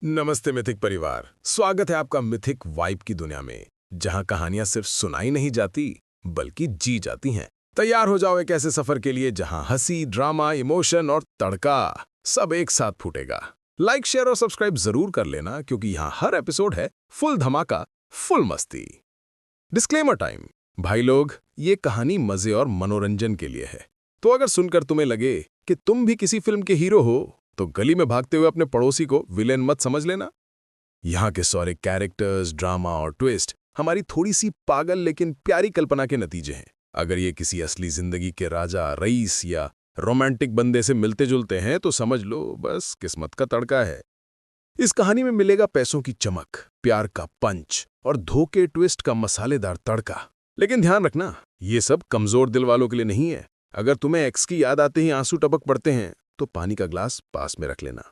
नमस्ते मिथिक परिवार। स्वागत है आपका मिथिक वाइब की दुनिया में, जहां कहानियां सिर्फ सुनाई नहीं जाती बल्कि जी जाती हैं। तैयार हो जाओ एक ऐसे सफर के लिए जहां हंसी, ड्रामा, इमोशन और तड़का सब एक साथ फूटेगा। लाइक, शेयर और सब्सक्राइब जरूर कर लेना, क्योंकि यहां हर एपिसोड है फुल धमाका, फुल मस्ती। Disclaimer time. भाई लोग, ये कहानी मजे और मनोरंजन के लिए है, तो अगर सुनकर तुम्हें लगे कि तुम भी किसी फिल्म के हीरो हो, तो गली में भागते हुए अपने पड़ोसी को विलेन मत समझ लेना। यहाँ के सारे कैरेक्टर्स, ड्रामा और ट्विस्ट हमारी थोड़ी सी पागल लेकिन प्यारी कल्पना के नतीजे हैं। अगर ये किसी असली जिंदगी के राजा, रईस या रोमांटिक बंदे से मिलते जुलते हैं, तो समझ लो बस किस्मत का तड़का है। इस कहानी में मिलेगा पैसों की चमक, प्यार का पंच और धोखे ट्विस्ट का मसालेदार तड़का। लेकिन ध्यान रखना, ये सब कमजोर दिल वालों के लिए नहीं है। अगर तुम्हें एक्स की याद आते ही आंसू टपक पड़ते हैं, तो पानी का ग्लास पास में रख लेना।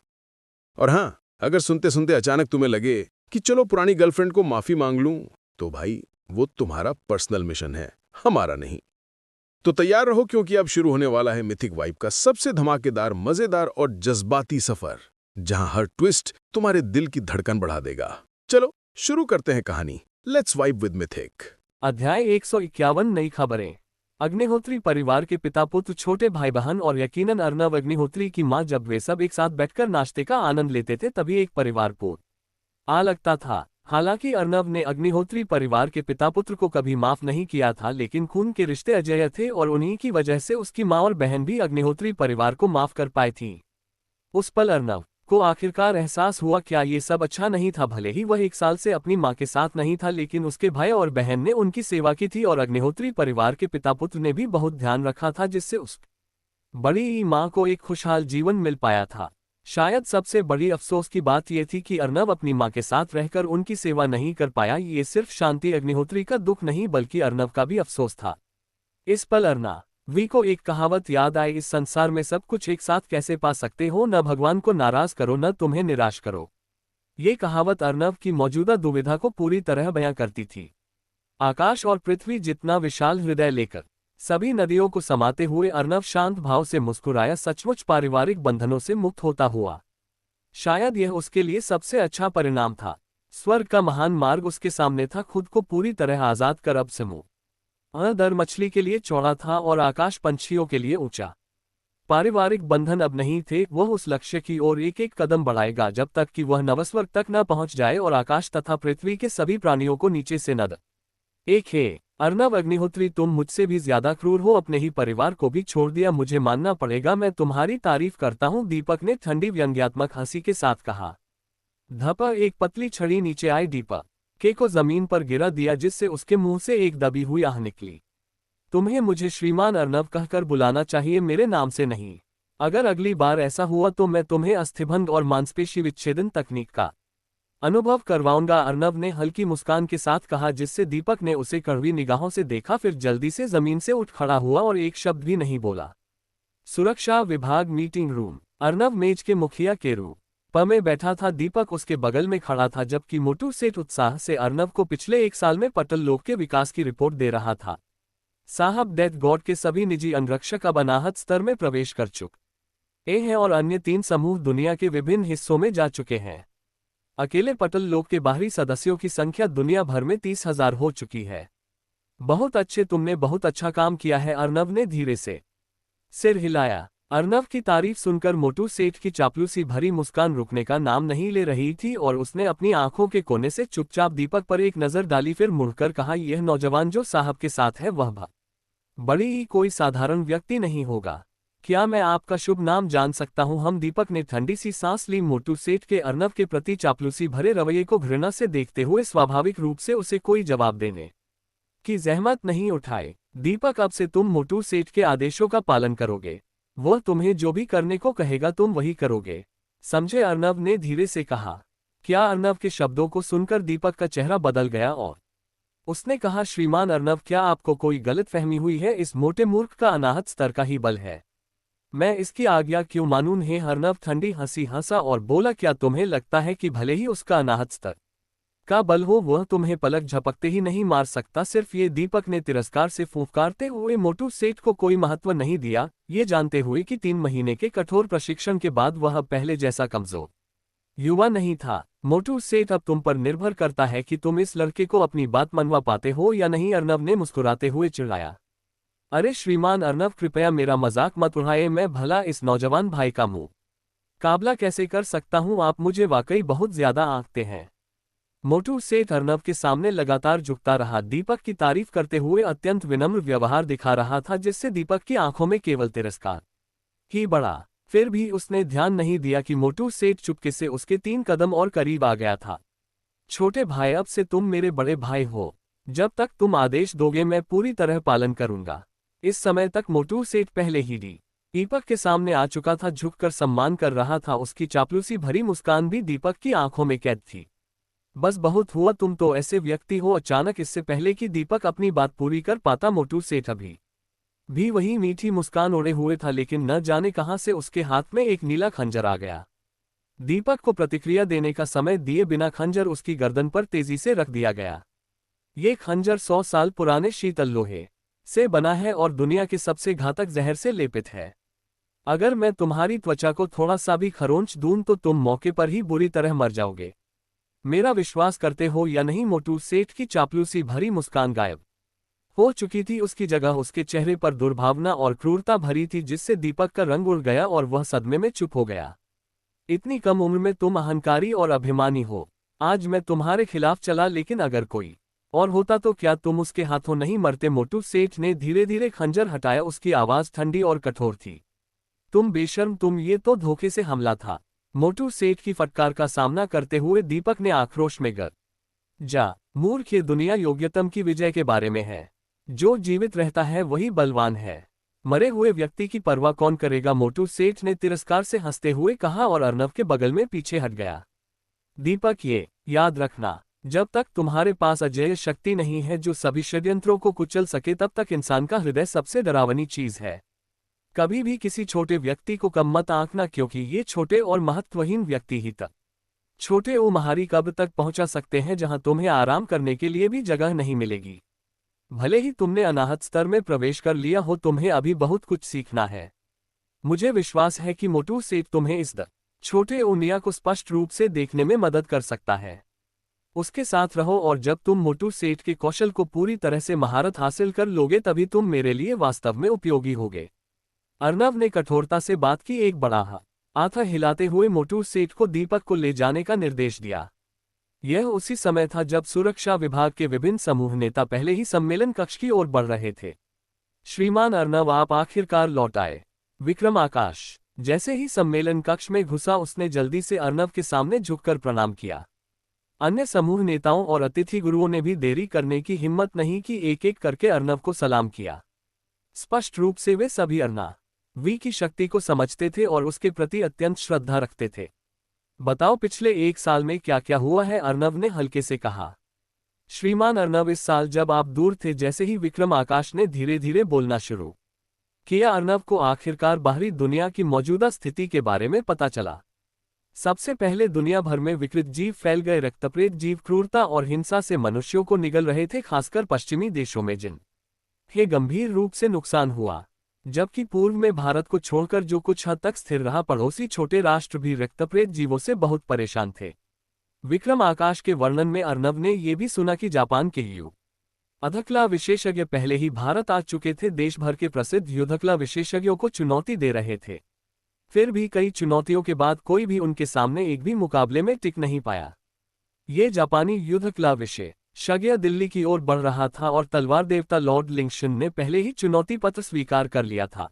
और हाँ, अगर सुनते सुनते अचानक तुम्हें लगे कि चलो पुरानी गर्लफ्रेंड को माफी मांग लूं, तो भाई वो तुम्हारा पर्सनल मिशन है, हमारा नहीं। तो तैयार रहो, क्योंकि अब शुरू होने वाला है मिथिक वाइब का सबसे धमाकेदार, मजेदार और जज्बाती सफर, जहां हर ट्विस्ट तुम्हारे दिल की धड़कन बढ़ा देगा। चलो शुरू करते हैं कहानी। Let's vibe with mythic. अध्याय 151। नई खबरें। अग्निहोत्री परिवार के पिता, पुत्र, छोटे भाई बहन और यकीनन अर्नव अग्निहोत्री की मां, जब वे सब एक साथ बैठकर नाश्ते का आनंद लेते थे, तभी एक परिवार पोत आ लगता था। हालांकि अर्नव ने अग्निहोत्री परिवार के पिता पुत्र को कभी माफ नहीं किया था, लेकिन खून के रिश्ते अजेय थे और उन्हीं की वजह से उसकी मां और बहन भी अग्निहोत्री परिवार को माफ कर पाई थीं। उस पल अर्नव को आखिरकार एहसास हुआ, क्या ये सब अच्छा नहीं था। भले ही वह 1 साल से अपनी मां के साथ नहीं था, लेकिन उसके भाई और बहन ने उनकी सेवा की थी और अग्निहोत्री परिवार के पिता पुत्र ने भी बहुत ध्यान रखा था, जिससे उस बड़ी मां को एक खुशहाल जीवन मिल पाया था। शायद सबसे बड़ी अफसोस की बात यह थी कि अर्नव अपनी मां के साथ रहकर उनकी सेवा नहीं कर पाया। ये सिर्फ शांति अग्निहोत्री का दुख नहीं, बल्कि अर्नव का भी अफसोस था। इस पल अर्नव को एक कहावत याद आई, इस संसार में सब कुछ एक साथ कैसे पा सकते हो, न भगवान को नाराज करो न तुम्हें निराश करो। ये कहावत अर्नव की मौजूदा दुविधा को पूरी तरह बयां करती थी। आकाश और पृथ्वी जितना विशाल हृदय लेकर सभी नदियों को समाते हुए अर्नव शांत भाव से मुस्कुराया, सचमुच पारिवारिक बंधनों से मुक्त होता हुआ। शायद यह उसके लिए सबसे अच्छा परिणाम था। स्वर्ग का महान मार्ग उसके सामने था, खुद को पूरी तरह आजाद कर अब समूह दर मछली के लिए चौड़ा था और आकाश पंछियों के लिए ऊंचा। पारिवारिक बंधन अब नहीं थे। वह उस लक्ष्य की ओर एक एक कदम बढ़ाएगा, जब तक कि वह नवस्वर्ग तक न पहुंच जाए और आकाश तथा पृथ्वी के सभी प्राणियों को नीचे से न एक है। अर्नव अग्निहोत्री, तुम मुझसे भी ज्यादा क्रूर हो, अपने ही परिवार को भी छोड़ दिया। मुझे मानना पड़ेगा, मैं तुम्हारी तारीफ करता हूं, दीपक ने ठंडी व्यंग्यात्मक हंसी के साथ कहा। धप, एक पतली छड़ी नीचे आई दीपक के को जमीन पर गिरा दिया, जिससे उसके मुंह से एक दबी हुई आह निकली। तुम्हें मुझे श्रीमान अर्नव कहकर बुलाना चाहिए, मेरे नाम से नहीं। अगर अगली बार ऐसा हुआ तो मैं तुम्हें अस्थिभंग और मांसपेशी विच्छेदन तकनीक का अनुभव करवाऊंगा, अर्नव ने हल्की मुस्कान के साथ कहा, जिससे दीपक ने उसे कड़वी निगाहों से देखा, फिर जल्दी से जमीन से उठ खड़ा हुआ और एक शब्द भी नहीं बोला। सुरक्षा विभाग मीटिंग रूम। अर्नव मेज के मुखिया के रूप में बैठा था। दीपक उसके बगल में खड़ा था, जबकि मोटू सेठ उत्साह से अर्नव को पिछले 1 साल में पटल लोक के विकास की रिपोर्ट दे रहा था। साहब, डेथ गॉड के सभी निजी अंगरक्षक अब अनाहत स्तर में प्रवेश कर चुके हैं और अन्य 3 समूह दुनिया के विभिन्न हिस्सों में जा चुके हैं। अकेले पटल लोक के बाहरी सदस्यों की संख्या दुनिया भर में 30,000 हो चुकी है। बहुत अच्छे, तुमने बहुत अच्छा काम किया है, अर्नव ने धीरे से सिर हिलाया। अर्नव की तारीफ सुनकर मोटू सेठ की चापलूसी भरी मुस्कान रुकने का नाम नहीं ले रही थी और उसने अपनी आंखों के कोने से चुपचाप दीपक पर एक नजर डाली, फिर मुड़कर कहा, यह नौजवान जो साहब के साथ है वह बड़ी ही कोई साधारण व्यक्ति नहीं होगा। क्या मैं आपका शुभ नाम जान सकता हूं? हम। दीपक ने ठंडी सी सांस ली। मोटू सेठ के अर्नव के प्रति चापलूसी भरे रवैये को घृणा से देखते हुए स्वाभाविक रूप से उसे कोई जवाब देने की जहमत नहीं उठाए। दीपक, अब से तुम मोटू सेठ के आदेशों का पालन करोगे। वह तुम्हें जो भी करने को कहेगा तुम वही करोगे, समझे? अर्नव ने धीरे से कहा। क्या? अर्नव के शब्दों को सुनकर दीपक का चेहरा बदल गया और उसने कहा, श्रीमान अर्नव, क्या आपको कोई गलतफहमी हुई है? इस मोटे मूर्ख का अनाहत स्तर का ही बल है, मैं इसकी आज्ञा क्यों मानूं? है अर्नव ठंडी हंसी हंसा और बोला, क्या तुम्हें लगता है कि भले ही उसका अनाहत स्तर का बल हो, वह तुम्हें पलक झपकते ही नहीं मार सकता? सिर्फ ये। दीपक ने तिरस्कार से फुफकारते हुए मोटू सेठ को कोई महत्व नहीं दिया, ये जानते हुए कि 3 महीने के कठोर प्रशिक्षण के बाद वह पहले जैसा कमजोर युवा नहीं था। मोटू सेठ, अब तुम पर निर्भर करता है कि तुम इस लड़के को अपनी बात मनवा पाते हो या नहीं, अर्नब ने मुस्कुराते हुए चिढ़ाया। अरे श्रीमान अर्नब, कृपया मेरा मजाक मत उड़ाइए, मैं भला इस नौजवान भाई का मुंह काबला कैसे कर सकता हूं, आप मुझे वाकई बहुत ज्यादा आंकते हैं। मोटू सेठ अर्नब के सामने लगातार झुकता रहा, दीपक की तारीफ करते हुए अत्यंत विनम्र व्यवहार दिखा रहा था, जिससे दीपक की आंखों में केवल तिरस्कार ही बढ़ा। फिर भी उसने ध्यान नहीं दिया कि मोटू सेठ चुपके से उसके 3 कदम और करीब आ गया था। छोटे भाई, अब से तुम मेरे बड़े भाई हो। जब तक तुम आदेश दोगे मैं पूरी तरह पालन करूंगा। इस समय तक मोटू सेठ पहले ही दीपक के सामने आ चुका था, झुककर सम्मान कर रहा था। उसकी चापलूसी भरी मुस्कान भी दीपक की आंखों में कैद थी। बस बहुत हुआ, तुम तो ऐसे व्यक्ति हो। अचानक, इससे पहले कि दीपक अपनी बात पूरी कर पाता, मोटू सेठ अभी भी वही मीठी मुस्कान ओढ़े हुए था, लेकिन न जाने कहां से उसके हाथ में एक नीला खंजर आ गया। दीपक को प्रतिक्रिया देने का समय दिए बिना खंजर उसकी गर्दन पर तेजी से रख दिया गया। ये खंजर 100 साल पुराने शीतल लोहे से बना है और दुनिया के सबसे घातक जहर से लेपित है। अगर मैं तुम्हारी त्वचा को थोड़ा सा भी खरोंच दूं तो तुम मौके पर ही बुरी तरह मर जाओगे। मेरा विश्वास करते हो या नहीं? मोटू सेठ की चापलूसी भरी मुस्कान गायब हो चुकी थी। उसकी जगह उसके चेहरे पर दुर्भावना और क्रूरता भरी थी, जिससे दीपक का रंग उड़ गया और वह सदमे में चुप हो गया। इतनी कम उम्र में तुम अहंकारी और अभिमानी हो। आज मैं तुम्हारे खिलाफ चला, लेकिन अगर कोई और होता तो क्या तुम उसके हाथों नहीं मरते? मोटू सेठ ने धीरे धीरे खंजर हटाया, उसकी आवाज ठंडी और कठोर थी। तुम बेशर्म, तुम, ये तो धोखे से हमला था। मोटू सेठ की फटकार का सामना करते हुए दीपक ने आक्रोश में जा मूर्ख, ये दुनिया योग्यतम की विजय के बारे में है। जो जीवित रहता है वही बलवान है, मरे हुए व्यक्ति की परवाह कौन करेगा? मोटू सेठ ने तिरस्कार से हंसते हुए कहा और अर्नब के बगल में पीछे हट गया। दीपक, ये याद रखना, जब तक तुम्हारे पास अजेय शक्ति नहीं है जो सभी षड्यंत्रों को कुचल सके, तब तक इंसान का हृदय सबसे डरावनी चीज है। कभी भी किसी छोटे व्यक्ति को कम मत आंकना, क्योंकि ये छोटे और महत्वहीन व्यक्ति ही तक छोटे ओ महारी कब तक पहुंचा सकते हैं जहां तुम्हें आराम करने के लिए भी जगह नहीं मिलेगी। भले ही तुमने अनाहत स्तर में प्रवेश कर लिया हो, तुम्हें अभी बहुत कुछ सीखना है। मुझे विश्वास है कि मोटू सेठ तुम्हें इस छोटे ओनिया को स्पष्ट रूप से देखने में मदद कर सकता है। उसके साथ रहो और जब तुम मोटू सेठ के कौशल को पूरी तरह से महारत हासिल कर लोगे, तभी तुम मेरे लिए वास्तव में उपयोगी होगे। अर्नब ने कठोरता से बात की, एक बड़ा हाथ हिलाते हुए मोटू सेठ को दीपक को ले जाने का निर्देश दिया। यह उसी समय था जब सुरक्षा विभाग के विभिन्न समूह नेता पहले ही सम्मेलन कक्ष की ओर बढ़ रहे थे। श्रीमान अर्नब, आप आखिरकार लौट आए। विक्रम आकाश जैसे ही सम्मेलन कक्ष में घुसा, उसने जल्दी से अर्नब के सामने झुककर प्रणाम किया। अन्य समूह नेताओं और अतिथि गुरुओं ने भी देरी करने की हिम्मत नहीं की, एक एक करके अर्नब को सलाम किया। स्पष्ट रूप से वे सभी अर्नब की शक्ति को समझते थे और उसके प्रति अत्यंत श्रद्धा रखते थे। बताओ, पिछले 1 साल में क्या क्या हुआ है? अर्नब ने हल्के से कहा। श्रीमान अर्नब, इस साल जब आप दूर थे, जैसे ही विक्रम आकाश ने धीरे धीरे बोलना शुरू किया, अर्नब को आखिरकार बाहरी दुनिया की मौजूदा स्थिति के बारे में पता चला। सबसे पहले दुनिया भर में विकृत जीव फैल गए, रक्तप्रेत जीव क्रूरता और हिंसा से मनुष्यों को निगल रहे थे, खासकर पश्चिमी देशों में जिन्हें गंभीर रूप से नुकसान हुआ। जबकि पूर्व में भारत को छोड़कर जो कुछ हद तक स्थिर रहा, पड़ोसी छोटे राष्ट्र भी रक्तप्रेत जीवों से बहुत परेशान थे। विक्रम आकाश के वर्णन में अर्नब ने यह भी सुना कि जापान के युद्धकला विशेषज्ञ पहले ही भारत आ चुके थे, देश भर के प्रसिद्ध युद्धकला विशेषज्ञों को चुनौती दे रहे थे। फिर भी कई चुनौतियों के बाद कोई भी उनके सामने एक भी मुकाबले में टिक नहीं पाया। ये जापानी युद्धकला विशेषज्ञ दिल्ली की ओर बढ़ रहा था और तलवार देवता लॉर्ड लिंगशन ने पहले ही चुनौती पत्र स्वीकार कर लिया था।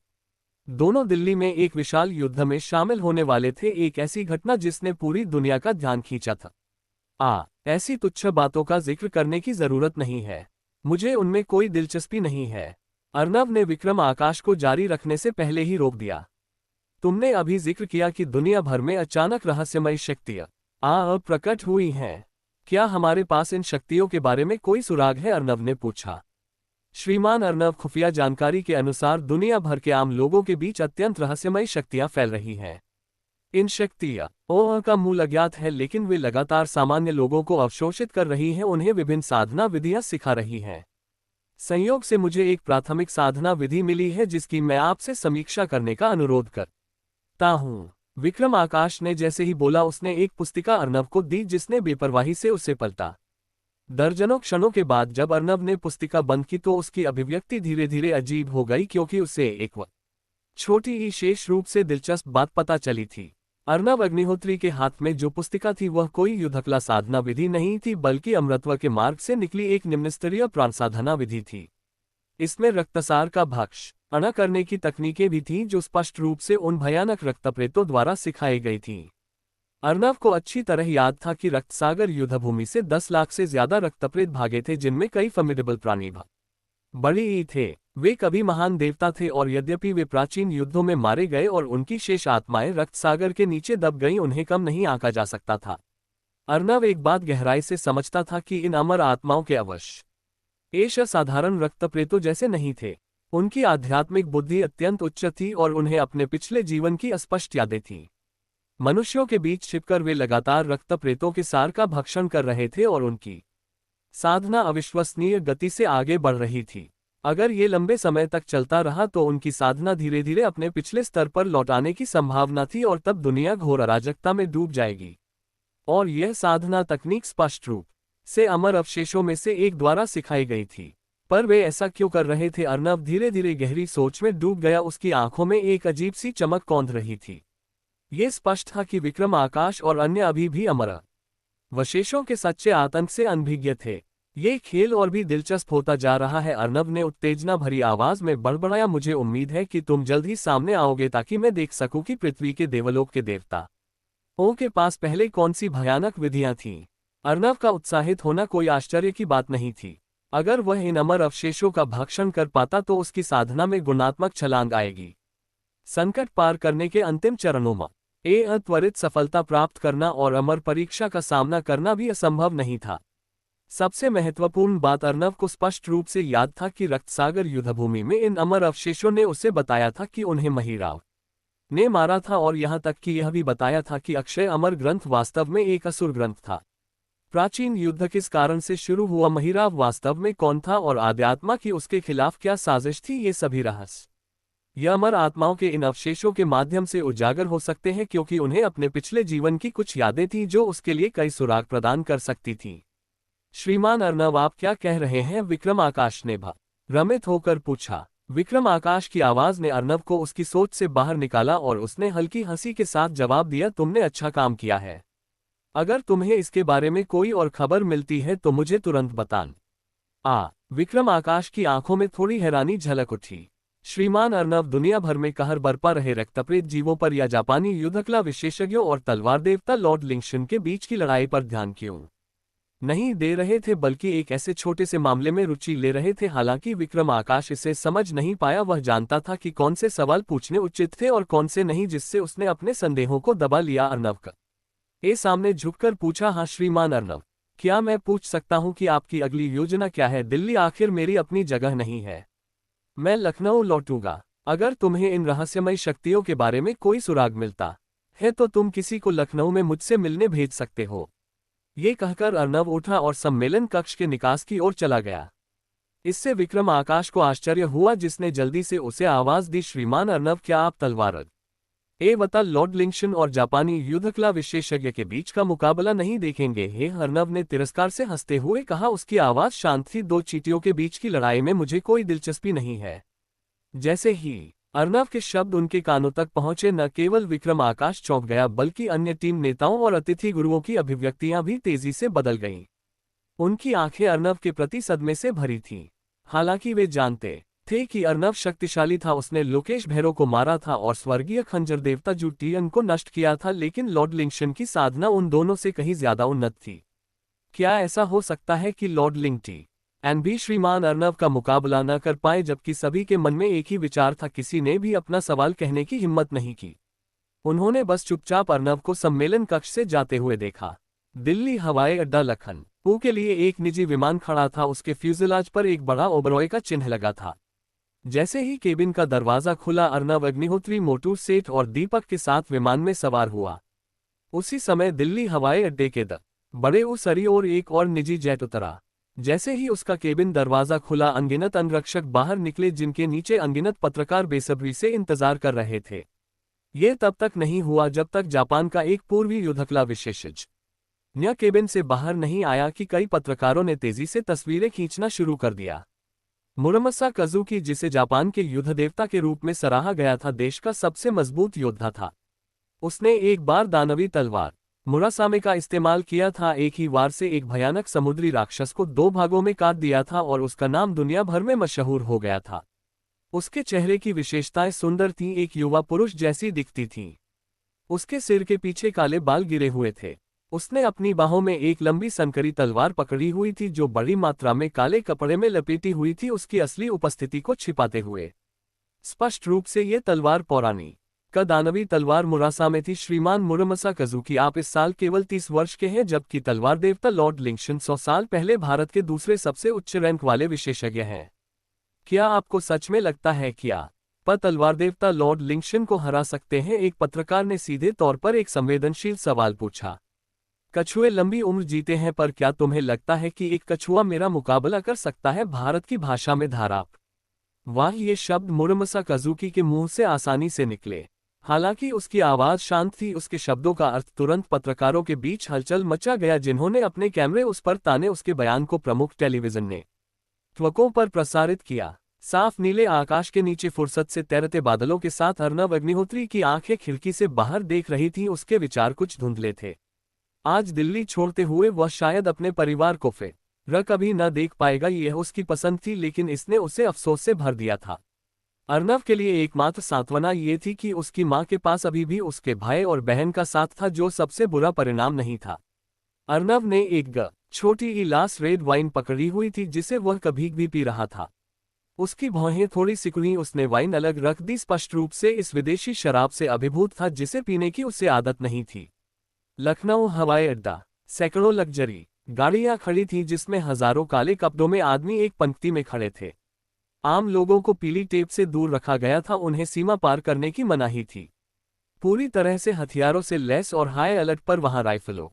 दोनों दिल्ली में एक विशाल युद्ध में शामिल होने वाले थे, एक ऐसी घटना जिसने पूरी दुनिया का ध्यान खींचा था। ऐसी तुच्छ बातों का जिक्र करने की जरूरत नहीं है, मुझे उनमें कोई दिलचस्पी नहीं है। अर्नब ने विक्रम आकाश को जारी रखने से पहले ही रोक दिया। तुमने अभी जिक्र किया कि दुनिया भर में अचानक रहस्यमयी शक्तियां प्रकट हुई हैं। क्या हमारे पास इन शक्तियों के बारे में कोई सुराग है? अर्नब ने पूछा। श्रीमान अर्नब, खुफिया जानकारी के अनुसार दुनिया भर के आम लोगों के बीच अत्यंत रहस्यमयी शक्तियां फैल रही हैं। इन शक्तियां का मूल अज्ञात है, लेकिन वे लगातार सामान्य लोगों को अवशोषित कर रही हैं, उन्हें विभिन्न साधना विधियां सिखा रही हैं। संयोग से मुझे एक प्राथमिक साधना विधि मिली है जिसकी मैं आपसे समीक्षा करने का अनुरोध करता हूं। विक्रम आकाश ने जैसे ही बोला उसने एक पुस्तिका अर्नव को दी जिसने बेपरवाही से उसे पलटा। दर्जनों क्षणों के बाद जब अर्नव ने पुस्तिका बंद की तो उसकी अभिव्यक्ति धीरे धीरे अजीब हो गई क्योंकि उसे एक छोटी ही शेष रूप से दिलचस्प बात पता चली थी। अर्नव अग्निहोत्री के हाथ में जो पुस्तिका थी वह कोई युद्धकला साधना विधि नहीं थी बल्कि अमृतत्व के मार्ग से निकली एक निम्नस्तरीय प्राण साधना विधि थी। इसमें रक्तसार का भक्ष अना करने की तकनीकें भी थीं जो स्पष्ट रूप से उन भयानक रक्तप्रेतों द्वारा सिखाई गई थीं। अर्नव को अच्छी तरह याद था कि रक्तसागर युद्धभूमि से 10 लाख से ज्यादा रक्तप्रेत भागे थे जिनमें कई फॉर्मिडेबल प्राणी बड़े ही थे। वे कभी महान देवता थे और यद्यपि वे प्राचीन युद्धों में मारे गए और उनकी शेष आत्माएं रक्तसागर के नीचे दब गईं उन्हें कम नहीं आंका जा सकता था। अर्नव एक बात गहराई से समझता था कि इन अमर आत्माओं के अवश्य एश साधारण रक्तप्रेतों जैसे नहीं थे। उनकी आध्यात्मिक बुद्धि अत्यंत उच्च थी और उन्हें अपने पिछले जीवन की स्पष्ट यादें थीं। मनुष्यों के बीच छिपकर वे लगातार रक्तप्रेतों के सार का भक्षण कर रहे थे और उनकी साधना अविश्वसनीय गति से आगे बढ़ रही थी। अगर ये लंबे समय तक चलता रहा तो उनकी साधना धीरे धीरे अपने पिछले स्तर पर लौटाने की संभावना थी और तब दुनिया घोर अराजकता में डूब जाएगी। और यह साधना तकनीक स्पष्ट रूप से अमर अवशेषों में से एक द्वारा सिखाई गई थी। पर वे ऐसा क्यों कर रहे थे? अर्नव धीरे धीरे गहरी सोच में डूब गया। उसकी आंखों में एक अजीब सी चमक कौंध रही थी। ये स्पष्ट था कि विक्रम आकाश और अन्य अभी भी अमर अवशेषों के सच्चे आतंक से अनभिज्ञ थे। ये खेल और भी दिलचस्प होता जा रहा है। अर्नव ने उत्तेजना भरी आवाज में बड़बड़ाया, मुझे उम्मीद है कि तुम जल्द ही सामने आओगे ताकि मैं देख सकूं कि पृथ्वी के देवलोक के देवता ओ के पास पहले कौन सी भयानक विधियां थीं। अर्नव का उत्साहित होना कोई आश्चर्य की बात नहीं थी। अगर वह इन अमर अवशेषों का भक्षण कर पाता तो उसकी साधना में गुणात्मक छलांग आएगी। संकट पार करने के अंतिम चरणों में त्वरित सफलता प्राप्त करना और अमर परीक्षा का सामना करना भी असंभव नहीं था। सबसे महत्वपूर्ण बात अर्नव को स्पष्ट रूप से याद था कि रक्तसागर युद्धभूमि में इन अमर अवशेषों ने उसे बताया था कि उन्हें महिराव ने मारा था और यहां तक कि यह भी बताया था कि अक्षय अमर ग्रंथ वास्तव में एक असुर ग्रंथ था। प्राचीन युद्ध किस कारण से शुरू हुआ, महिराव वास्तव में कौन था और आध्यात्मा की उसके खिलाफ क्या साजिश थी, ये सभी रहस्य यह अमर आत्माओं के इन अवशेषों के माध्यम से उजागर हो सकते हैं क्योंकि उन्हें अपने पिछले जीवन की कुछ यादें थीं जो उसके लिए कई सुराग प्रदान कर सकती थीं। श्रीमान अर्नव, आप क्या कह रहे हैं? विक्रम आकाश ने भ्रमित होकर पूछा। विक्रम आकाश की आवाज ने अर्नव को उसकी सोच से बाहर निकाला और उसने हल्की हंसी के साथ जवाब दिया, तुमने अच्छा काम किया है। अगर तुम्हें इसके बारे में कोई और खबर मिलती है तो मुझे तुरंत बताना। विक्रम आकाश की आंखों में थोड़ी हैरानी झलक उठी। श्रीमान अर्नव, दुनिया भर में कहर बरपा रहे रक्तप्रेत जीवों पर या जापानी युद्धकला विशेषज्ञों और तलवार देवता लॉर्ड लिंगशन के बीच की लड़ाई पर ध्यान क्यों नहीं दे रहे थे, बल्कि एक ऐसे छोटे से मामले में रुचि ले रहे थे? हालांकि विक्रम आकाश इसे समझ नहीं पाया। वह जानता था कि कौन से सवाल पूछने उचित थे और कौन से नहीं, जिससे उसने अपने संदेहों को दबा लिया। अर्नव का सामने झुककर पूछा, हाँ श्रीमान अर्नव, क्या मैं पूछ सकता हूं कि आपकी अगली योजना क्या है? दिल्ली आखिर मेरी अपनी जगह नहीं है, मैं लखनऊ लौटूंगा। अगर तुम्हें इन रहस्यमय शक्तियों के बारे में कोई सुराग मिलता है तो तुम किसी को लखनऊ में मुझसे मिलने भेज सकते हो। ये कहकर अर्नव उठा और सम्मेलन कक्ष के निकास की ओर चला गया। इससे विक्रम आकाश को आश्चर्य हुआ, जिसने जल्दी से उसे आवाज दी, श्रीमान अर्नव, क्या आप तलवार वता लॉर्ड लिंगशन और जापानी युद्धकला विशेषज्ञ के बीच का मुकाबला नहीं देखेंगे? हे अर्नव ने तिरस्कार से हंसते हुए कहा। उसकी आवाज शांत थी। दो चींटियों के बीच की लड़ाई में मुझे कोई दिलचस्पी नहीं है। जैसे ही अर्नव के शब्द उनके कानों तक पहुंचे, न केवल विक्रम आकाश चौंक गया बल्कि अन्य टीम नेताओं और अतिथि गुरुओं की अभिव्यक्तियां भी तेजी से बदल गईं। उनकी आंखें अर्नव के प्रति सदमे से भरी थीं। हालांकि वे जानते थे कि अर्नव शक्तिशाली था। उसने लोकेश भैरव को मारा था और स्वर्गीय खंजर देवता जुटियन को नष्ट किया था, लेकिन लॉर्ड लिंगशन की साधना उन दोनों से कहीं ज्यादा उन्नत थी। क्या ऐसा हो सकता है कि लॉर्ड लिंगशन भी श्रीमान अर्नव का मुकाबला न कर पाए? जबकि सभी के मन में एक ही विचार था। किसी ने भी अपना सवाल कहने की हिम्मत नहीं की। उन्होंने बस चुपचाप अर्नव को सम्मेलन कक्ष से जाते हुए देखा। दिल्ली हवाई अड्डा लखनऊ के लिए एक निजी विमान खड़ा था। उसके फ्यूजलाज पर एक बड़ा ओबरॉय का चिन्ह लगा था। जैसे ही केबिन का दरवाजा खुला, अर्नव अग्निहोत्री, मोटू सेठ और दीपक के साथ विमान में सवार हुआ। उसी समय दिल्ली हवाई अड्डे के बड़े उसरी और एक और निजी जेट उतरा। जैसे ही उसका केबिन दरवाजा खुला, अनगिनत अंगरक्षक बाहर निकले, जिनके नीचे अनगिनत पत्रकार बेसब्री से इंतजार कर रहे थे। ये तब तक नहीं हुआ जब तक जापान का एक पूर्वी युद्धकला विशेषज्ञ न्या केबिन से बाहर नहीं आया कि कई पत्रकारों ने तेजी से तस्वीरें खींचना शुरू कर दिया। मुरामसा काजुकी, जिसे जापान के युद्ध देवता के रूप में सराहा गया था, देश का सबसे मजबूत योद्धा था। उसने एक बार दानवी तलवार मुरासामे का इस्तेमाल किया था, एक ही वार से एक भयानक समुद्री राक्षस को 2 भागों में काट दिया था और उसका नाम दुनिया भर में मशहूर हो गया था। उसके चेहरे की विशेषताएं सुंदर थीं, एक युवा पुरुष जैसी दिखती थीं। उसके सिर के पीछे काले बाल गिरे हुए थे। उसने अपनी बाहों में एक लंबी संकरी तलवार पकड़ी हुई थी जो बड़ी मात्रा में काले कपड़े में लपेटी हुई थी, उसकी असली उपस्थिति को छिपाते हुए। स्पष्ट रूप से ये तलवार पौराणिक का दानवी तलवार मुरासामे थी। श्रीमान मुरामसा काजुकी, आप इस साल केवल 30 वर्ष के हैं, जबकि तलवार देवता लॉर्ड लिंगशन 100 साल पहले भारत के दूसरे सबसे उच्च रैंक वाले विशेषज्ञ हैं। क्या आपको सच में लगता है कि आप तलवार देवता लॉर्ड लिंगशन को हरा सकते हैं? एक पत्रकार ने सीधे तौर पर एक संवेदनशील सवाल पूछा। कछुए लंबी उम्र जीते हैं, पर क्या तुम्हें लगता है कि एक कछुआ मेरा मुकाबला कर सकता है? भारत की भाषा में धाराप वाह, ये शब्द मुरामसा काजुकी के मुंह से आसानी से निकले। हालांकि उसकी आवाज शांत थी, उसके शब्दों का अर्थ तुरंत पत्रकारों के बीच हलचल मचा गया, जिन्होंने अपने कैमरे उस पर ताने उसके बयान को प्रमुख टेलीविजन नेटवर्कों पर प्रसारित किया। साफ नीले आकाश के नीचे फुर्सत से तैरते बादलों के साथ अर्नव अग्निहोत्री की आंखें खिड़की से बाहर देख रही थीं। उसके विचार कुछ धुंधले थे। आज दिल्ली छोड़ते हुए वह शायद अपने परिवार को फिर कभी न देख पाएगा, यह उसकी पसंद थी, लेकिन इसने उसे अफसोस से भर दिया था। अर्नव के लिए एकमात्र सांत्वना ये थी कि उसकी मां के पास अभी भी उसके भाई और बहन का साथ था, जो सबसे बुरा परिणाम नहीं था। अर्नव ने एक छोटी गिलास रेड वाइन पकड़ी हुई थी जिसे वह कभी भी पी रहा था। उसकी भौहें थोड़ी सिकुड़ी, उसने वाइन अलग रख दी, स्पष्ट रूप से इस विदेशी शराब से अभिभूत था जिसे पीने की उसे आदत नहीं थी। लखनऊ हवाई अड्डा, सैकड़ों लग्जरी गाड़ियां खड़ी थीं जिसमें हजारों काले कपड़ों में आदमी एक पंक्ति में खड़े थे। आम लोगों को पीली टेप से दूर रखा गया था, उन्हें सीमा पार करने की मनाही थी। पूरी तरह से हथियारों से लैस और हाई अलर्ट पर वहां राइफलों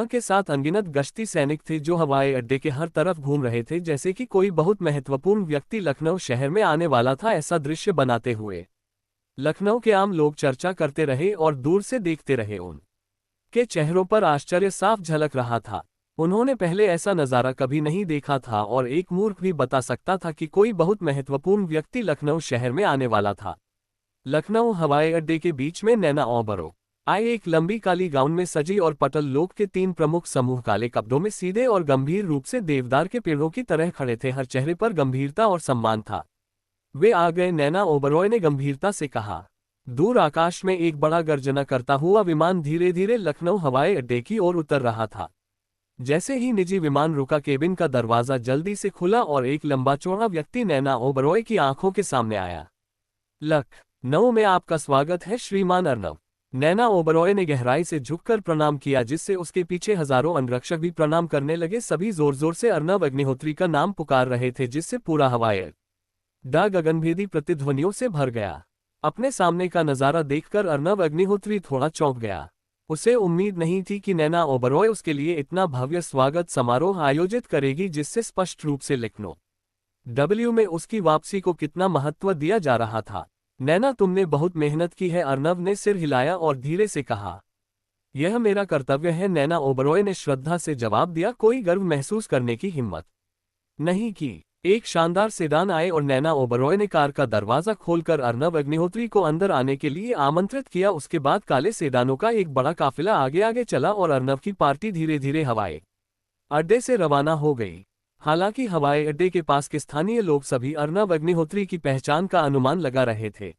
के साथ अनगिनत गश्ती सैनिक थे जो हवाई अड्डे के हर तरफ घूम रहे थे, जैसे कि कोई बहुत महत्वपूर्ण व्यक्ति लखनऊ शहर में आने वाला था। ऐसा दृश्य बनाते हुए लखनऊ के आम लोग चर्चा करते रहे और दूर से देखते रहे। उनके चेहरों पर आश्चर्य साफ झलक रहा था। उन्होंने पहले ऐसा नज़ारा कभी नहीं देखा था और एक मूर्ख भी बता सकता था कि कोई बहुत महत्वपूर्ण व्यक्ति लखनऊ शहर में आने वाला था। लखनऊ हवाई अड्डे के बीच में नैना ओबरॉय आए एक लंबी काली गाउन में सजी और पटल लोग के 3 प्रमुख समूह काले कपड़ों में सीधे और गंभीर रूप से देवदार के पेड़ों की तरह खड़े थे। हर चेहरे पर गंभीरता और सम्मान था। वे आ गए, नैना ओबरॉय ने गंभीरता से कहा। दूर आकाश में एक बड़ा गर्जना करता हुआ विमान धीरे धीरे लखनऊ हवाई अड्डे की ओर उतर रहा था। जैसे ही निजी विमान रुका, केबिन का दरवाजा जल्दी से खुला और एक लंबा चौड़ा व्यक्ति नैना ओबरॉय की आंखों के सामने आया। लखनऊ में आपका स्वागत है श्रीमान अर्नव। नैना ओबरॉय ने गहराई से झुककर प्रणाम किया, जिससे उसके पीछे हजारों अंगरक्षक भी प्रणाम करने लगे। सभी जोर जोर से अर्नव अग्निहोत्री का नाम पुकार रहे थे, जिससे पूरा हवाई अड्डा गगनभेदी प्रतिध्वनियों से भर गया। अपने सामने का नजारा देखकर अर्नव अग्निहोत्री थोड़ा चौंक गया। उसे उम्मीद नहीं थी कि नैना ओबरॉय उसके लिए इतना भव्य स्वागत समारोह आयोजित करेगी, जिससे स्पष्ट रूप से लखनऊ में उसकी वापसी को कितना महत्व दिया जा रहा था। नैना, तुमने बहुत मेहनत की है। अर्नव ने सिर हिलाया और धीरे से कहा, यह मेरा कर्तव्य है। नैना ओबरॉय ने श्रद्धा से जवाब दिया, कोई गर्व महसूस करने की हिम्मत नहीं की। एक शानदार सेडान आए और नैना ओबरॉय ने कार का दरवाजा खोलकर अर्नव अग्निहोत्री को अंदर आने के लिए आमंत्रित किया। उसके बाद काले सेडानों का एक बड़ा काफिला आगे आगे चला और अर्नव की पार्टी धीरे धीरे हवाई अड्डे से रवाना हो गई। हालांकि हवाई अड्डे के पास के स्थानीय लोग सभी अर्नव अग्निहोत्री की पहचान का अनुमान लगा रहे थे।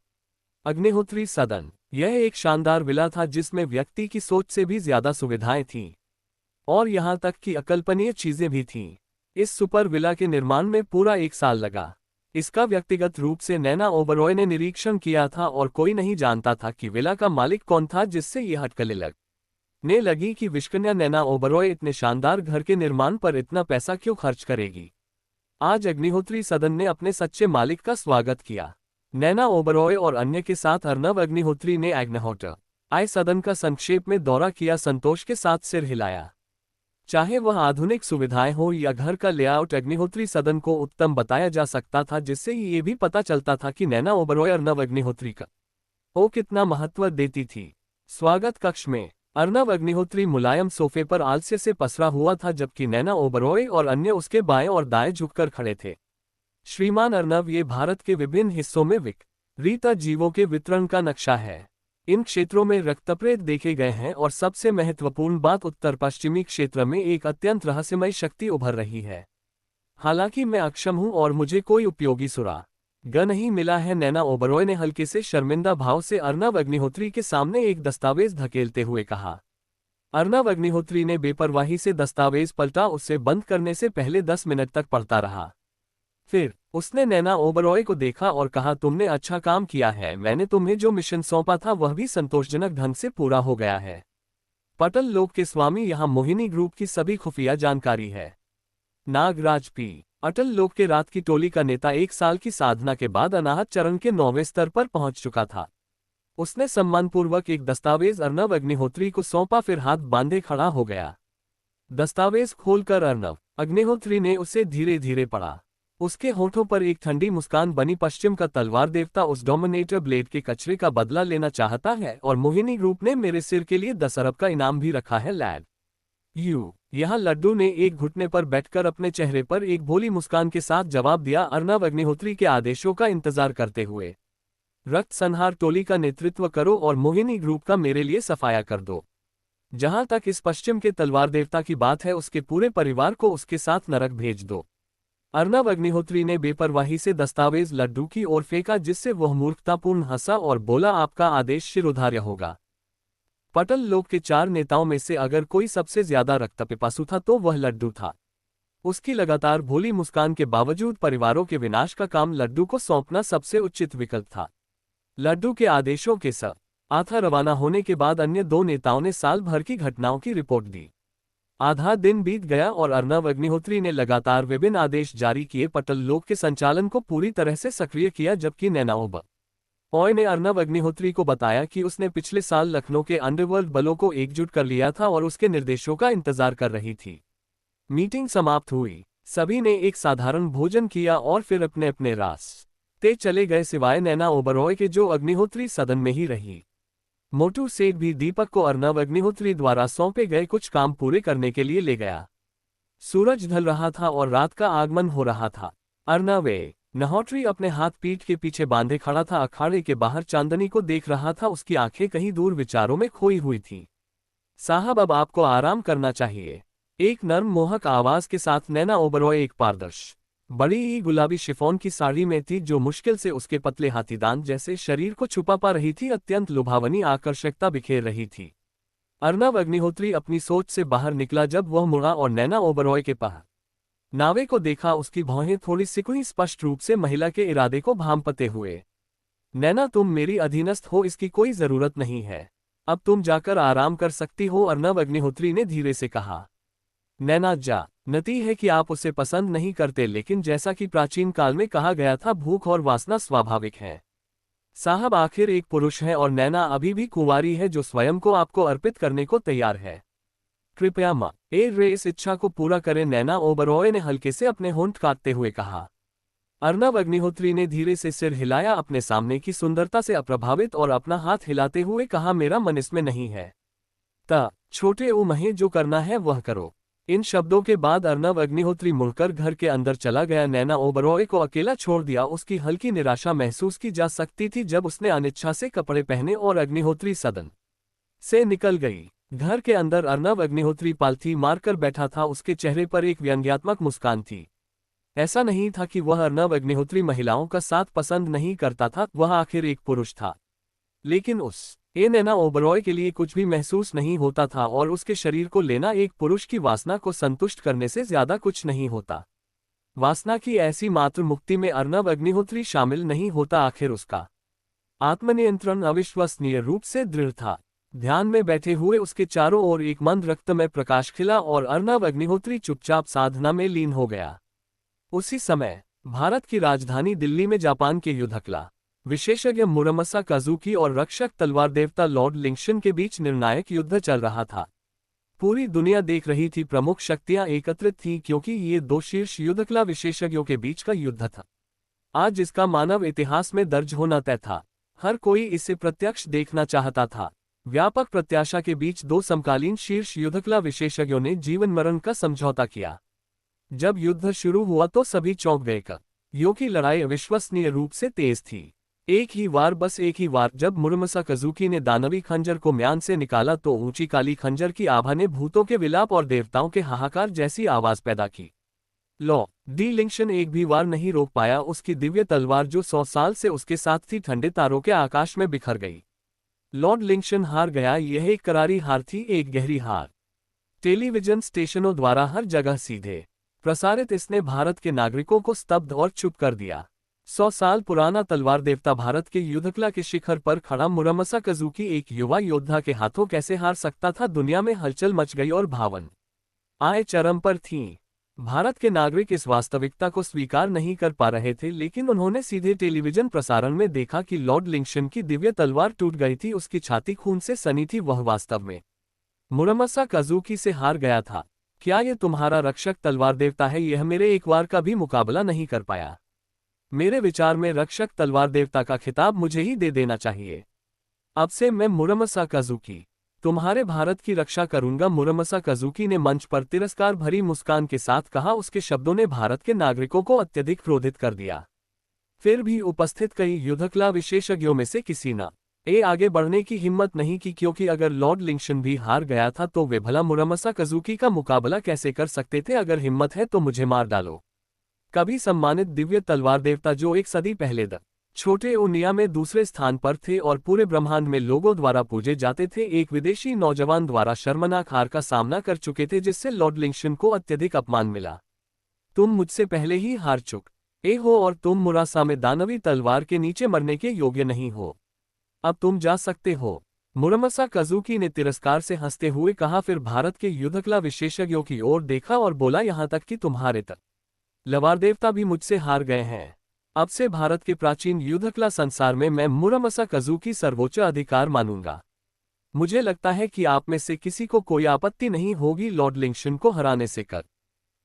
अग्निहोत्री सदन, यह एक शानदार विला था जिसमें व्यक्ति की सोच से भी ज्यादा सुविधाएं थीं और यहां तक कि अकल्पनीय चीजें भी थीं। इस सुपर विला के निर्माण में पूरा 1 साल लगा। इसका व्यक्तिगत रूप से नैना ओबरॉय ने निरीक्षण किया था और कोई नहीं जानता था कि विला का मालिक कौन था, जिससे यह हटकलें लगने लगी कि विश्वकन्या नैना ओबरॉय इतने शानदार घर के निर्माण पर इतना पैसा क्यों खर्च करेगी। आज अग्निहोत्री सदन ने अपने सच्चे मालिक का स्वागत किया। नैना ओबरॉय और अन्य के साथ अर्नव अग्निहोत्री ने अग्निहोत्री सदन का संक्षेप में दौरा किया, संतोष के साथ सिर हिलाया। चाहे वह आधुनिक सुविधाएं हो या घर का लेआउट, अग्निहोत्री सदन को उत्तम बताया जा सकता था, जिससे ये भी पता चलता था कि नैना ओबरॉय अर्नव अग्निहोत्री का ओ कितना महत्व देती थी। स्वागत कक्ष में अर्नव अग्निहोत्री मुलायम सोफे पर आलस्य से पसरा हुआ था, जबकि नैना ओबरॉय और अन्य उसके बाएं और दाएं झुककर खड़े थे। श्रीमान अर्नव, ये भारत के विभिन्न हिस्सों में विक-रीता जीवों के वितरण का नक्शा है। इन क्षेत्रों में रक्तप्रेत देखे गए हैं और सबसे महत्वपूर्ण बात, उत्तर पश्चिमी क्षेत्र में एक अत्यंत रहस्यमय शक्ति उभर रही है। हालांकि मैं अक्षम हूं और मुझे कोई उपयोगी सुराग नहीं मिला है। नैना ओबरॉय ने हल्के से शर्मिंदा भाव से अर्नव अग्निहोत्री के सामने एक दस्तावेज धकेलते हुए कहा। अर्नव अग्निहोत्री ने बेपरवाही से दस्तावेज पलटा। उसे बंद करने से पहले 10 मिनट तक पढ़ता रहा। फिर उसने नैना ओबरॉय को देखा और कहा, तुमने अच्छा काम किया है। मैंने तुम्हें जो मिशन सौंपा था वह भी संतोषजनक ढंग से पूरा हो गया है। पटल लोक के स्वामी यहाँ मोहिनी ग्रुप की सभी खुफिया जानकारी है। नागराज पी अटल लोक के रात की टोली का नेता 1 साल की साधना के बाद अनाहत चरण के 9वें स्तर पर पहुंच चुका था। उसने सम्मानपूर्वक एक दस्तावेज अर्नव अग्निहोत्री को सौंपा, फिर हाथ बांधे खड़ा हो गया। दस्तावेज खोलकर अर्नव अग्निहोत्री ने उसे धीरे धीरे पढ़ा। उसके होठों पर एक ठंडी मुस्कान बनी। पश्चिम का तलवार देवता उस डोमिनेटर ब्लेड के कचरे का बदला लेना चाहता है और मोहिनी ग्रुप ने मेरे सिर के लिए 10 अरब का इनाम भी रखा है लैड। यहाँ लड्डू ने एक घुटने पर बैठकर अपने चेहरे पर एक भोली मुस्कान के साथ जवाब दिया, अर्नव अग्निहोत्री के आदेशों का इंतजार करते हुए रक्त संहार टोली का नेतृत्व करो और मोहिनी ग्रुप का मेरे लिए सफाया कर दो। जहां तक इस पश्चिम के तलवार देवता की बात है, उसके पूरे परिवार को उसके साथ नरक भेज दो। अर्नव अग्निहोत्री ने बेपरवाही से दस्तावेज लड्डू की ओर फेंका, जिससे वह मूर्खतापूर्ण हंसा और बोला, आपका आदेश शिरोधार्य होगा। पटल लोक के 4 नेताओं में से अगर कोई सबसे ज्यादा रक्तपिपासु था तो वह लड्डू था। उसकी लगातार भोली मुस्कान के बावजूद परिवारों के विनाश का काम लड्डू को सौंपना सबसे उचित विकल्प था। लड्डू के आदेशों के साथ रवाना होने के बाद अन्य 2 नेताओं ने साल भर की घटनाओं की रिपोर्ट दी। आधा दिन बीत गया और अर्नव अग्निहोत्री ने लगातार विभिन्न आदेश जारी किए। पटल लोक के संचालन को पूरी तरह से सक्रिय किया, जबकि नैना ओबरॉय ने अर्नव अग्निहोत्री को बताया कि उसने पिछले साल लखनऊ के अंडरवर्ल्ड बलों को एकजुट कर लिया था और उसके निर्देशों का इंतजार कर रही थी। मीटिंग समाप्त हुई। सभी ने एक साधारण भोजन किया और फिर अपने अपने रास्ते चले गए, सिवाय नैना ओबरॉय के, जो अग्निहोत्री सदन में ही रही। मोटू सेठ भी दीपक को अर्नव अग्निहोत्री द्वारा सौंपे गए कुछ काम पूरे करने के लिए ले गया। सूरज ढल रहा था और रात का आगमन हो रहा था। अर्नव अग्निहोत्री अपने हाथ पीठ के पीछे बांधे खड़ा था। अखाड़े के बाहर चांदनी को देख रहा था। उसकी आंखें कहीं दूर विचारों में खोई हुई थीं। साहब, अब आपको आराम करना चाहिए। एक नर्म मोहक आवाज के साथ नैना ओबरॉय एक पारदर्श बड़ी ही गुलाबी शिफॉन की साड़ी में थी, जो मुश्किल से उसके पतले हाथीदांत जैसे शरीर को छुपा पा रही थी। अत्यंत लुभावनी आकर्षकता बिखेर रही थी। अर्नव अग्निहोत्री अपनी सोच से बाहर निकला जब वह मुड़ा और नैना ओबरॉय के नावे को देखा। उसकी भौहें थोड़ी सिकुड़ी, स्पष्ट रूप से महिला के इरादे को भांपते हुए। नैना, तुम मेरी अधीनस्थ हो, इसकी कोई जरूरत नहीं है। अब तुम जाकर आराम कर सकती हो, अर्नव अग्निहोत्री ने धीरे से कहा। नैना, जानती है कि आप उसे पसंद नहीं करते, लेकिन जैसा कि प्राचीन काल में कहा गया था, भूख और वासना स्वाभाविक है। साहब, आखिर एक पुरुष है और नैना अभी भी कुंवारी है जो स्वयं को आपको अर्पित करने को तैयार है। कृपया इस इच्छा को पूरा करें, नैना ओबरॉय ने हल्के से अपने होंठ काटते हुए कहा। अर्नव अग्निहोत्री ने धीरे से सिर हिलाया, अपने सामने की सुंदरता से अप्रभावित, और अपना हाथ हिलाते हुए कहा, मेरा मन इसमें नहीं है। छोटे उम्हे, जो करना है वह करो। इन शब्दों के बाद अर्नव अग्निहोत्री मुड़कर घर के अंदर चला गया। नैना ओबरॉय को अकेला छोड़ दिया। उसकी हल्की निराशा महसूस की जा सकती थी जब उसने अनिच्छा से कपड़े पहने और अग्निहोत्री सदन से निकल गई। घर के अंदर अर्नव अग्निहोत्री पालथी मारकर बैठा था। उसके चेहरे पर एक व्यंग्यात्मक मुस्कान थी। ऐसा नहीं था कि वह अर्नव अग्निहोत्री महिलाओं का साथ पसंद नहीं करता था, वह आखिर एक पुरुष था। लेकिन नैना ओबरॉय के लिए कुछ भी महसूस नहीं होता था और उसके शरीर को लेना एक पुरुष की वासना को संतुष्ट करने से ज्यादा कुछ नहीं होता। वासना की ऐसी मात्र मुक्ति में अर्नव अग्निहोत्री शामिल नहीं होता। आखिर उसका आत्मनियंत्रण अविश्वसनीय रूप से दृढ़ था। ध्यान में बैठे हुए उसके चारों ओर एक मंद रक्तमय प्रकाश खिला और अर्नव अग्निहोत्री चुपचाप साधना में लीन हो गया। उसी समय भारत की राजधानी दिल्ली में जापान के युद्धकला विशेषज्ञ मुरामसा काजुकी और रक्षक तलवार देवता लॉर्ड लिंगशन के बीच निर्णायक युद्ध चल रहा था। पूरी दुनिया देख रही थी। प्रमुख शक्तियां एकत्रित थीं, क्योंकि ये 2 शीर्ष युद्धकला विशेषज्ञों के बीच का युद्ध था। आज इसका मानव इतिहास में दर्ज होना तय था। हर कोई इसे प्रत्यक्ष देखना चाहता था। व्यापक प्रत्याशा के बीच दो समकालीन शीर्ष युद्धकला विशेषज्ञों ने जीवन मरण का समझौता किया। जब युद्ध शुरू हुआ तो सभी चौंक गए, क्योंकि लड़ाई अविश्वसनीय रूप से तेज थी। एक ही बार जब मुरामासा काजुकी ने दानवी खंजर को म्यान से निकाला तो ऊंची काली खंजर की आभा ने भूतों के विलाप और देवताओं के हाहाकार जैसी आवाज पैदा की। डी लिंगशन एक भी वार नहीं रोक पाया। उसकी दिव्य तलवार जो 100 साल से उसके साथ थी ठंडे तारों के आकाश में बिखर गई। लॉर्ड लिंगशन हार गया। यह एक करारी हार थी, एक गहरी हार। टेलीविजन स्टेशनों द्वारा हर जगह सीधे प्रसारित इसने भारत के नागरिकों को स्तब्ध और चुप कर दिया। 100 साल पुराना तलवार देवता भारत के युद्धकला के शिखर पर खड़ा मुरामासा काजुकी एक युवा योद्धा के हाथों कैसे हार सकता था। दुनिया में हलचल मच गई और भावन आए चरम पर थीं। भारत के नागरिक इस वास्तविकता को स्वीकार नहीं कर पा रहे थे, लेकिन उन्होंने सीधे टेलीविजन प्रसारण में देखा कि लॉर्ड लिंगशन की दिव्य तलवार टूट गई थी। उसकी छाती खून से सनी थी। वह वास्तव में मुरामासा काजुकी से हार गया था। क्या यह तुम्हारा रक्षक तलवार देवता है? यह मेरे एक वार का भी मुकाबला नहीं कर पाया। मेरे विचार में रक्षक तलवार देवता का खिताब मुझे ही दे देना चाहिए। अब से मैं मुरामासा काजुकी तुम्हारे भारत की रक्षा करूंगा। मुरामासा काजुकी ने मंच पर तिरस्कार भरी मुस्कान के साथ कहा। उसके शब्दों ने भारत के नागरिकों को अत्यधिक क्रोधित कर दिया। फिर भी उपस्थित कई युद्धकला विशेषज्ञों में से किसी ने आगे बढ़ने की हिम्मत नहीं की, क्योंकि अगर लॉर्ड लिंगशन भी हार गया था तो वे भला मुरामासा काजुकी का मुकाबला कैसे कर सकते थे। अगर हिम्मत है तो मुझे मार डालो। कभी सम्मानित दिव्य तलवार देवता जो एक सदी पहले छोटे ओनिया में दूसरे स्थान पर थे और पूरे ब्रह्मांड में लोगों द्वारा पूजे जाते थे, एक विदेशी नौजवान द्वारा शर्मनाक हार का सामना कर चुके थे, जिससे लॉर्ड लिंगशन को अत्यधिक अपमान मिला। तुम मुझसे पहले ही हार चुके हो और तुम मुरासा में दानवी तलवार के नीचे मरने के योग्य नहीं हो। अब तुम जा सकते हो। मुरामासा काजुकी ने तिरस्कार से हंसते हुए कहा। फिर भारत के युद्धकला विशेषज्ञों की ओर देखा और बोला, यहां तक कि तुम्हारे तलवार देवता भी मुझसे हार गए हैं। अब से भारत के प्राचीन युद्धकला संसार में मैं मुरामासा काजुकी सर्वोच्च अधिकार मानूंगा। मुझे लगता है कि आप में से किसी को कोई आपत्ति नहीं होगी लॉर्ड लिंगशन को हराने से।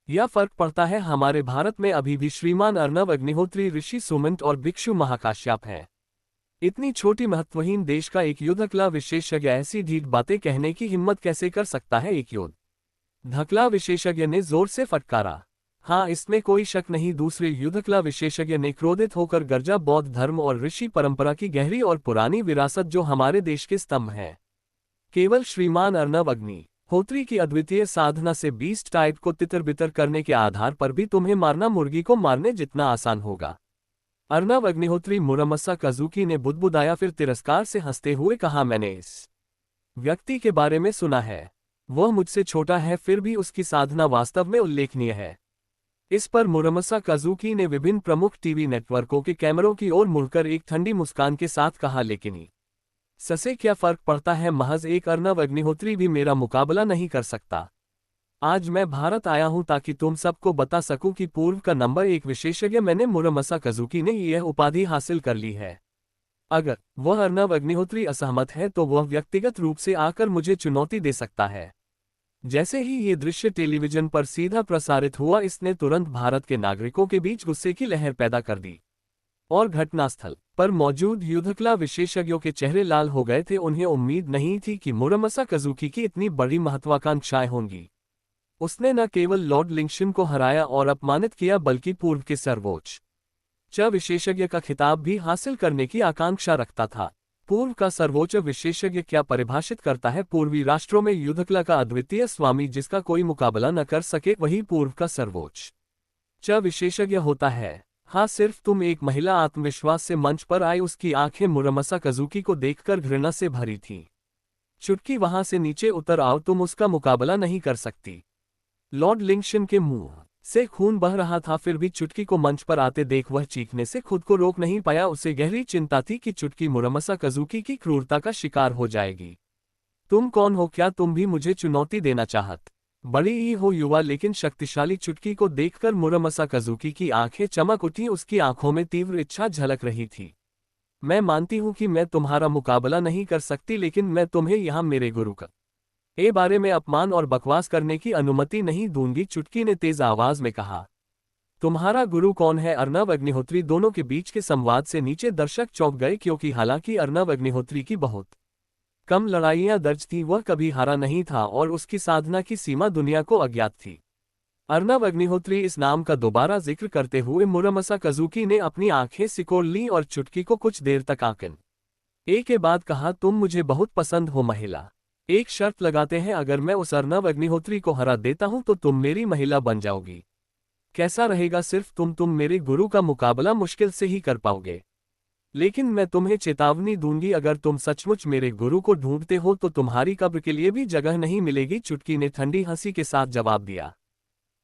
यह फर्क पड़ता है, हमारे भारत में अभी भी श्रीमान अर्नव अग्निहोत्री, ऋषि सुमंत और भिक्षु महाकाश्यप हैं। इतनी छोटी महत्वहीन देश का एक युद्धकला विशेषज्ञ ऐसी ढीठ बातें कहने की हिम्मत कैसे कर सकता है? एक युद्धकला विशेषज्ञ ने जोर से फटकारा। हाँ, इसमें कोई शक नहीं। दूसरे युद्धकला विशेषज्ञ ने क्रोधित होकर गर्जा। बौद्ध धर्म और ऋषि परंपरा की गहरी और पुरानी विरासत जो हमारे देश के स्तंभ है। केवल श्रीमान अर्नव अग्निहोत्री की अद्वितीय साधना से बीस्ट टाइप को तितर बितर करने के आधार पर भी तुम्हें मारना मुर्गी को मारने जितना आसान होगा। अर्नव अग्निहोत्री, मुरामासा काजुकी ने बुदबुदाया, फिर तिरस्कार से हंसते हुए कहा, मैंने इस व्यक्ति के बारे में सुना है। वह मुझसे छोटा है, फिर भी उसकी साधना वास्तव में उल्लेखनीय है। इस पर मुरामासा काजुकी ने विभिन्न प्रमुख टीवी नेटवर्कों के कैमरों की ओर मुड़कर एक ठंडी मुस्कान के साथ कहा, लेकिन इससे क्या फर्क पड़ता है? महज एक अर्नव अग्निहोत्री भी मेरा मुकाबला नहीं कर सकता। आज मैं भारत आया हूं ताकि तुम सबको बता सकूं कि पूर्व का नंबर 1 विशेषज्ञ मैंने मुरामासा काजुकी ने यह उपाधि हासिल कर ली है। अगर वह अर्नव अग्निहोत्री असहमत है तो वह व्यक्तिगत रूप से आकर मुझे चुनौती दे सकता है। जैसे ही ये दृश्य टेलीविजन पर सीधा प्रसारित हुआ, इसने तुरंत भारत के नागरिकों के बीच गुस्से की लहर पैदा कर दी और घटनास्थल पर मौजूद युद्धकला विशेषज्ञों के चेहरे लाल हो गए थे। उन्हें उम्मीद नहीं थी कि मुरामासा काजुकी की इतनी बड़ी महत्वाकांक्षाएं होंगी। उसने न केवल लॉर्ड लिंगशन को हराया और अपमानित किया, बल्कि पूर्व के सर्वोच्च विशेषज्ञ का खिताब भी हासिल करने की आकांक्षा रखता था। पूर्व का सर्वोच्च विशेषज्ञ क्या परिभाषित करता है? पूर्वी राष्ट्रों में युद्धकला का अद्वितीय स्वामी जिसका कोई मुकाबला न कर सके, वही पूर्व का सर्वोच्च विशेषज्ञ होता है। हाँ, सिर्फ तुम एक महिला आत्मविश्वास से मंच पर आई। उसकी आंखें मुरामासा काजुकी को देखकर घृणा से भरी थीं। चुटकी वहां से नीचे उतर आओ, तुम उसका मुकाबला नहीं कर सकती। लॉर्ड लिंगशन के मुंह से खून बह रहा था, फिर भी चुटकी को मंच पर आते देख वह चीखने से खुद को रोक नहीं पाया। उसे गहरी चिंता थी कि चुटकी मुरामासा काजुकी की क्रूरता का शिकार हो जाएगी। तुम कौन हो? क्या तुम भी मुझे चुनौती देना चाहत? बड़ी ही हो युवा लेकिन शक्तिशाली। चुटकी को देखकर मुरामासा काजुकी की आंखें चमक उठी। उसकी आंखों में तीव्र इच्छा झलक रही थी। मैं मानती हूं कि मैं तुम्हारा मुकाबला नहीं कर सकती, लेकिन मैं तुम्हें यहां मेरे गुरु का बारे में अपमान और बकवास करने की अनुमति नहीं दूंगी, चुटकी ने तेज आवाज में कहा। तुम्हारा गुरु कौन है? अर्नव अग्निहोत्री दोनों के बीच के संवाद से नीचे दर्शक चौंक गए, क्योंकि हालांकि अर्नव अग्निहोत्री की बहुत कम लड़ाइयां दर्ज थी, वह कभी हारा नहीं था और उसकी साधना की सीमा दुनिया को अज्ञात थी। अर्नव अग्निहोत्री इस नाम का दोबारा जिक्र करते हुए मुरामासा काजुकी ने अपनी आंखें सिकोड़ लीं और चुटकी को कुछ देर तक आंकन एक के बाद कहा, तुम मुझे बहुत पसंद हो महिला। एक शर्त लगाते हैं, अगर मैं उस अर्नव अग्निहोत्री को हरा देता हूं तो तुम मेरी महिला बन जाओगी। कैसा रहेगा? सिर्फ तुम मेरे गुरु का मुकाबला मुश्किल से ही कर पाओगे, लेकिन मैं तुम्हें चेतावनी दूंगी, अगर तुम सचमुच मेरे गुरु को ढूंढते हो तो तुम्हारी कब्र के लिए भी जगह नहीं मिलेगी। चुटकी ने ठंडी हंसी के साथ जवाब दिया,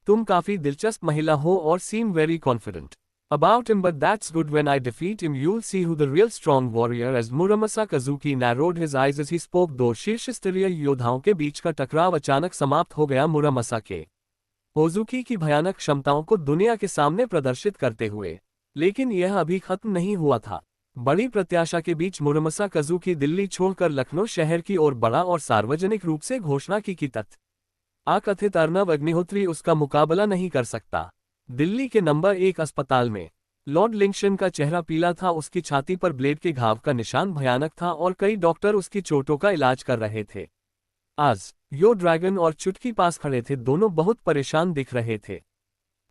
तुम काफी दिलचस्प महिला हो और seem very confident about him, but that's good. When I defeat him you'll see who the real strong warrior is. Muramasa Kazuki narrowed his eyes as he spoke. दो शीर्ष स्तरीय योद्धाओं के बीच का टकराव अचानक समाप्त हो गया, मुरामासा के ओजुकी की भयानक क्षमताओं को दुनिया के सामने प्रदर्शित करते हुए। लेकिन यह अभी खत्म नहीं हुआ था। बड़ी प्रत्याशा के बीच मुरामासा काजुकी दिल्ली छोड़कर लखनऊ शहर की ओर बढ़ा और सार्वजनिक रूप से घोषणा की कि आकथित अर्नव अग्निहोत्री उसका मुकाबला नहीं कर सकता। दिल्ली के नंबर 1 अस्पताल में लॉर्ड लिंगशन का चेहरा पीला था, उसकी छाती पर ब्लेड के घाव का निशान भयानक था और कई डॉक्टर उसकी चोटों का इलाज कर रहे थे। आज यो ड्रैगन और चुटकी पास खड़े थे, दोनों बहुत परेशान दिख रहे थे।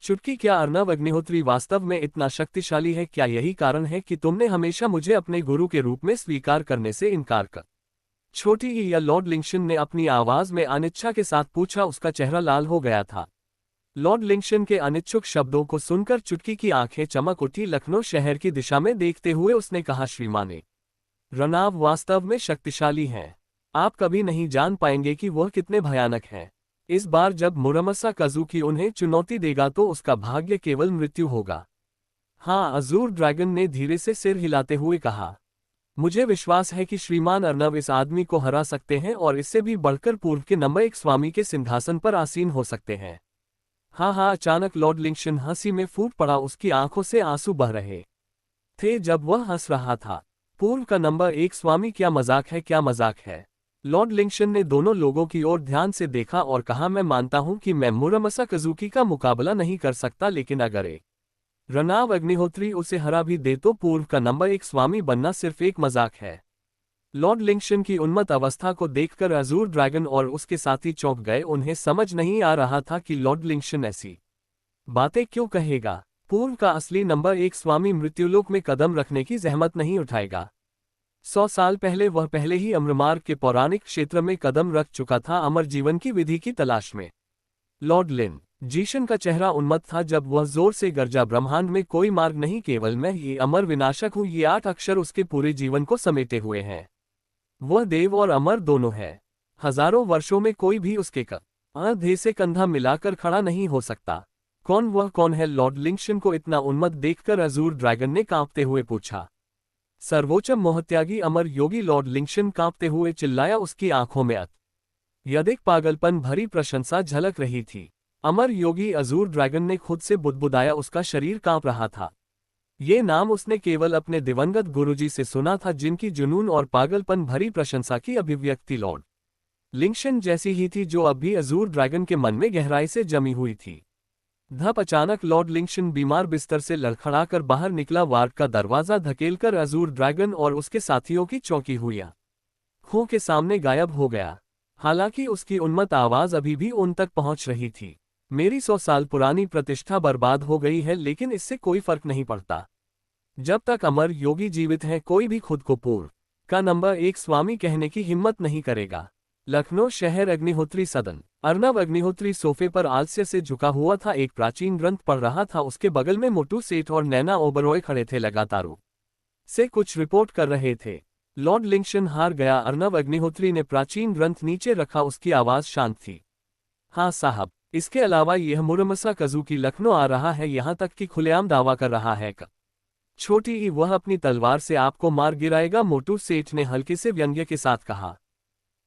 चुटकी, क्या अर्नव अग्निहोत्री वास्तव में इतना शक्तिशाली है? क्या यही कारण है कि तुमने हमेशा मुझे अपने गुरु के रूप में स्वीकार करने से इनकार कर? छोटी ही या लॉर्ड लिंगशन ने अपनी आवाज में अनिच्छा के साथ पूछा। उसका चेहरा लाल हो गया था। लॉर्ड लिंगशन के अनिच्छुक शब्दों को सुनकर चुटकी की आंखें चमक उठी। लखनऊ शहर की दिशा में देखते हुए उसने कहा, श्रीमान रनाव वास्तव में शक्तिशाली हैं। आप कभी नहीं जान पाएंगे कि वह कितने भयानक हैं। इस बार जब मुरामासा काजुकी उन्हें चुनौती देगा तो उसका भाग्य केवल मृत्यु होगा। हाँ, अजूर ड्रैगन ने धीरे से सिर हिलाते हुए कहा, मुझे विश्वास है कि श्रीमान अर्नव इस आदमी को हरा सकते हैं और इससे भी बढ़कर पूर्व के नंबर 1 स्वामी के सिंहासन पर आसीन हो सकते हैं। हाँ, अचानक लॉर्ड लिंगशन हंसी में फूट पड़ा। उसकी आंखों से आंसू बह रहे थे जब वह हंस रहा था। पूर्व का नंबर 1 स्वामी, क्या मजाक है, क्या मजाक है? लॉर्ड लिंगशन ने दोनों लोगों की ओर ध्यान से देखा और कहा, मैं मानता हूं कि मैं मुरामासा काजुकी का मुकाबला नहीं कर सकता, लेकिन अगर एक रनाव अग्निहोत्री उसे हरा भी दे तो पूर्व का नंबर 1 स्वामी बनना सिर्फ एक मजाक है। लॉर्ड लिंगशन की उन्मत्त अवस्था को देखकर अजूर ड्रैगन और उसके साथी चौंक गए। उन्हें समझ नहीं आ रहा था कि लॉर्ड लिंगशन ऐसी बातें क्यों कहेगा। पूर्व का असली नंबर 1 स्वामी मृत्युलोक में कदम रखने की जहमत नहीं उठाएगा। 100 साल पहले वह पहले ही अमरमार्ग के पौराणिक क्षेत्र में कदम रख चुका था, अमर जीवन की विधि की तलाश में। लॉर्ड लिन जीशन का चेहरा उन्मत्त था जब वह जोर से गरजा, ब्रह्मांड में कोई मार्ग नहीं, केवल मैं ये अमर विनाशक हूँ। ये 8 अक्षर उसके पूरे जीवन को समेटे हुए हैं। वह देव और अमर दोनों है। हजारों वर्षों में कोई भी उसके कंधे से कंधा मिलाकर खड़ा नहीं हो सकता। वह कौन है? लॉर्ड लिंगशन को इतना उन्मत्त देखकर अजूर ड्रैगन ने कांपते हुए पूछा। सर्वोच्च मोहत्यागी अमर योगी, लॉर्ड लिंगशन कांपते हुए चिल्लाया। उसकी आंखों में अत्यधिक पागलपन भरी प्रशंसा झलक रही थी। अमर योगी, अजूर ड्रैगन ने खुद से बुदबुदाया। उसका शरीर कांप रहा था। ये नाम उसने केवल अपने दिवंगत गुरुजी से सुना था, जिनकी जुनून और पागलपन भरी प्रशंसा की अभिव्यक्ति लॉर्ड लिंगशन जैसी ही थी, जो अब भी अजूर ड्रैगन के मन में गहराई से जमी हुई थी। अचानक लॉर्ड लिंगशन बीमार बिस्तर से लड़खड़ाकर बाहर निकला। वार्ड का दरवाजा धकेलकर अजूर ड्रैगन और उसके साथियों की चौंकी हुई आंखों के सामने गायब हो गया। हालांकि उसकी उन्मत्त आवाज अभी भी उन तक पहुंच रही थी। मेरी 100 साल पुरानी प्रतिष्ठा बर्बाद हो गई है, लेकिन इससे कोई फर्क नहीं पड़ता। जब तक अमर योगी जीवित हैं, कोई भी खुद को पूर्व का नंबर 1 स्वामी कहने की हिम्मत नहीं करेगा। लखनऊ शहर अग्निहोत्री सदन। अर्नव अग्निहोत्री सोफे पर आलस्य से झुका हुआ था, एक प्राचीन ग्रंथ पढ़ रहा था। उसके बगल में मोटू सेठ और नैना ओबरॉय खड़े थे, लगातार से कुछ रिपोर्ट कर रहे थे। लॉर्ड लिंगशन हार गया। अर्नव अग्निहोत्री ने प्राचीन ग्रंथ नीचे रखा। उसकी आवाज शांत थी। हाँ साहब, इसके अलावा यह मुरामासा काजुकी लखनऊ आ रहा है, यहां तक कि खुलेआम दावा कर रहा है छोटी ही वह अपनी तलवार से आपको मार गिराएगा, मोटू सेठ ने हल्के से व्यंग्य के साथ कहा।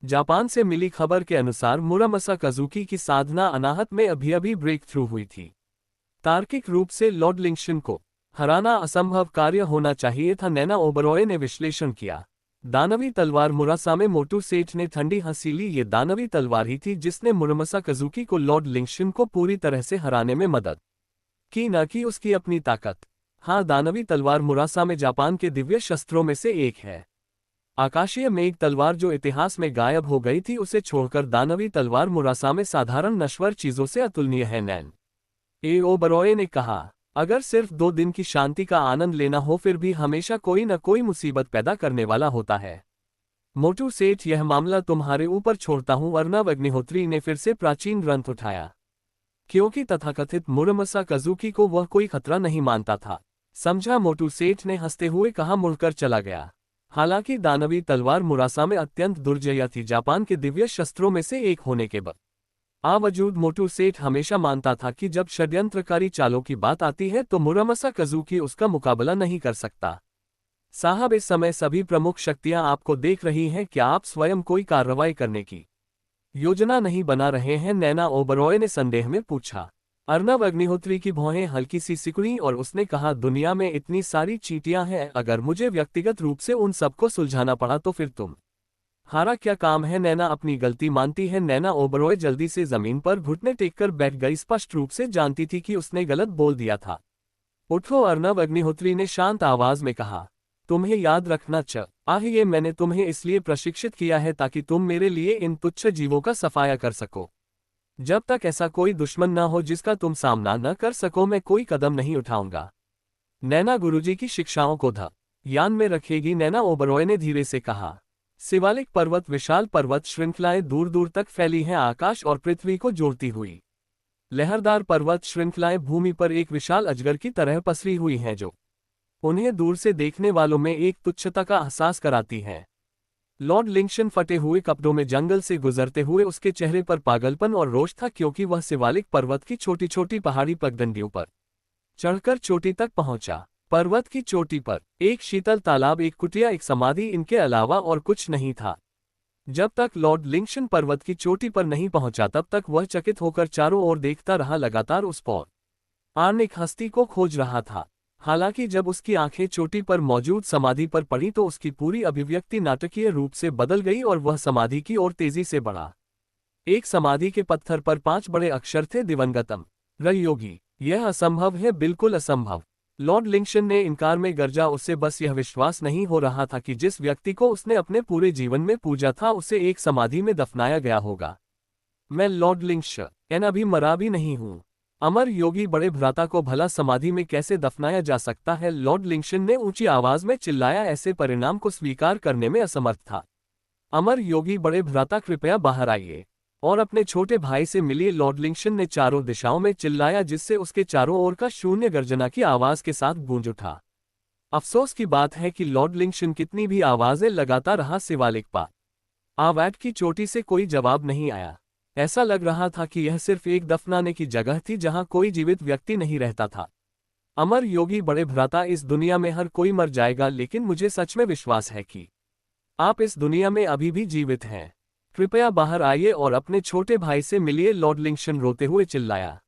जापान से मिली खबर के अनुसार मुरामासा काजुकी की साधना अनाहत में अभी ब्रेक थ्रू हुई थी। तार्किक रूप से लॉर्ड लिंगशन को हराना असंभव कार्य होना चाहिए था, नैना ओबरॉय ने विश्लेषण किया। दानवी तलवार मुरासा में मोटू सेठ ने ठंडी हंसी ली। ये दानवी तलवार ही थी जिसने मुरामासा काजुकी को लॉर्ड लिंगशन को पूरी तरह से हराने में मदद कि न कि उसकी अपनी ताकत। हाँ, दानवी तलवार मुरासामे जापान के दिव्य शस्त्रों में से एक है। आकाशीय मेघ तलवार जो इतिहास में गायब हो गई थी, उसे छोड़कर दानवी तलवार मुरासामे साधारण नश्वर चीजों से अतुलनीय है। नैन ए ओबरॉय ने कहा, अगर सिर्फ 2 दिन की शांति का आनंद लेना हो, फिर भी हमेशा कोई न कोई मुसीबत पैदा करने वाला होता है। मोटू सेठ, यह मामला तुम्हारे ऊपर छोड़ता हूं। अर्नब अग्निहोत्री ने फिर से प्राचीन ग्रंथ उठाया, क्योंकि तथाकथित मुरासामे काजुकी को वह कोई खतरा नहीं मानता था। समझा, मोटू सेठ ने हंसते हुए कहा, मुड़कर चला गया। हालांकि दानवी तलवार मुरासामे अत्यंत दुर्जय थी, जापान के दिव्य शस्त्रों में से एक होने के बावजूद मोटू सेठ हमेशा मानता था कि जब षड्यंत्रकारी चालों की बात आती है तो मुरासामे काजुकी उसका मुकाबला नहीं कर सकता। साहब, इस समय सभी प्रमुख शक्तियां आपको देख रही हैं, क्या आप स्वयं कोई कार्रवाई करने की योजना नहीं बना रहे हैं? नैना ओबरॉय ने संदेह में पूछा। अर्नब अग्निहोत्री की भौहें हल्की सी सिकुड़ी और उसने कहा, दुनिया में इतनी सारी चींटियां हैं, अगर मुझे व्यक्तिगत रूप से उन सबको सुलझाना पड़ा तो फिर तुम हारा क्या काम है? नैना अपनी गलती मानती है। नैना ओबरॉय जल्दी से जमीन पर घुटने टेककर बैठ गई, स्पष्ट रूप से जानती थी कि उसने गलत बोल दिया था। उठो, अर्नब अग्निहोत्री ने शांत आवाज में कहा, तुम्हें याद रखना चाहिए, मैंने तुम्हें इसलिए प्रशिक्षित किया है ताकि तुम मेरे लिए इन तुच्छ जीवों का सफाया कर सको। जब तक ऐसा कोई दुश्मन न हो जिसका तुम सामना न कर सको, मैं कोई कदम नहीं उठाऊंगा। नैना गुरुजी की शिक्षाओं को ध्यान में रखेगी? नैना ओबरॉय ने धीरे से कहा। शिवालिक पर्वत, विशाल पर्वत श्रृंखलाएं दूर दूर तक फैली हैं, आकाश और पृथ्वी को जोड़ती हुई। लहरदार पर्वत श्रृंखलाएं भूमि पर एक विशाल अजगर की तरह पसरी हुई हैं, जो उन्हें दूर से देखने वालों में एक तुच्छता का एहसास कराती हैं। लॉर्ड लिंक्शन फटे हुए कपड़ों में जंगल से गुजरते हुए, उसके चेहरे पर पागलपन और रोष था, क्योंकि वह शिवालिक पर्वत की छोटी छोटी पहाड़ी पगडंडियों पर चढ़कर चोटी तक पहुंचा। पर्वत की चोटी पर एक शीतल तालाब, एक कुटिया, एक समाधि, इनके अलावा और कुछ नहीं था। जब तक लॉर्ड लिंक्शन पर्वत की चोटी पर नहीं पहुंचा, तब तक वह चकित होकर चारों ओर देखता रहा, लगातार उस पौराणिक हस्ती को खोज रहा था। हालांकि जब उसकी आंखें चोटी पर मौजूद समाधि पर पड़ी तो उसकी पूरी अभिव्यक्ति नाटकीय रूप से बदल गई और वह समाधि की ओर तेजी से बढ़ा। एक समाधि के पत्थर पर 5 बड़े अक्षर थे, दिवंगतम रयोगी। यह असंभव है, बिल्कुल असंभव। लॉर्ड लिंक्शन ने इनकार में गर्जा, उसे बस यह विश्वास नहीं हो रहा था कि जिस व्यक्ति को उसने अपने पूरे जीवन में पूजा था, उसे एक समाधि में दफनाया गया होगा। मैं लॉर्ड लिंक्शन अभी मरा भी नहीं हूं। अमर योगी बड़े भ्राता को भला समाधि में कैसे दफनाया जा सकता है? लॉर्ड लिंक्शन ने ऊंची आवाज में चिल्लाया, ऐसे परिणाम को स्वीकार करने में असमर्थ था। अमर योगी बड़े भ्राता, कृपया बाहर आइए और अपने छोटे भाई से मिलिए। लॉर्ड लिंक्शन ने चारों दिशाओं में चिल्लाया, जिससे उसके चारों ओर का शून्य गर्जना की आवाज के साथ गूंज उठा। अफसोस की बात है कि लॉर्ड लिंक्शन कितनी भी आवाजें लगाता रहा, शिवालिक पर्वत की चोटी से कोई जवाब नहीं आया। ऐसा लग रहा था कि यह सिर्फ एक दफनाने की जगह थी जहां कोई जीवित व्यक्ति नहीं रहता था। अमर योगी बड़े भ्राता, इस दुनिया में हर कोई मर जाएगा, लेकिन मुझे सच में विश्वास है कि आप इस दुनिया में अभी भी जीवित हैं। कृपया बाहर आइए और अपने छोटे भाई से मिलिए। लॉर्ड लिंक्शन रोते हुए चिल्लाया,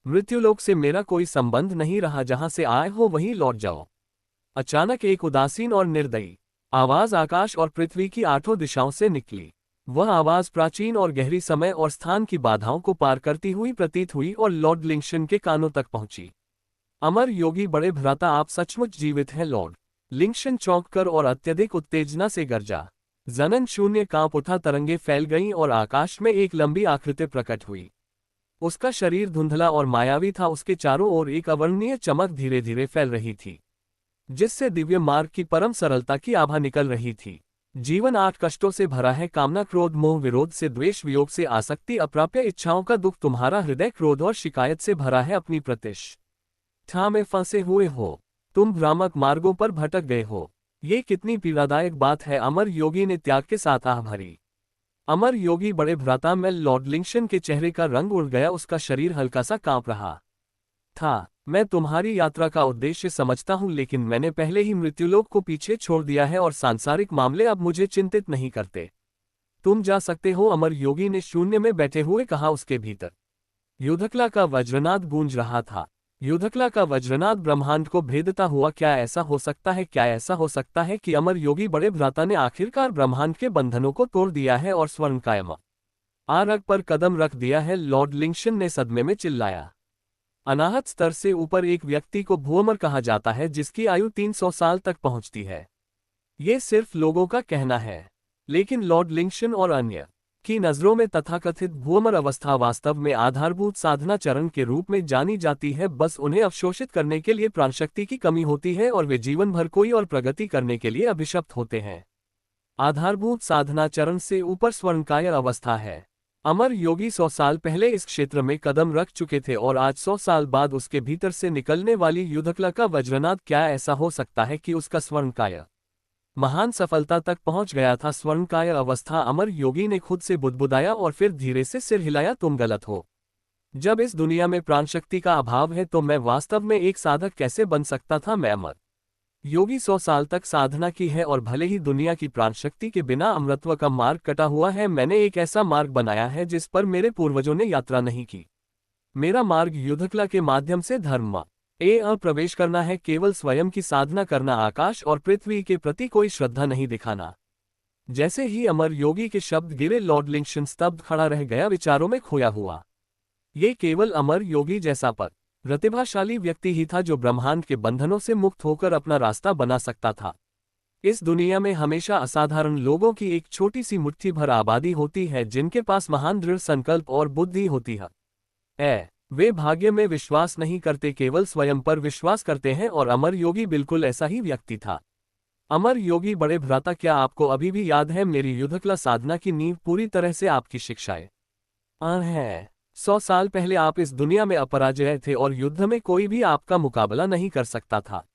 मृत्युलोक से मेरा कोई संबंध नहीं रहा, जहां से आए हो वहीं लौट जाओ। अचानक एक उदासीन और निर्दयी आवाज आकाश और पृथ्वी की 8 दिशाओं से निकली। वह आवाज प्राचीन और गहरी, समय और स्थान की बाधाओं को पार करती हुई प्रतीत हुई और लॉर्ड लिंक्शन के कानों तक पहुंची। अमर योगी बड़े भ्राता, आप सचमुच जीवित हैं? लॉर्ड लिंक्शन चौंककर और अत्यधिक उत्तेजना से गरजा। जनन शून्य कांप उठा, तरंगे फैल गईं और आकाश में एक लंबी आकृति प्रकट हुई। उसका शरीर धुंधला और मायावी था, उसके चारों ओर एक अवर्णनीय चमक धीरे धीरे फैल रही थी, जिससे दिव्य मार्ग की परम सरलता की आभा निकल रही थी। जीवन 8 कष्टों से भरा है, कामना, क्रोध, मोह, विरोध से द्वेष, वियोग से आसक्ति, अप्राप्य इच्छाओं का दुख। तुम्हारा हृदय क्रोध और शिकायत से भरा है, अपनी प्रतिष्ठा में फंसे हुए हो, तुम भ्रामक मार्गों पर भटक गए हो। ये कितनी पीड़ादायक बात है। अमर योगी ने त्याग के साथ आह भरी। अमर योगी बड़े भ्राता, में लॉर्ड लिंक्शन के चेहरे का रंग उड़ गया, उसका शरीर हल्का सा कांप रहा था। मैं तुम्हारी यात्रा का उद्देश्य समझता हूं, लेकिन मैंने पहले ही मृत्युलोक को पीछे छोड़ दिया है और सांसारिक मामले अब मुझे चिंतित नहीं करते। तुम जा सकते हो, अमर योगी ने शून्य में बैठे हुए कहा। उसके भीतर युद्धकला का वज्रनाद गूंज रहा था। युद्धकला का वज्रनाद ब्रह्मांड को भेदता हुआ। क्या ऐसा हो सकता है? क्या ऐसा हो सकता है कि अमर योगी बड़े भ्राता ने आखिरकार ब्रह्मांड के बंधनों को तोड़ दिया है और स्वर्णकाय मार्ग पर कदम रख दिया है? लॉर्ड लिंक्शन ने सदमे में चिल्लाया। अनाहत स्तर से ऊपर एक व्यक्ति को भूअमर कहा जाता है जिसकी आयु 300 साल तक पहुंचती है। ये सिर्फ लोगों का कहना है, लेकिन लॉर्ड लिंगशन और अन्य की नज़रों में तथाकथित भूअमर अवस्था वास्तव में आधारभूत साधना चरण के रूप में जानी जाती है। बस उन्हें अवशोषित करने के लिए प्राणशक्ति की कमी होती है और वे जीवन भर कोई और प्रगति करने के लिए अभिशप्त होते हैं। आधारभूत साधना चरण से ऊपर स्वर्णकाय अवस्था है। अमर योगी 100 साल पहले इस क्षेत्र में कदम रख चुके थे और आज 100 साल बाद उसके भीतर से निकलने वाली युद्धकला का वज्रनाद, क्या ऐसा हो सकता है कि उसका स्वर्णकाय महान सफलता तक पहुंच गया था। स्वर्णकाय अवस्था, अमर योगी ने खुद से बुदबुदाया और फिर धीरे से सिर हिलाया। तुम गलत हो। जब इस दुनिया में प्राणशक्ति का अभाव है तो मैं वास्तव में एक साधक कैसे बन सकता था। मैं अमर योगी 100 साल तक साधना की है और भले ही दुनिया की प्राणशक्ति के बिना अमरत्व का मार्ग कटा हुआ है, मैंने एक ऐसा मार्ग बनाया है जिस पर मेरे पूर्वजों ने यात्रा नहीं की। मेरा मार्ग युद्धकला के माध्यम से धर्म प्रवेश करना है, केवल स्वयं की साधना करना, आकाश और पृथ्वी के प्रति कोई श्रद्धा नहीं दिखाना। जैसे ही अमर योगी के शब्द गिरे, लॉर्ड लिंगशन स्तब्ध खड़ा रह गया, विचारों में खोया हुआ। ये केवल अमर योगी जैसा प्रतिभाशाली व्यक्ति ही था जो ब्रह्मांड के बंधनों से मुक्त होकर अपना रास्ता बना सकता था। इस दुनिया में हमेशा असाधारण लोगों की एक छोटी सी मुट्ठी भर आबादी होती है जिनके पास महान दृढ़ संकल्प और बुद्धि होती है। वे भाग्य में विश्वास नहीं करते, केवल स्वयं पर विश्वास करते हैं, और अमर योगी बिल्कुल ऐसा ही व्यक्ति था। अमर योगी बड़े भ्राता, क्या आपको अभी भी याद है मेरी युद्धकला साधना की नींव पूरी तरह से आपकी शिक्षाएं हैं। 100 साल पहले आप इस दुनिया में अपराजय थे और युद्ध में कोई भी आपका मुकाबला नहीं कर सकता था,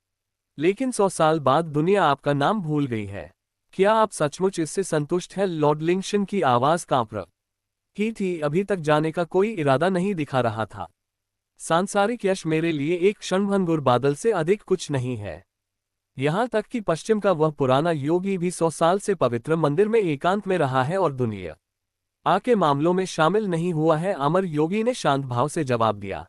लेकिन 100 साल बाद दुनिया आपका नाम भूल गई है। क्या आप सचमुच इससे संतुष्ट हैं? लॉर्ड लिंगशन की आवाज कांप रही थी। अभी तक जाने का कोई इरादा नहीं दिखा रहा था। सांसारिक यश मेरे लिए एक क्षणभंगुर बादल से अधिक कुछ नहीं है। यहां तक कि पश्चिम का वह पुराना योगी भी 100 साल से पवित्र मंदिर में एकांत में रहा है और दुनिया आके मामलों में शामिल नहीं हुआ है। अमर योगी ने शांत भाव से जवाब दिया,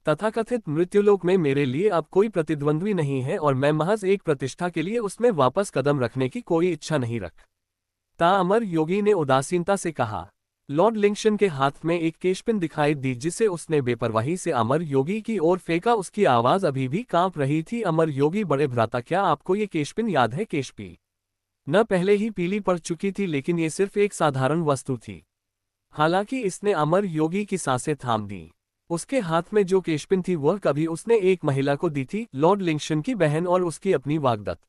तथाकथित मृत्युलोक में मेरे लिए अब कोई प्रतिद्वंद्वी नहीं है और मैं महज एक प्रतिष्ठा के लिए उसमें वापस कदम रखने की कोई इच्छा नहीं रखता। अमर योगी ने उदासीनता से कहा। लॉर्ड लिंगशन के हाथ में एक केशपिन दिखाई दी जिसे उसने बेपरवाही से अमर योगी की ओर फेंका। उसकी आवाज अभी भी कांप रही थी। अमर योगी, बड़े भ्राता, क्या आपको ये केशपिन याद है? केशपी न पहले ही पीली पड़ चुकी थी, लेकिन ये सिर्फ एक साधारण वस्तु थी। हालांकि इसने अमर योगी की सांसें थाम दी। उसके हाथ में जो केशपिन थी वह कभी उसने एक महिला को दी थी, लॉर्ड लिंगशन की बहन और उसकी अपनी वाग्दत्त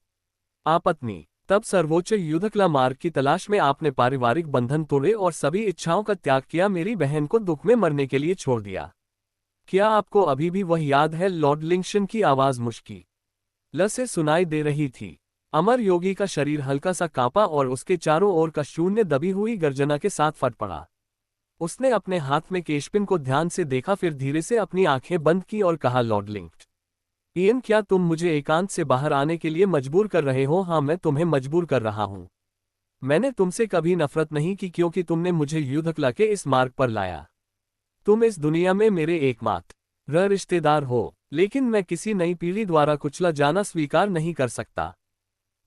आपत्नी। तब सर्वोच्च युद्धकला मार्ग की तलाश में आपने पारिवारिक बंधन तोड़े और सभी इच्छाओं का त्याग किया, मेरी बहन को दुख में मरने के लिए छोड़ दिया। क्या आपको अभी भी वह याद है? लॉर्ड लिंगशन की आवाज मुश्किल से सुनाई दे रही थी। अमर योगी का शरीर हल्का सा कांपा और उसके चारों ओर का शून्य दबी हुई गर्जना के साथ फट पड़ा। उसने अपने हाथ में केशपिन को ध्यान से देखा, फिर धीरे से अपनी आंखें बंद की और कहा, लॉर्ड लिंगशन, क्या तुम मुझे एकांत से बाहर आने के लिए मजबूर कर रहे हो? हाँ, मैं तुम्हें मजबूर कर रहा हूं। मैंने तुमसे कभी नफरत नहीं की क्योंकि तुमने मुझे युद्धकला के इस मार्ग पर लाया। तुम इस दुनिया में मेरे एकमात्र रिश्तेदार हो, लेकिन मैं किसी नई पीढ़ी द्वारा कुचला जाना स्वीकार नहीं कर सकता।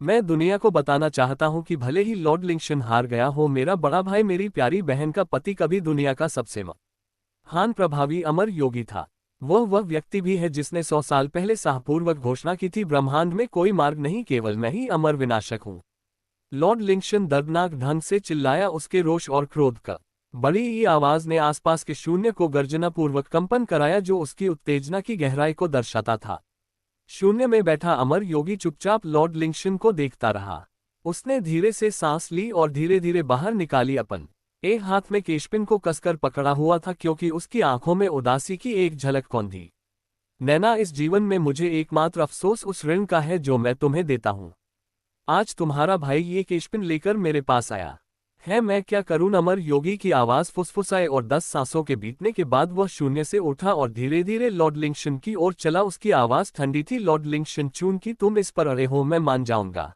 मैं दुनिया को बताना चाहता हूं कि भले ही लॉर्ड लिंगशन हार गया हो, मेरा बड़ा भाई, मेरी प्यारी बहन का पति कभी दुनिया का सबसे महान प्रभावी अमर योगी था। वह व्यक्ति भी है जिसने 100 साल पहले साहपूर्वक घोषणा की थी, ब्रह्मांड में कोई मार्ग नहीं, केवल मैं ही अमर विनाशक हूं। लॉर्ड लिंगशन दर्दनाक ढंग से चिल्लाया। उसके रोष और क्रोध का बड़ी ही आवाज ने आसपास के शून्य को गर्जनापूर्वक कंपन कराया, जो उसकी उत्तेजना की गहराई को दर्शाता था। शून्य में बैठा अमर योगी चुपचाप लॉर्ड लिंगशन को देखता रहा। उसने धीरे से सांस ली और धीरे धीरे बाहर निकाली। अपन एक हाथ में केशपिन को कसकर पकड़ा हुआ था क्योंकि उसकी आंखों में उदासी की एक झलक कौंधी। नैना, इस जीवन में मुझे एकमात्र अफसोस उस ऋण का है जो मैं तुम्हें देता हूं। आज तुम्हारा भाई ये केशपिन लेकर मेरे पास आया है, मैं क्या करूं? अमर योगी की आवाज फुसफुसाए और 10 सांसों के बीतने के बाद वह शून्य से उठा और धीरे धीरे लॉर्ड लिंगशन की ओर चला। उसकी आवाज ठंडी थी। लॉर्ड लिंगशन, चूंकि तुम इस पर अड़े हो, मैं मान जाऊंगा,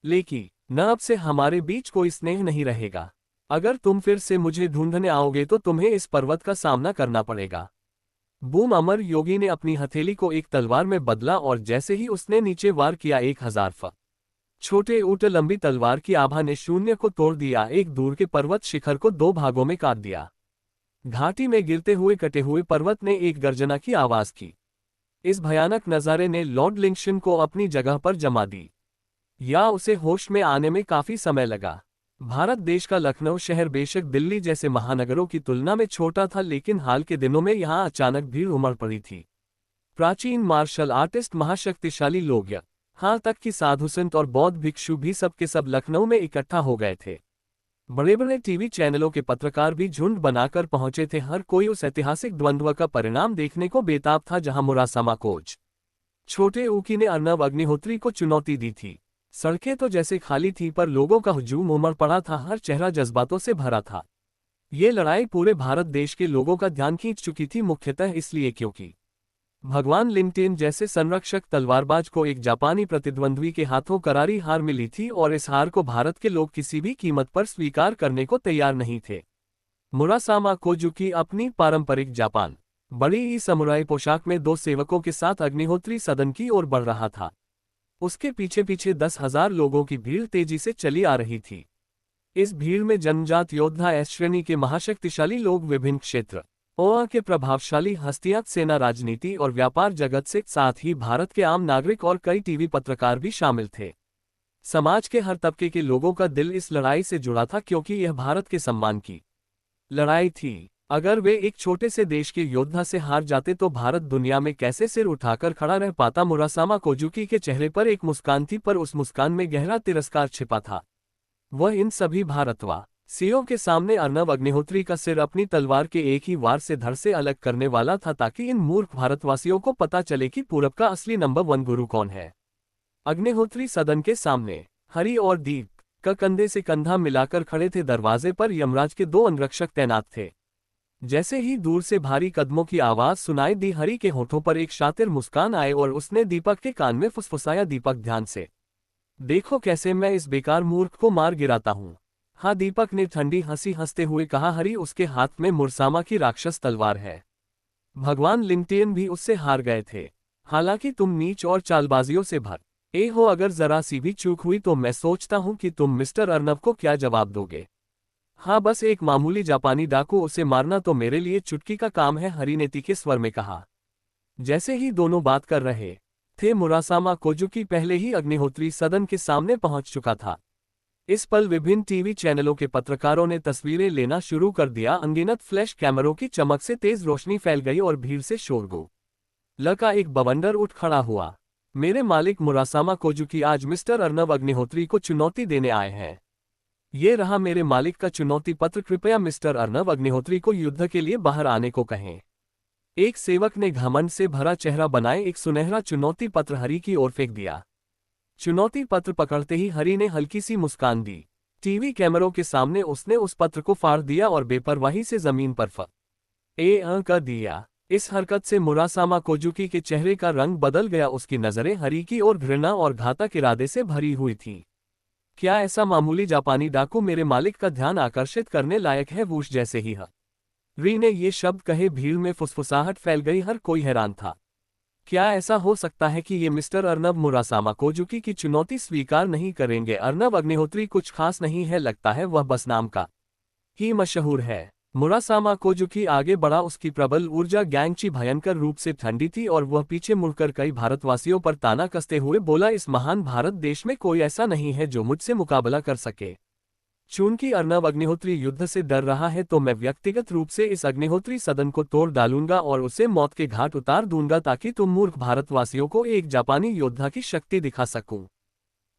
लेकिन न अब से हमारे बीच कोई स्नेह नहीं रहेगा। अगर तुम फिर से मुझे ढूंढने आओगे तो तुम्हें इस पर्वत का सामना करना पड़ेगा। बूम! अमर योगी ने अपनी हथेली को एक तलवार में बदला और जैसे ही उसने नीचे वार किया, 1000 फुट छोटे ऊंट लंबी तलवार की आभा ने शून्य को तोड़ दिया, एक दूर के पर्वत शिखर को 2 भागों में काट दिया। घाटी में गिरते हुए कटे हुए पर्वत ने एक गर्जना की आवाज की। इस भयानक नज़ारे ने लॉर्ड लिंकशन को अपनी जगह पर जमा दी, या उसे होश में आने में काफी समय लगा। भारत देश का लखनऊ शहर बेशक दिल्ली जैसे महानगरों की तुलना में छोटा था, लेकिन हाल के दिनों में यहाँ अचानक भीड़ उमड़ पड़ी थी। प्राचीन मार्शल आर्टिस्ट, महाशक्तिशाली लोग, यहाँ तक कि साधु संत और बौद्ध भिक्षु भी सब के सब लखनऊ में इकट्ठा हो गए थे। बड़े बड़े टीवी चैनलों के पत्रकार भी झुंड बनाकर पहुंचे थे। हर कोई उस ऐतिहासिक द्वंद्व का परिणाम देखने को बेताब था जहां मुरासामा कोच छोटे ऊकी ने अर्नब अग्निहोत्री को चुनौती दी थी। सड़कें तो जैसे खाली थी, पर लोगों का हुजूम उमड़ पड़ा था। हर चेहरा जज्बातों से भरा था। ये लड़ाई पूरे भारत देश के लोगों का ध्यान खींच चुकी थी, मुख्यतः इसलिए क्योंकि भगवान लिंकटेन जैसे संरक्षक तलवारबाज को एक जापानी प्रतिद्वंद्वी के हाथों करारी हार मिली थी, और इस हार को भारत के लोग किसी भी कीमत पर स्वीकार करने को तैयार नहीं थे। मुरासामा कोजुकी अपनी पारंपरिक जापान बड़ी ही समुराई पोशाक में 2 सेवकों के साथ अग्निहोत्री सदन की ओर बढ़ रहा था। उसके पीछे पीछे 10,000 लोगों की भीड़ तेजी से चली आ रही थी। इस भीड़ में जनजात योद्धा, एस श्रेणी के महाशक्तिशाली लोग, विभिन्न क्षेत्र ओआ के प्रभावशाली हस्तियां, सेना, राजनीति और व्यापार जगत से, साथ ही भारत के आम नागरिक और कई टीवी पत्रकार भी शामिल थे। समाज के हर तबके के लोगों का दिल इस लड़ाई से जुड़ा था, क्योंकि यह भारत के सम्मान की लड़ाई थी। अगर वे एक छोटे से देश के योद्धा से हार जाते तो भारत दुनिया में कैसे सिर उठाकर खड़ा रह पाता। मुरासामा कोजुकी के चेहरे पर एक मुस्कान थी, पर उस मुस्कान में गहरा तिरस्कार छिपा था। वह इन सभी भारतवासियों के सामने अर्नब अग्निहोत्री का सिर अपनी तलवार के एक ही वार से धड़ से अलग करने वाला था, ताकि इन मूर्ख भारतवासियों को पता चले कि पूरब का असली नंबर 1 गुरु कौन है। अग्निहोत्री सदन के सामने हरि और दीप का कंधे से कंधा मिलाकर खड़े थे। दरवाजे पर यमराज के 2 अंगरक्षक तैनात थे। जैसे ही दूर से भारी कदमों की आवाज सुनाई दी, हरि के होठों पर एक शातिर मुस्कान आए और उसने दीपक के कान में फुसफुसाया, दीपक, ध्यान से देखो कैसे मैं इस बेकार मूर्ख को मार गिराता हूँ। हाँ, दीपक ने ठंडी हंसी हंसते हुए कहा। हरि, उसके हाथ में मुरासामा की राक्षस तलवार है। भगवान लिंकटेन भी उससे हार गए थे। हालांकि तुम नीच और चालबाजियों से भर हो, अगर जरा सी भी चूक हुई तो मैं सोचता हूं कि तुम मिस्टर अर्नब को क्या जवाब दोगे। हाँ, बस एक मामूली जापानी डाकू, उसे मारना तो मेरे लिए चुटकी का काम है, हरि ने तीखे स्वर में कहा। जैसे ही दोनों बात कर रहे थे, मुरासामा कोजुकी पहले ही अग्निहोत्री सदन के सामने पहुंच चुका था। इस पल विभिन्न टीवी चैनलों के पत्रकारों ने तस्वीरें लेना शुरू कर दिया। अनगिनत फ्लैश कैमरों की चमक से तेज रोशनी फैल गई और भीड़ से शोरगुल का एक बवंडर उठ खड़ा हुआ। मेरे मालिक मुरासामा कोजुकी आज मिस्टर अर्नब अग्निहोत्री को चुनौती देने आए हैं। ये रहा मेरे मालिक का चुनौती पत्र, कृपया मिस्टर अर्नब अग्निहोत्री को युद्ध के लिए बाहर आने को कहें। एक सेवक ने घमंड से भरा चेहरा बनाए एक सुनहरा चुनौती पत्र हरि की ओर फेंक दिया। चुनौती पत्र पकड़ते ही हरि ने हल्की सी मुस्कान दी। टीवी कैमरों के सामने उसने उस पत्र को फाड़ दिया और बेपरवाही से जमीन पर कर दिया। इस हरकत से मुरासामा कोजुकी के चेहरे का रंग बदल गया। उसकी नजरें हरि की ओर घृणा और घातक इरादे से भरी हुई थी। क्या ऐसा मामूली जापानी डाकू मेरे मालिक का ध्यान आकर्षित करने लायक है? वूश जैसे ही हरि ने ये शब्द कहे, भीड़ में फुसफुसाहट फैल गई। हर कोई हैरान था। क्या ऐसा हो सकता है कि ये मिस्टर अर्नब मुरासामा कोजुकी की चुनौती स्वीकार नहीं करेंगे? अर्नब अग्निहोत्री कुछ खास नहीं है, लगता है वह बस नाम का ही मशहूर है। मुरासामा कोजुकी आगे बढ़ा। उसकी प्रबल ऊर्जा गैंगची भयंकर रूप से ठंडी थी और वह पीछे मुड़कर कई भारतवासियों पर ताना कसते हुए बोला, इस महान भारत देश में कोई ऐसा नहीं है जो मुझसे मुकाबला कर सके। चूंकि अर्नब अग्निहोत्री युद्ध से डर रहा है तो मैं व्यक्तिगत रूप से इस अग्निहोत्री सदन को तोड़ डालूंगा और उसे मौत के घाट उतार दूंगा, ताकि तुम मूर्ख भारतवासियों को एक जापानी योद्धा की शक्ति दिखा सकूं।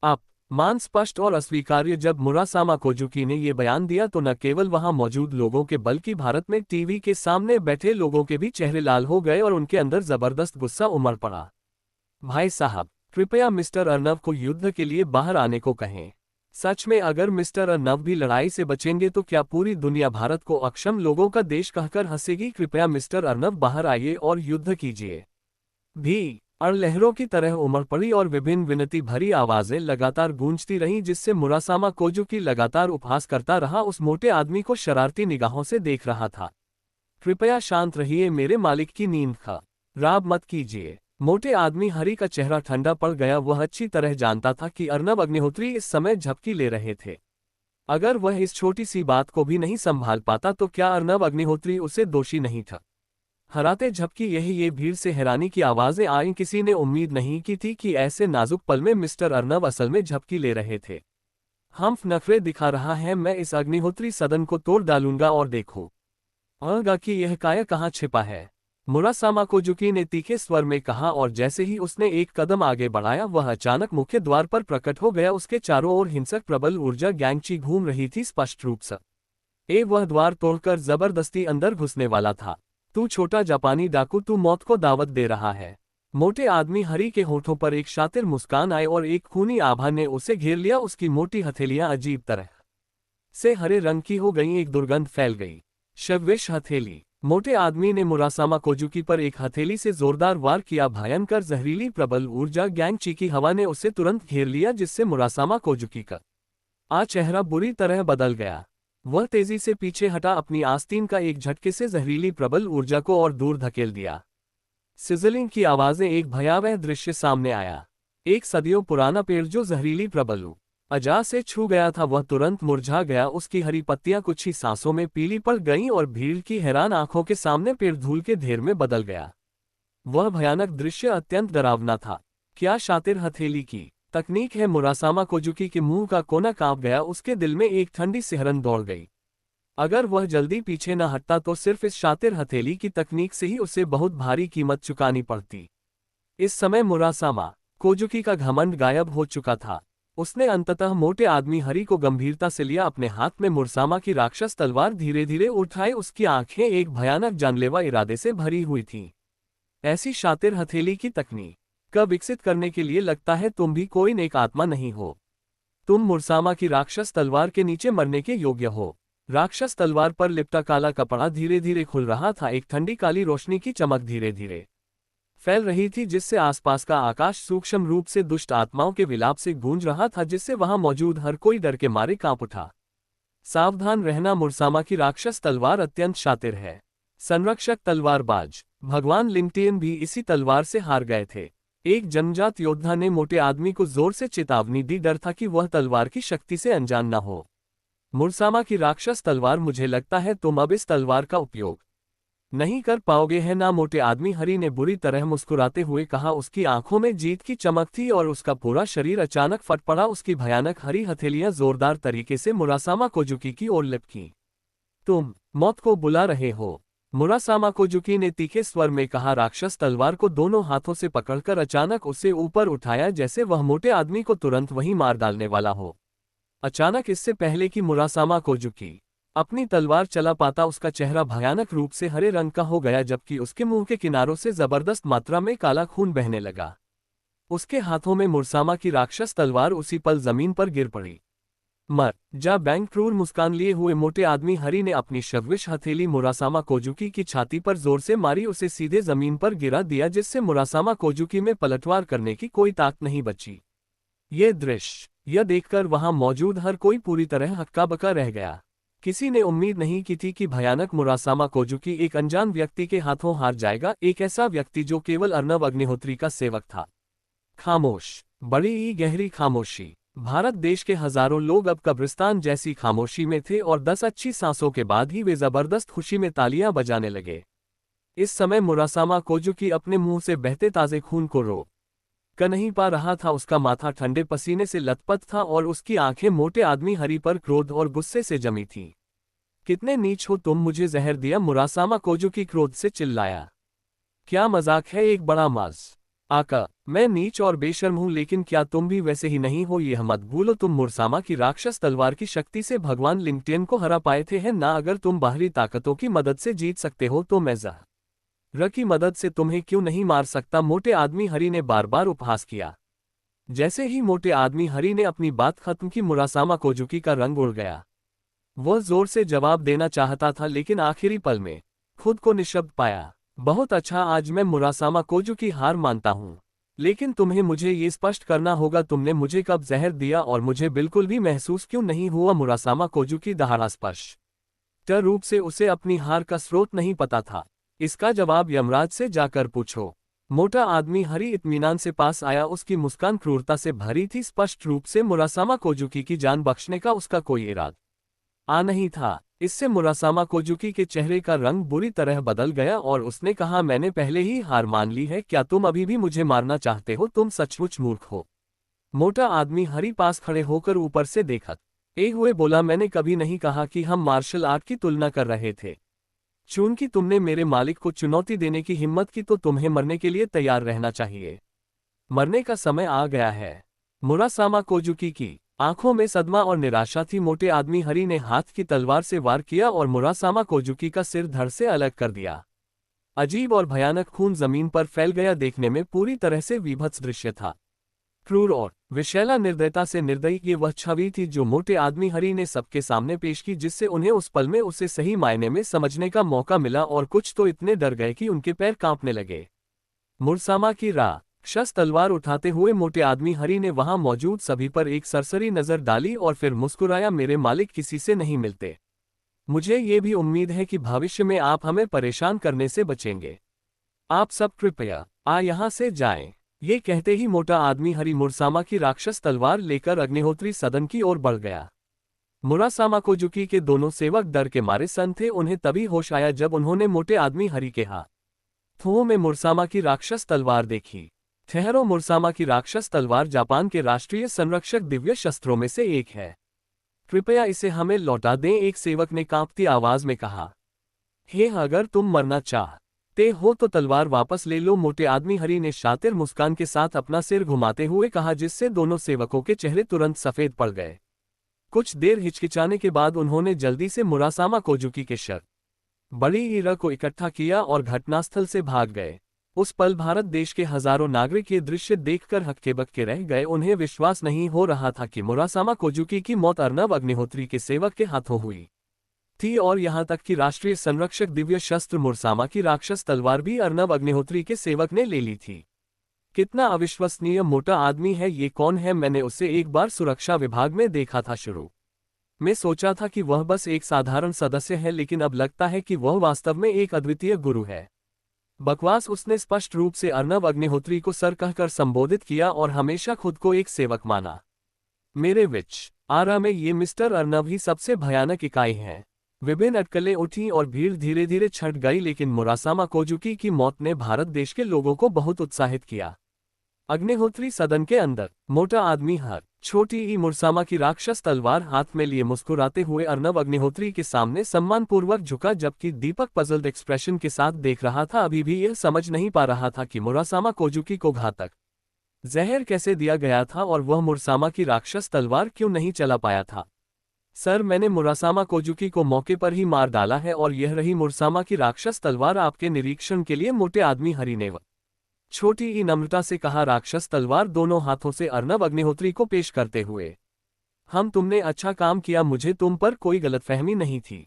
आप मान स्पष्ट और अस्वीकार्य। जब मुरासामा कोजुकी ने ये बयान दिया तो न केवल वहां मौजूद लोगों के बल्कि भारत में टीवी के सामने बैठे लोगों के भी चेहरे लाल हो गए और उनके अंदर जबरदस्त गुस्सा उमड़ पड़ा। भाई साहब, कृपया मिस्टर अर्नब को युद्ध के लिए बाहर आने को कहें। सच में अगर मिस्टर अर्नब भी लड़ाई से बचेंगे तो क्या पूरी दुनिया भारत को अक्षम लोगों का देश कहकर हंसेगी? कृपया मिस्टर अर्नब बाहर आइए और युद्ध कीजिए। भी और लहरों की तरह उमड़ पड़ी और विभिन्न विनती भरी आवाजें लगातार गूंजती रहीं, जिससे मुरासामा कोजुकी लगातार उपहास करता रहा। उस मोटे आदमी को शरारती निगाहों से देख रहा था। कृपया शांत रहिए, मेरे मालिक की नींद खराब मत कीजिए। मोटे आदमी हरि का चेहरा ठंडा पड़ गया। वह अच्छी तरह जानता था कि अर्नब अग्निहोत्री इस समय झपकी ले रहे थे। अगर वह इस छोटी सी बात को भी नहीं संभाल पाता तो क्या अर्नब अग्निहोत्री उसे दोषी नहीं था? हराते झपकी ये भीड़ से हैरानी की आवाजें आईं। किसी ने उम्मीद नहीं की थी कि ऐसे नाजुक पल में मिस्टर अर्नब असल में झपकी ले रहे थे। हम्फ नखरे दिखा रहा है, मैं इस अग्निहोत्री सदन को तोड़ डालूंगा और देखो आगा कि यह काया कहाँ छिपा है। मुरासामा कोजुकी ने तीखे स्वर में कहा और जैसे ही उसने एक कदम आगे बढ़ाया वह अचानक मुख्य द्वार पर प्रकट हो गया। उसके चारों ओर हिंसक प्रबल ऊर्जा गैंगची घूम रही थी स्पष्ट रूप से। वह द्वार तोड़कर जबरदस्ती अंदर घुसने वाला था। तू छोटा जापानी डाकू, तू मौत को दावत दे रहा है। मोटे आदमी हरी के होठों पर एक शातिर मुस्कान आई और एक खूनी आभा ने उसे घेर लिया। उसकी मोटी हथेलियां अजीब तरह से हरे रंग की हो गईं, एक दुर्गंध फैल गई। शवविष हथेली। मोटे आदमी ने मुरासामा कोजुकी पर एक हथेली से जोरदार वार किया। भयंकर जहरीली प्रबल ऊर्जा गैंगची की हवा ने उसे तुरंत घेर लिया, जिससे मुरासामा कोजुकी का चेहरा बुरी तरह बदल गया। वह तेजी से पीछे हटा, अपनी आस्तीन का एक झटके से जहरीली प्रबल ऊर्जा को और दूर धकेल दिया। सिजलिंग की आवाजें, एक भयावह दृश्य सामने आया। एक सदियों पुराना पेड़ जो जहरीली प्रबल अजा से छू गया था वह तुरंत मुरझा गया। उसकी हरी पत्तियां कुछ ही सांसों में पीली पड़ गईं और भीड़ की हैरान आंखों के सामने पेड़ धूल के ढेर में बदल गया। वह भयानक दृश्य अत्यंत डरावना था। क्या शातिर हथेली की तकनीक है? मुरासामा कोजुकी के मुंह का कोना कांप गया। उसके दिल में एक ठंडी सिहरन दौड़ गई। अगर वह जल्दी पीछे न हटता तो सिर्फ इस शातिर हथेली की तकनीक से ही उसे बहुत भारी कीमत चुकानी पड़ती। इस समय मुरासामा कोजुकी का घमंड गायब हो चुका था। उसने अंततः मोटे आदमी हरी को गंभीरता से लिया। अपने हाथ में मुरासामा की राक्षस तलवार धीरे धीरे उठाई। उसकी आंखें एक भयानक जानलेवा इरादे से भरी हुई थीं। ऐसी शातिर हथेली की तकनीक का विकसित करने के लिए लगता है तुम भी कोई नेक आत्मा नहीं हो। तुम मुरासामा की राक्षस तलवार के नीचे मरने के योग्य हो। राक्षस तलवार पर लिपटा काला कपड़ा धीरे धीरे खुल रहा था। एक ठंडी काली रोशनी की चमक धीरे धीरे फैल रही थी, जिससे आसपास का आकाश सूक्ष्म रूप से दुष्ट आत्माओं के विलाप से गूंज रहा था, जिससे वहां मौजूद हर कोई डर के मारे कांप उठा। सावधान रहना, मुरासामा की राक्षस तलवार अत्यंत शातिर है। संरक्षक तलवारबाज। भगवान लिंगटियन भी इसी तलवार से हार गए थे। एक जन्मजात योद्धा ने मोटे आदमी को जोर से चेतावनी दी। डर था कि वह तलवार की शक्ति से अनजान न हो। मुरासामा की राक्षस तलवार, मुझे लगता है तुम अब इस तलवार का उपयोग नहीं कर पाओगे है ना? मोटे आदमी हरी ने बुरी तरह मुस्कुराते हुए कहा। उसकी आंखों में जीत की चमक थी और उसका पूरा शरीर अचानक फट पड़ा। उसकी भयानक हरी हथेलियां जोरदार तरीके से मुरासामा कोजुकी की ओर लिपकीं। तुम मौत को बुला रहे हो? मुरासामा कोजुकी ने तीखे स्वर में कहा। राक्षस तलवार को दोनों हाथों से पकड़कर अचानक उसे ऊपर उठाया, जैसे वह मोटे आदमी को तुरंत वहीं मार डालने वाला हो। अचानक, इससे पहले कि मुरासामा कोजुकी अपनी तलवार चला पाता, उसका चेहरा भयानक रूप से हरे रंग का हो गया, जबकि उसके मुंह के किनारों से जबरदस्त मात्रा में काला खून बहने लगा। उसके हाथों में मुरासामा की राक्षस तलवार उसी पल जमीन पर गिर पड़ी। मर जा बैंक, क्रूर मुस्कान लिए हुए मोटे आदमी हरी ने अपनी शवविष हथेली मुरासामा कोजुकी की छाती पर जोर से मारी। उसे सीधे जमीन पर गिरा दिया, जिससे मुरासामा कोजुकी में पलटवार करने की कोई ताकत नहीं बची। यह दृश्य देखकर वहां मौजूद हर कोई पूरी तरह हक्का बक्का रह गया। किसी ने उम्मीद नहीं की थी कि भयानक मुरासामा कोजुकी एक अनजान व्यक्ति के हाथों हार जाएगा। एक ऐसा व्यक्ति जो केवल अर्नब अग्निहोत्री का सेवक था। खामोश, बड़ी ही गहरी खामोशी। भारत देश के हजारों लोग अब कब्रिस्तान जैसी खामोशी में थे और 10 अच्छी सांसों के बाद ही वे जबरदस्त खुशी में तालियां बजाने लगे। इस समय मुरासामा कोजुकी अपने मुंह से बहते ताजे खून को रोक नहीं पा रहा था। उसका माथा ठंडे पसीने से लथपथ था और उसकी आंखें मोटे आदमी हरी पर क्रोध और गुस्से से जमी थीं। कितने नीच हो तुम, मुझे जहर दिया? मुरासामा कोजुकी क्रोध से चिल्लाया। क्या मजाक है? एक बड़ा माज आका, मैं नीच और बेशर्म हूं, लेकिन क्या तुम भी वैसे ही नहीं हो? यह मत भूलो तुम मुरासामा की राक्षस तलवार की शक्ति से भगवान लिंगटियन को हरा पाए थे है ना? अगर तुम बाहरी ताकतों की मदद से जीत सकते हो तो मैं ज़हर की मदद से तुम्हें क्यों नहीं मार सकता? मोटे आदमी हरी ने बार बार उपहास किया। जैसे ही मोटे आदमी हरी ने अपनी बात खत्म की, मुरासामा कोजुकी का रंग उड़ गया। वह जोर से जवाब देना चाहता था, लेकिन आखिरी पल में खुद को निशब्द पाया। बहुत अच्छा, आज मैं मुरासामा कोजुकी हार मानता हूं, लेकिन तुम्हें मुझे ये स्पष्ट करना होगा तुमने मुझे कब जहर दिया और मुझे बिल्कुल भी महसूस क्यों नहीं हुआ? मुरासामा कोजुकी दहाड़ा स्पष्ट रूप से उसे अपनी हार का स्रोत नहीं पता था। इसका जवाब यमराज से जाकर पूछो। मोटा आदमी हरी इत्मीनान से पास आया, उसकी मुस्कान क्रूरता से भरी थी। स्पष्ट रूप से मुरासामा कोजुकी की जान बख्शने का उसका कोई इरादा नहीं था। इससे मुरासामा कोजुकी के चेहरे का रंग बुरी तरह बदल गया और उसने कहा, मैंने पहले ही हार मान ली है। क्या तुम अभी भी मुझे मारना चाहते हो? तुम सचमुच मूर्ख हो। मोटा आदमी हरी पास खड़े होकर ऊपर से देखत एक हुए बोला, मैंने कभी नहीं कहा कि हम मार्शल आर्ट की तुलना कर रहे थे। चूंकि तुमने मेरे मालिक को चुनौती देने की हिम्मत की तो तुम्हें मरने के लिए तैयार रहना चाहिए। मरने का समय आ गया है। मुरासामा कोजुकी की आंखों में सदमा और निराशा थी। मोटे आदमी हरी ने हाथ की तलवार से वार किया और मुरासामा कोजुकी का सिर धड़ से अलग कर दिया। अजीब और भयानक खून जमीन पर फैल गया। देखने में पूरी तरह से वीभत्स दृश्य था। क्रूर और विशैला निर्दयता से निर्दयी ये वह छवि थी जो मोटे आदमी हरी ने सबके सामने पेश की, जिससे उन्हें उस पल में उसे सही मायने में समझने का मौका मिला और कुछ तो इतने डर गए कि उनके पैर कांपने लगे। मुरासामा की राक्षस तलवार उठाते हुए मोटे आदमी हरी ने वहां मौजूद सभी पर एक सरसरी नजर डाली और फिर मुस्कुराया, मेरे मालिक किसी से नहीं मिलते। मुझे ये भी उम्मीद है कि भविष्य में आप हमें परेशान करने से बचेंगे। आप सब कृपया यहां से जाएं। ये कहते ही मोटा आदमी हरी मुरासामा की राक्षस तलवार लेकर अग्निहोत्री सदन की ओर बढ़ गया। मुरासामा कोजुकी के दोनों सेवक डर के मारे सन थे। उन्हें तभी होश आया जब उन्होंने मोटे आदमी हरी के हाथों में मुरासामा की राक्षस तलवार देखी। ठहरो, मुरासामा की राक्षस तलवार जापान के राष्ट्रीय संरक्षक दिव्य शस्त्रों में से एक है। कृपया इसे हमें लौटा दें, एक सेवक ने कांपती आवाज में कहा। हे, अगर तुम मरना चाहते हो तो तलवार वापस ले लो। मोटे आदमी हरी ने शातिर मुस्कान के साथ अपना सिर घुमाते हुए कहा, जिससे दोनों सेवकों के चेहरे तुरंत सफेद पड़ गए। कुछ देर हिचकिचाने के बाद उन्होंने जल्दी से मुरासामा कोजुकी के शर बड़ी हीरा को इकट्ठा किया और घटनास्थल से भाग गए। उस पल भारत देश के हजारों नागरिक ये दृश्य देखकर हक्के-बक्के रह गए। उन्हें विश्वास नहीं हो रहा था कि मुरासामा कोजुकी की मौत अर्नब अग्निहोत्री के सेवक के हाथों हुई थी, और यहां तक कि राष्ट्रीय संरक्षक दिव्य शस्त्र मुरासामा की राक्षस तलवार भी अर्नब अग्निहोत्री के सेवक ने ले ली थी। कितना अविश्वसनीय मोटा आदमी है ये। कौन है? मैंने उसे एक बार सुरक्षा विभाग में देखा था। शुरू में सोचा था कि वह बस एक साधारण सदस्य है, लेकिन अब लगता है कि वह वास्तव में एक अद्वितीय गुरु है। बकवास। उसने स्पष्ट रूप से अर्नब अग्निहोत्री को सर कहकर संबोधित किया और हमेशा खुद को एक सेवक माना। मेरे विचार में ये मिस्टर अर्नब ही सबसे भयानक इकाई है। विभिन्न अटकलें उठी और भीड़ धीरे धीरे छट गई, लेकिन मुरासामा कोजुकी की मौत ने भारत देश के लोगों को बहुत उत्साहित किया। अग्निहोत्री सदन के अंदर मोटा आदमी हर छोटी ही मुरासामा की राक्षस तलवार हाथ में लिए मुस्कुराते हुए अर्नब अग्निहोत्री के सामने सम्मानपूर्वक झुका, जबकि दीपक पजल्ड एक्सप्रेशन के साथ देख रहा था। अभी भी यह समझ नहीं पा रहा था कि मुरासामा कोजुकी को घातक जहर कैसे दिया गया था और वह मुरासामा की राक्षस तलवार क्यों नहीं चला पाया था। सर, मैंने मुरासामा कोजुकी को मौके पर ही मार डाला है और यह रही मुरासामा की राक्षस तलवार आपके निरीक्षण के लिए। मोटे आदमी हरी ने छोटी ही नम्रता से कहा, राक्षस तलवार दोनों हाथों से अर्नब अग्निहोत्री को पेश करते हुए। हम तुमने अच्छा काम किया, मुझे तुम पर कोई गलतफहमी नहीं थी।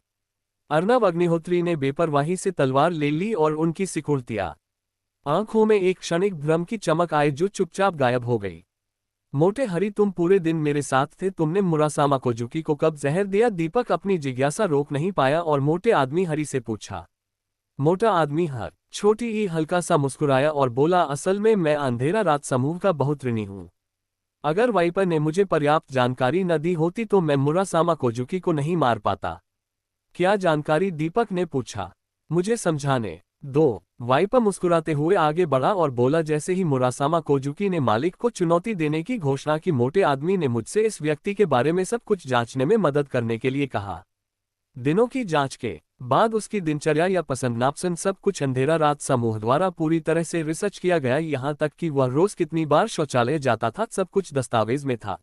अर्नब अग्निहोत्री ने बेपरवाही से तलवार ले ली और उनकी सिकुड़तियां आंखों में एक क्षणिक भ्रम की चमक आई जो चुपचाप गायब हो गई। मोटे हरी, तुम पूरे दिन मेरे साथ थे, तुमने मुरासामा कोजुकी को कब जहर दिया? दीपक अपनी जिज्ञासा रोक नहीं पाया और मोटे आदमी हरी से पूछा। मोटा आदमी हर छोटी ही हल्का सा मुस्कुराया और बोला, असल में मैं अंधेरा रात समूह का बहुत ऋणी हूं। अगर वाइपर ने मुझे पर्याप्त जानकारी न दी होती तो मैं मुरासामा कोजुकी को नहीं मार पाता। क्या जानकारी? दीपक ने पूछा। मुझे समझाने दो। वाइपर मुस्कुराते हुए आगे बढ़ा और बोला, जैसे ही मुरासामा कोजुकी ने मालिक को चुनौती देने की घोषणा की, मोटे आदमी ने मुझसे इस व्यक्ति के बारे में सब कुछ जांचने में मदद करने के लिए कहा। दिनों की जांच के बाद उसकी दिनचर्या या पसंद नापसंद सब कुछ अंधेरा रात समूह द्वारा पूरी तरह से रिसर्च किया गया, यहां तक कि वह रोज कितनी बार शौचालय जाता था, सब कुछ दस्तावेज में था।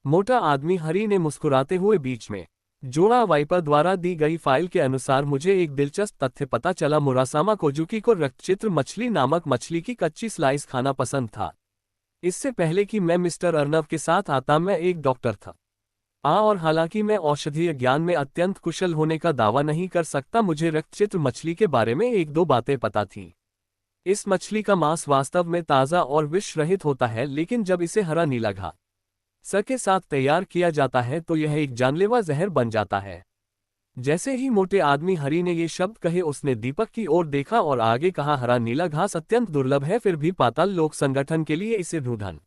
मोटा आदमी हरी ने मुस्कुराते हुए बीच में जोड़ा। वाइपर द्वारा दी गई फाइल के अनुसार मुझे एक दिलचस्प तथ्य पता चला। मुरासामा कोजुकी को रक्तचित्र मछली नामक मछली की कच्ची स्लाइस खाना पसंद था। इससे पहले कि मैं मिस्टर अर्नब के साथ आता, मैं एक डॉक्टर था। और हालांकि मैं औषधीय ज्ञान में अत्यंत कुशल होने का दावा नहीं कर सकता, मुझे रक्तचित्र मछली के बारे में एक दो बातें पता थी। इस मछली का मांस वास्तव में ताज़ा और विष रहित होता है, लेकिन जब इसे हरा नीला घास के साथ तैयार किया जाता है तो यह एक जानलेवा जहर बन जाता है। जैसे ही मोटे आदमी हरि ने ये शब्द कहे उसने दीपक की ओर देखा और आगे कहा, हरा नीला घास अत्यंत दुर्लभ है, फिर भी पाताल लोक संगठन के लिए इसे ढूंढन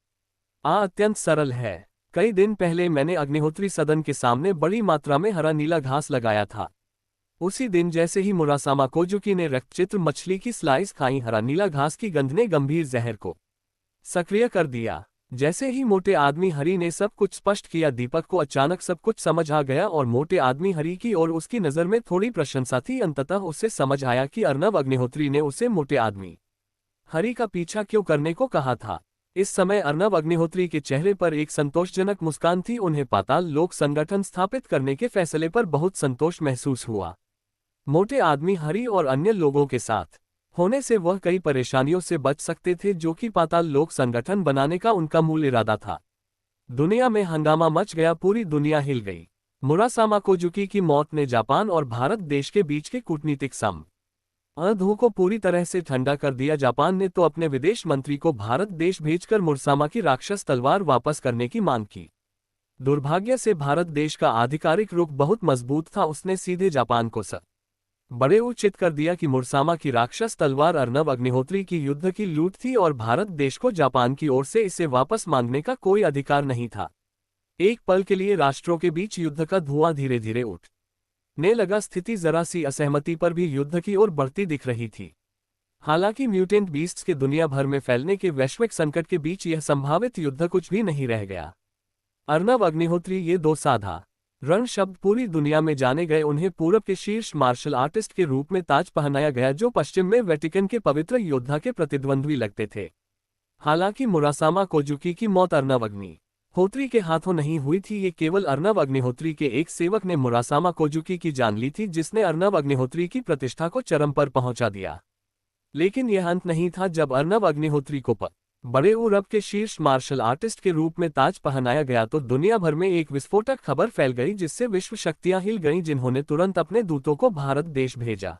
अत्यंत सरल है। कई दिन पहले मैंने अग्निहोत्री सदन के सामने बड़ी मात्रा में हरा नीला घास लगाया था। उसी दिन जैसे ही मुरासामा कोजुकी ने रक्तचित्र मछली की स्लाइस खाई, हरा नीला घास की गंध ने गंभीर जहर को सक्रिय कर दिया। जैसे ही मोटे आदमी हरि ने सब कुछ स्पष्ट किया, दीपक को अचानक सब कुछ समझ आ गया और मोटे आदमी हरि की और उसकी नज़र में थोड़ी प्रशंसा थी। अंततः उसे समझ आया कि अर्नब अग्निहोत्री ने उसे मोटे आदमी हरि का पीछा क्यों करने को कहा था। इस समय अर्नब अग्निहोत्री के चेहरे पर एक संतोषजनक मुस्कान थी। उन्हें पाताल लोक संगठन स्थापित करने के फैसले पर बहुत संतोष महसूस हुआ। मोटे आदमी हरि और अन्य लोगों के साथ होने से वह कई परेशानियों से बच सकते थे जो कि पाताल लोक संगठन बनाने का उनका मूल इरादा था। दुनिया में हंगामा मच गया, पूरी दुनिया हिल गई। मुरासामा कोजुकी की मौत ने जापान और भारत देश के बीच के कूटनीतिक संबंधों को पूरी तरह से ठंडा कर दिया। जापान ने तो अपने विदेश मंत्री को भारत देश भेजकर मुरासामा की राक्षस तलवार वापस करने की मांग की। दुर्भाग्य से भारत देश का आधिकारिक रुख बहुत मजबूत था। उसने सीधे जापान को बड़े उचित कर दिया कि मुरासामा की राक्षस तलवार अर्नब अग्निहोत्री की युद्ध की लूट थी और भारत देश को जापान की ओर से इसे वापस मांगने का कोई अधिकार नहीं था। एक पल के लिए राष्ट्रों के बीच युद्ध का धुआं धीरे धीरे उठने लगा। स्थिति जरा सी असहमति पर भी युद्ध की ओर बढ़ती दिख रही थी। हालांकि म्यूटेंट बीस्ट्स के दुनिया भर में फैलने के वैश्विक संकट के बीच यह संभावित युद्ध कुछ भी नहीं रह गया। अर्नब अग्निहोत्री ये दो साधारण शब्द पूरी दुनिया में जाने गए। उन्हें पूरब के शीर्ष मार्शल आर्टिस्ट के रूप में ताज पहनाया गया जो पश्चिम में वेटिकन के पवित्र योद्धा के प्रतिद्वंद्वी लगते थे। हालांकि मुरासामा कोजुकी की मौत अर्नब अग्निहोत्री के हाथों नहीं हुई थी। ये केवल अर्नब अग्निहोत्री के एक सेवक ने मुरासामा कोजुकी की जान ली थी जिसने अर्नब अग्निहोत्री की प्रतिष्ठा को चरम पर पहुंचा दिया। लेकिन यह अंत नहीं था। जब अर्नब अग्निहोत्री को बड़े उरब के शीर्ष मार्शल आर्टिस्ट के रूप में ताज पहनाया गया तो दुनिया भर में एक विस्फोटक खबर फैल गई जिससे विश्व शक्तियां हिल गईं, जिन्होंने तुरंत अपने दूतों को भारत देश भेजा।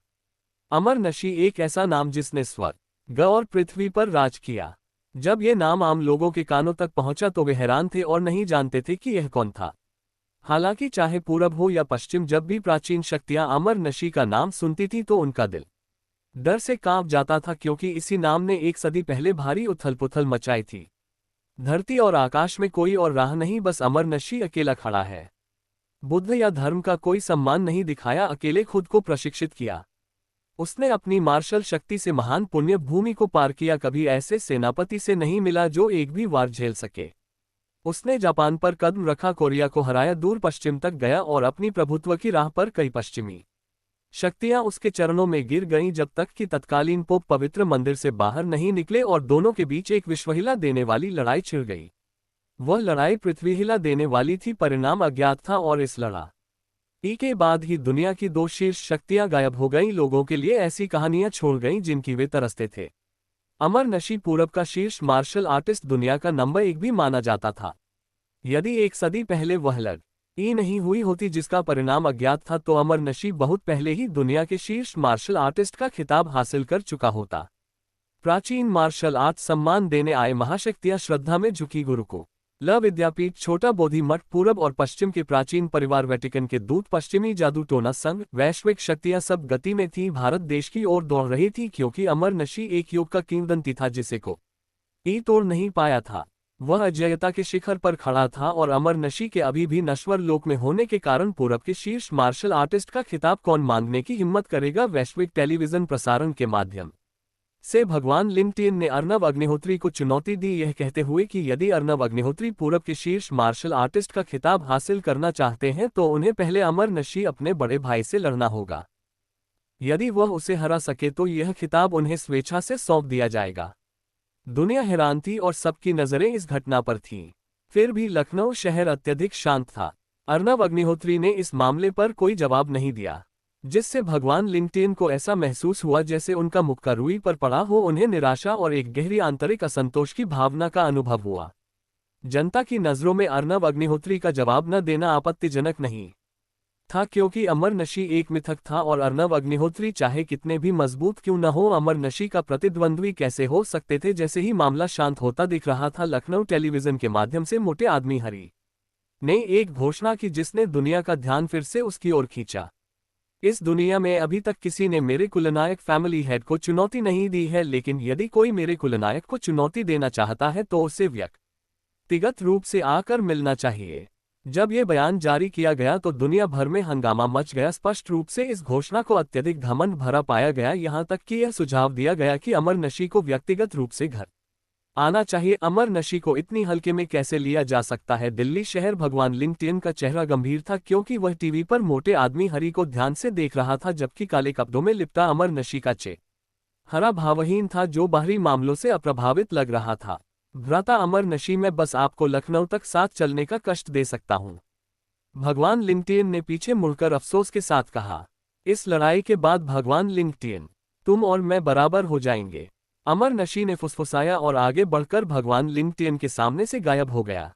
अमर नशी, एक ऐसा नाम जिसने स्वर्ग और पृथ्वी पर राज किया। जब यह नाम आम लोगों के कानों तक पहुंचा तो वे हैरान थे और नहीं जानते थे कि यह कौन था। हालांकि चाहे पूरब हो या पश्चिम, जब भी प्राचीन शक्तियां अमर नशी का नाम सुनती थी तो उनका दिल डर से कांप जाता था, क्योंकि इसी नाम ने एक सदी पहले भारी उथल-पुथल मचाई थी। धरती और आकाश में कोई और राह नहीं, बस अमर नशी अकेला खड़ा है। बुद्ध या धर्म का कोई सम्मान नहीं दिखाया, अकेले खुद को प्रशिक्षित किया। उसने अपनी मार्शल शक्ति से महान पुण्य भूमि को पार किया। कभी ऐसे सेनापति से नहीं मिला जो एक भी वार झेल सके। उसने जापान पर कदम रखा, कोरिया को हराया, दूर पश्चिम तक गया और अपनी प्रभुत्व की राह पर कई पश्चिमी शक्तियां उसके चरणों में गिर गईं, जब तक कि तत्कालीन पोप पवित्र मंदिर से बाहर नहीं निकले और दोनों के बीच एक विश्वहिला देने वाली लड़ाई छिड़ गई। वह लड़ाई पृथ्वी हिला देने वाली थी, परिणाम अज्ञात था और इस लड़ाई के बाद ही दुनिया की दो शीर्ष शक्तियां गायब हो गईं। लोगों के लिए ऐसी कहानियां छोड़ गईं जिनकी वे तरसते थे। अमर नशी पूरब का शीर्ष मार्शल आर्टिस्ट, दुनिया का नंबर 1 भी माना जाता था। यदि एक सदी पहले वह लड़ाई नहीं हुई होती जिसका परिणाम अज्ञात था, तो अमर नशी बहुत पहले ही दुनिया के शीर्ष मार्शल आर्टिस्ट का खिताब हासिल कर चुका होता। प्राचीन मार्शल आर्ट सम्मान देने आए महाशक्तियां श्रद्धा में झुकी। गुरु को ल विद्यापीठ, छोटा बोधि मठ, पूरब और पश्चिम के प्राचीन परिवार, वेटिकन के दूत, पश्चिमी जादू टोना संघ, वैश्विक शक्तियां सब गति में थीं, भारत देश की ओर दौड़ रही थी, क्योंकि अमर नशी एक युग का किंवदंती था जिसे कोई तोड़ नहीं पाया था। वह अजयता के शिखर पर खड़ा था और अमर नशी के अभी भी नश्वर लोक में होने के कारण पूरब के शीर्ष मार्शल आर्टिस्ट का खिताब कौन मांगने की हिम्मत करेगा। वैश्विक टेलीविजन प्रसारण के माध्यम से भगवान लिनटियन ने अर्नब अग्निहोत्री को चुनौती दी, यह कहते हुए कि यदि अर्नब अग्निहोत्री पूरब के शीर्ष मार्शल आर्टिस्ट का खिताब हासिल करना चाहते हैं तो उन्हें पहले अमर नशी अपने बड़े भाई से लड़ना होगा। यदि वह उसे हरा सके तो यह खिताब उन्हें स्वेच्छा से सौंप दिया जाएगा। दुनिया हैरान थी और सबकी नजरें इस घटना पर थीं। फिर भी लखनऊ शहर अत्यधिक शांत था। अर्नब अग्निहोत्री ने इस मामले पर कोई जवाब नहीं दिया, जिससे भगवान लिंक्डइन को ऐसा महसूस हुआ जैसे उनका मुक्का रुई पर पड़ा हो। उन्हें निराशा और एक गहरी आंतरिक असंतोष की भावना का अनुभव हुआ। जनता की नज़रों में अर्नब अग्निहोत्री का जवाब न देना आपत्तिजनक नहीं था, क्योंकि अमर नशी एक मिथक था और अर्नब अग्निहोत्री चाहे कितने भी मजबूत क्यों न हो, अमर नशी का प्रतिद्वंद्वी कैसे हो सकते थे। जैसे ही मामला शांत होता दिख रहा था, लखनऊ टेलीविजन के माध्यम से मोटे आदमी हरि ने एक घोषणा की जिसने दुनिया का ध्यान फिर से उसकी ओर खींचा। इस दुनिया में अभी तक किसी ने मेरे कुलनायक फैमिली हेड को चुनौती नहीं दी है, लेकिन यदि कोई मेरे कुलनायक को चुनौती देना चाहता है तो उसे व्यक्तिगत रूप से आकर मिलना चाहिए। जब ये बयान जारी किया गया तो दुनिया भर में हंगामा मच गया। स्पष्ट रूप से इस घोषणा को अत्यधिक घमंड भरा पाया गया, यहाँ तक कि यह सुझाव दिया गया कि अमर नशी को व्यक्तिगत रूप से घर आना चाहिए। अमर नशी को इतनी हल्के में कैसे लिया जा सकता है? दिल्ली शहर भगवान लिंक्डइन का चेहरा गंभीर था, क्योंकि वह टीवी पर मोटे आदमी हरी को ध्यान से देख रहा था, जबकि काले कपड़ों में लिपटा अमर नशी का चेहरा भावहीन था, जो बाहरी मामलों से अप्रभावित लग रहा था। भ्राता अमर नशी, मैं बस आपको लखनऊ तक साथ चलने का कष्ट दे सकता हूं, भगवान लिंक्डइन ने पीछे मुड़कर अफसोस के साथ कहा। इस लड़ाई के बाद भगवान लिंक्डइन, तुम और मैं बराबर हो जाएंगे, अमर नशी ने फुसफुसाया और आगे बढ़कर भगवान लिंक्डइन के सामने से गायब हो गया।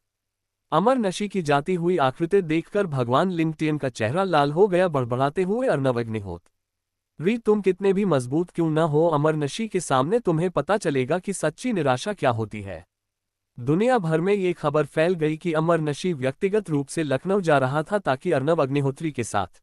अमर नशी की जाती हुई आकृति देखकर भगवान लिंक्डइन का चेहरा लाल हो गया। बड़बड़ाते हुए अर्नव अग्निहोत्री, तुम कितने भी मजबूत क्यों न हो, अमर नशी के सामने तुम्हें पता चलेगा कि सच्ची निराशा क्या होती है। दुनिया भर में ये खबर फैल गई कि अमर नशी व्यक्तिगत रूप से लखनऊ जा रहा था ताकि अर्नव अग्निहोत्री के साथ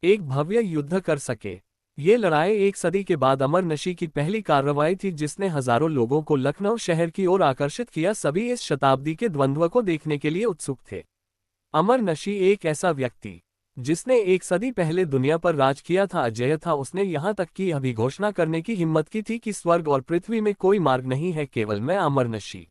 एक भव्य युद्ध कर सके। ये लड़ाई एक सदी के बाद अमर नशी की पहली कार्रवाई थी, जिसने हजारों लोगों को लखनऊ शहर की ओर आकर्षित किया। सभी इस शताब्दी के द्वंद्व को देखने के लिए उत्सुक थे। अमर नशी एक ऐसा व्यक्ति जिसने एक सदी पहले दुनिया पर राज किया था, अजेय था। उसने यहाँ तक की यह भी घोषणा करने की हिम्मत की थी कि स्वर्ग और पृथ्वी में कोई मार्ग नहीं है, केवल मैं अमर नशी।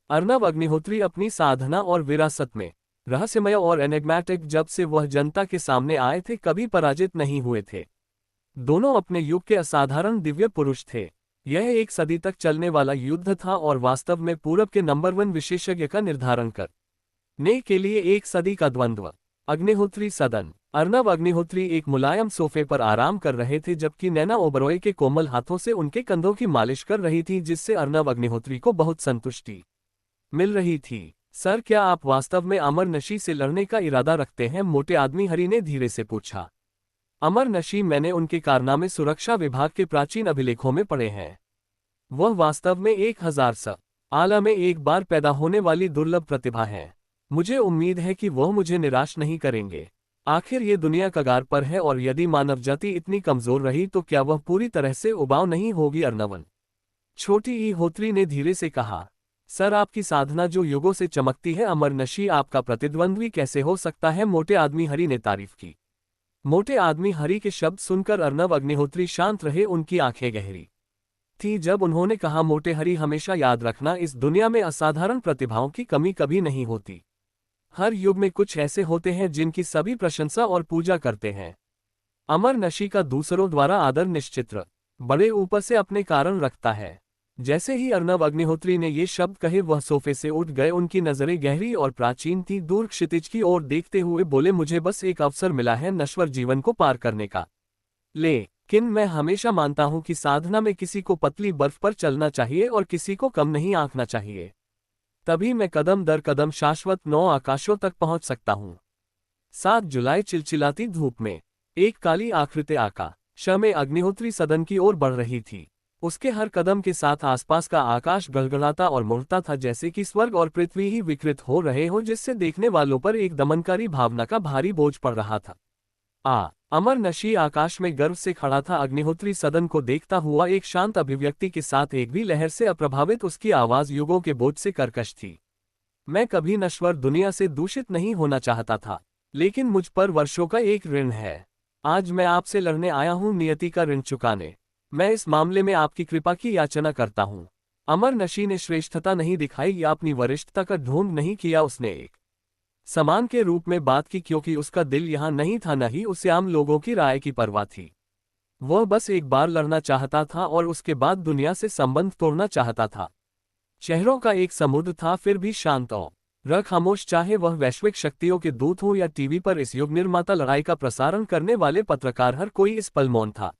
अर्नव अग्निहोत्री अपनी साधना और विरासत में रहस्यमय और एनेग्मेटिक, जब से वह जनता के सामने आए थे, कभी पराजित नहीं हुए थे। दोनों अपने युग के असाधारण दिव्य पुरुष थे। यह एक सदी तक चलने वाला युद्ध था और वास्तव में पूरब के नंबर 1 विशेषज्ञ का निर्धारण करने के लिए एक सदी का द्वंद्व। अग्निहोत्री सदन। अर्नव अग्निहोत्री एक मुलायम सोफे पर आराम कर रहे थे, जबकि नैना ओबरॉय के कोमल हाथों से उनके कंधों की मालिश कर रही थी, जिससे अर्नव अग्निहोत्री को बहुत संतुष्टि मिल रही थी। सर, क्या आप वास्तव में अमर नशी से लड़ने का इरादा रखते हैं? मोटे आदमी हरी ने धीरे से पूछा। अमर नशी, मैंने उनके कारनामे सुरक्षा विभाग के प्राचीन अभिलेखों में पढ़े हैं। वह वास्तव में 1000 साल में एक बार पैदा होने वाली दुर्लभ प्रतिभा है। मुझे उम्मीद है कि वह मुझे निराश नहीं करेंगे। आखिर ये दुनिया कगार पर है, और यदि मानव जाति इतनी कमजोर रही तो क्या वह पूरी तरह से उबाऊ नहीं होगी? अर्नवन छोटी ई होत्री ने धीरे से कहा। सर, आपकी साधना जो युगों से चमकती है, अमर नशी आपका प्रतिद्वंद्वी कैसे हो सकता है? मोटे आदमी हरी ने तारीफ की। मोटे आदमी हरी के शब्द सुनकर अर्नव अग्निहोत्री शांत रहे। उनकी आंखें गहरी थी जब उन्होंने कहा, मोटे हरी, हमेशा याद रखना, इस दुनिया में असाधारण प्रतिभाओं की कमी कभी नहीं होती। हर युग में कुछ ऐसे होते हैं जिनकी सभी प्रशंसा और पूजा करते हैं। अमर नशी का दूसरों द्वारा आदर निश्चित बड़े ऊपर से अपने कारण रखता है। जैसे ही अर्नव अग्निहोत्री ने ये शब्द कहे, वह सोफे से उठ गए। उनकी नजरें गहरी और प्राचीन थी। दूर क्षितिज की ओर देखते हुए बोले, मुझे बस एक अवसर मिला है नश्वर जीवन को पार करने का, लेकिन मैं हमेशा मानता हूं कि साधना में किसी को पतली बर्फ पर चलना चाहिए और किसी को कम नहीं आंकना चाहिए। तभी मैं कदम दर कदम शाश्वत 9 आकाशों तक पहुंच सकता हूं। 7 जुलाई चिलचिलाती धूप में एक काली आकृति आकाश में अग्निहोत्री सदन की ओर बढ़ रही थी। उसके हर कदम के साथ आसपास का आकाश गड़गड़ाता और मुड़ता था, जैसे कि स्वर्ग और पृथ्वी ही विकृत हो रहे हो, जिससे देखने वालों पर एक दमनकारी भावना का भारी बोझ पड़ रहा था। अमर नशी आकाश में गर्व से खड़ा था। अग्निहोत्री सदन को देखता हुआ एक शांत अभिव्यक्ति के साथ, एक भी लहर से अप्रभावित। उसकी आवाज युगों के बोझ से कर्कश थी। मैं कभी नश्वर दुनिया से दूषित नहीं होना चाहता था, लेकिन मुझ पर वर्षों का एक ऋण है। आज मैं आपसे लड़ने आया हूं, नियति का ऋण चुकाने। मैं इस मामले में आपकी कृपा की याचना करता हूं। अमर नशी ने श्रेष्ठता नहीं दिखाई या अपनी वरिष्ठता का ढोंग नहीं किया। उसने एक समान के रूप में बात की, क्योंकि उसका दिल यहां नहीं था, न ही उसे आम लोगों की राय की परवाह थी। वह बस एक बार लड़ना चाहता था और उसके बाद दुनिया से संबंध तोड़ना चाहता था। चेहरों का एक समुद्र था, फिर भी शांत और खामोश। चाहे वह वैश्विक शक्तियों के दूत हों या टीवी पर इस युग निर्माता लड़ाई का प्रसारण करने वाले पत्रकार, हर कोई इस पल मौन था।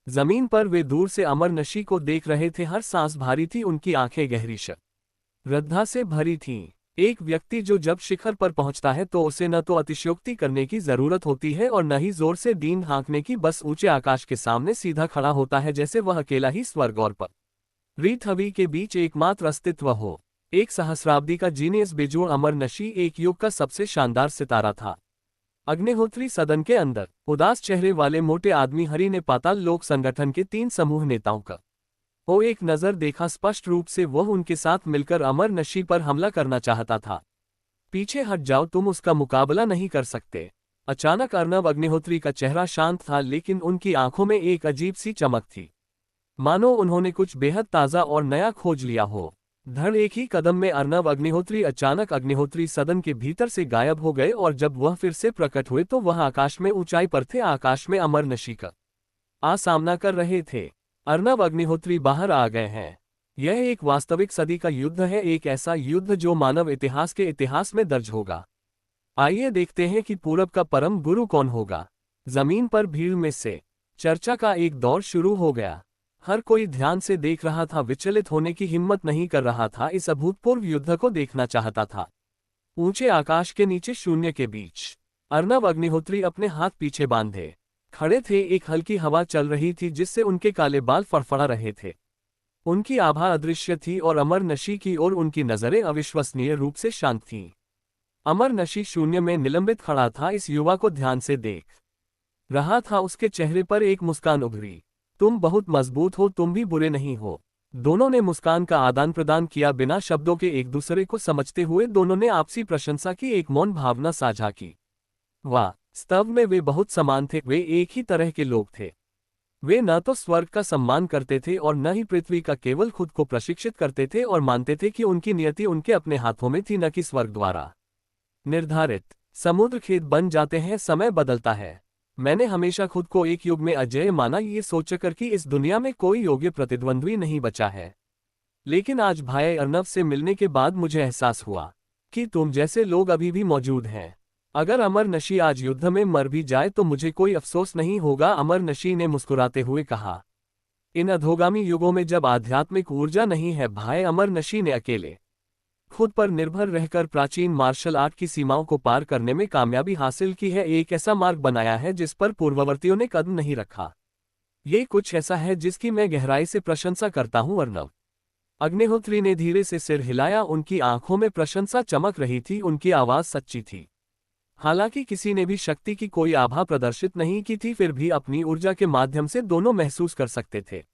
जमीन पर वे दूर से अमर नशी को देख रहे थे। हर सांस भारी थी, उनकी आंखें गहरी श्रद्धा से भरी थीं। एक व्यक्ति जो जब शिखर पर पहुंचता है तो उसे न तो अतिशयोक्ति करने की जरूरत होती है और न ही जोर से दीन हाँकने की, बस ऊंचे आकाश के सामने सीधा खड़ा होता है, जैसे वह अकेला ही स्वर्ग और पृथ्वी के बीच एकमात्र अस्तित्व हो। एक सहस्राब्दी का जीनियस बेजोड़ अमर नशी एक युग का सबसे शानदार सितारा था। अग्निहोत्री सदन के अंदर उदास चेहरे वाले मोटे आदमी हरि ने पाताल लोक संगठन के 3 समूह नेताओं का वो एक नजर देखा। स्पष्ट रूप से वह उनके साथ मिलकर अमर नशी पर हमला करना चाहता था। पीछे हट जाओ, तुम उसका मुकाबला नहीं कर सकते। अचानक अर्नब अग्निहोत्री का चेहरा शांत था, लेकिन उनकी आंखों में एक अजीब सी चमक थी, मानो उन्होंने कुछ बेहद ताज़ा और नया खोज लिया हो। धड़ एक ही कदम में अर्नब अग्निहोत्री अचानक अग्निहोत्री सदन के भीतर से गायब हो गए, और जब वह फिर से प्रकट हुए तो वह आकाश में ऊंचाई पर थे। आकाश में अमर नशी का सामना कर रहे थे। अर्नब अग्निहोत्री बाहर आ गए हैं। यह एक वास्तविक सदी का युद्ध है, एक ऐसा युद्ध जो मानव इतिहास के इतिहास में दर्ज होगा। आइए देखते हैं कि पूरब का परम गुरु कौन होगा। जमीन पर भीड़ में से चर्चा का एक दौर शुरू हो गया। हर कोई ध्यान से देख रहा था, विचलित होने की हिम्मत नहीं कर रहा था। इस अभूतपूर्व युद्ध को देखना चाहता था। ऊंचे आकाश के नीचे शून्य के बीच अर्नब अग्निहोत्री अपने हाथ पीछे बांधे खड़े थे। एक हल्की हवा चल रही थी जिससे उनके काले बाल फड़फड़ा रहे थे। उनकी आभा अदृश्य थी और अमर नशी की ओर उनकी नजरें अविश्वसनीय रूप से शांत थीं। अमर नशी शून्य में निलंबित खड़ा था, इस युवा को ध्यान से देख रहा था। उसके चेहरे पर एक मुस्कान उभरी। तुम बहुत मजबूत हो, तुम भी बुरे नहीं हो। दोनों ने मुस्कान का आदान प्रदान किया, बिना शब्दों के एक दूसरे को समझते हुए। दोनों ने आपसी प्रशंसा की, एक मौन भावना साझा की। वाह, स्तव में वे बहुत समान थे। वे एक ही तरह के लोग थे। वे न तो स्वर्ग का सम्मान करते थे और न ही पृथ्वी का, केवल खुद को प्रशिक्षित करते थे और मानते थे कि उनकी नियति उनके अपने हाथों में थी, न कि स्वर्ग द्वारा निर्धारित। समुद्र खेत बन जाते हैं, समय बदलता है। मैंने हमेशा खुद को एक युग में अजेय माना, ये सोचकर कि इस दुनिया में कोई योग्य प्रतिद्वंद्वी नहीं बचा है। लेकिन आज भाई अर्नब से मिलने के बाद मुझे एहसास हुआ कि तुम जैसे लोग अभी भी मौजूद हैं। अगर अमर नशी आज युद्ध में मर भी जाए तो मुझे कोई अफसोस नहीं होगा। अमर नशी ने मुस्कुराते हुए कहा। इन अधोगामी युगों में जब आध्यात्मिक ऊर्जा नहीं है, भाई अमर नशी ने अकेले खुद पर निर्भर रहकर प्राचीन मार्शल आर्ट की सीमाओं को पार करने में कामयाबी हासिल की है। एक ऐसा मार्ग बनाया है जिस पर पूर्ववर्तियों ने कदम नहीं रखा। ये कुछ ऐसा है जिसकी मैं गहराई से प्रशंसा करता हूं। अर्नब अग्निहोत्री ने धीरे से सिर हिलाया। उनकी आंखों में प्रशंसा चमक रही थी, उनकी आवाज सच्ची थी। हालांकि किसी ने भी शक्ति की कोई आभा प्रदर्शित नहीं की थी, फिर भी अपनी ऊर्जा के माध्यम से दोनों महसूस कर सकते थे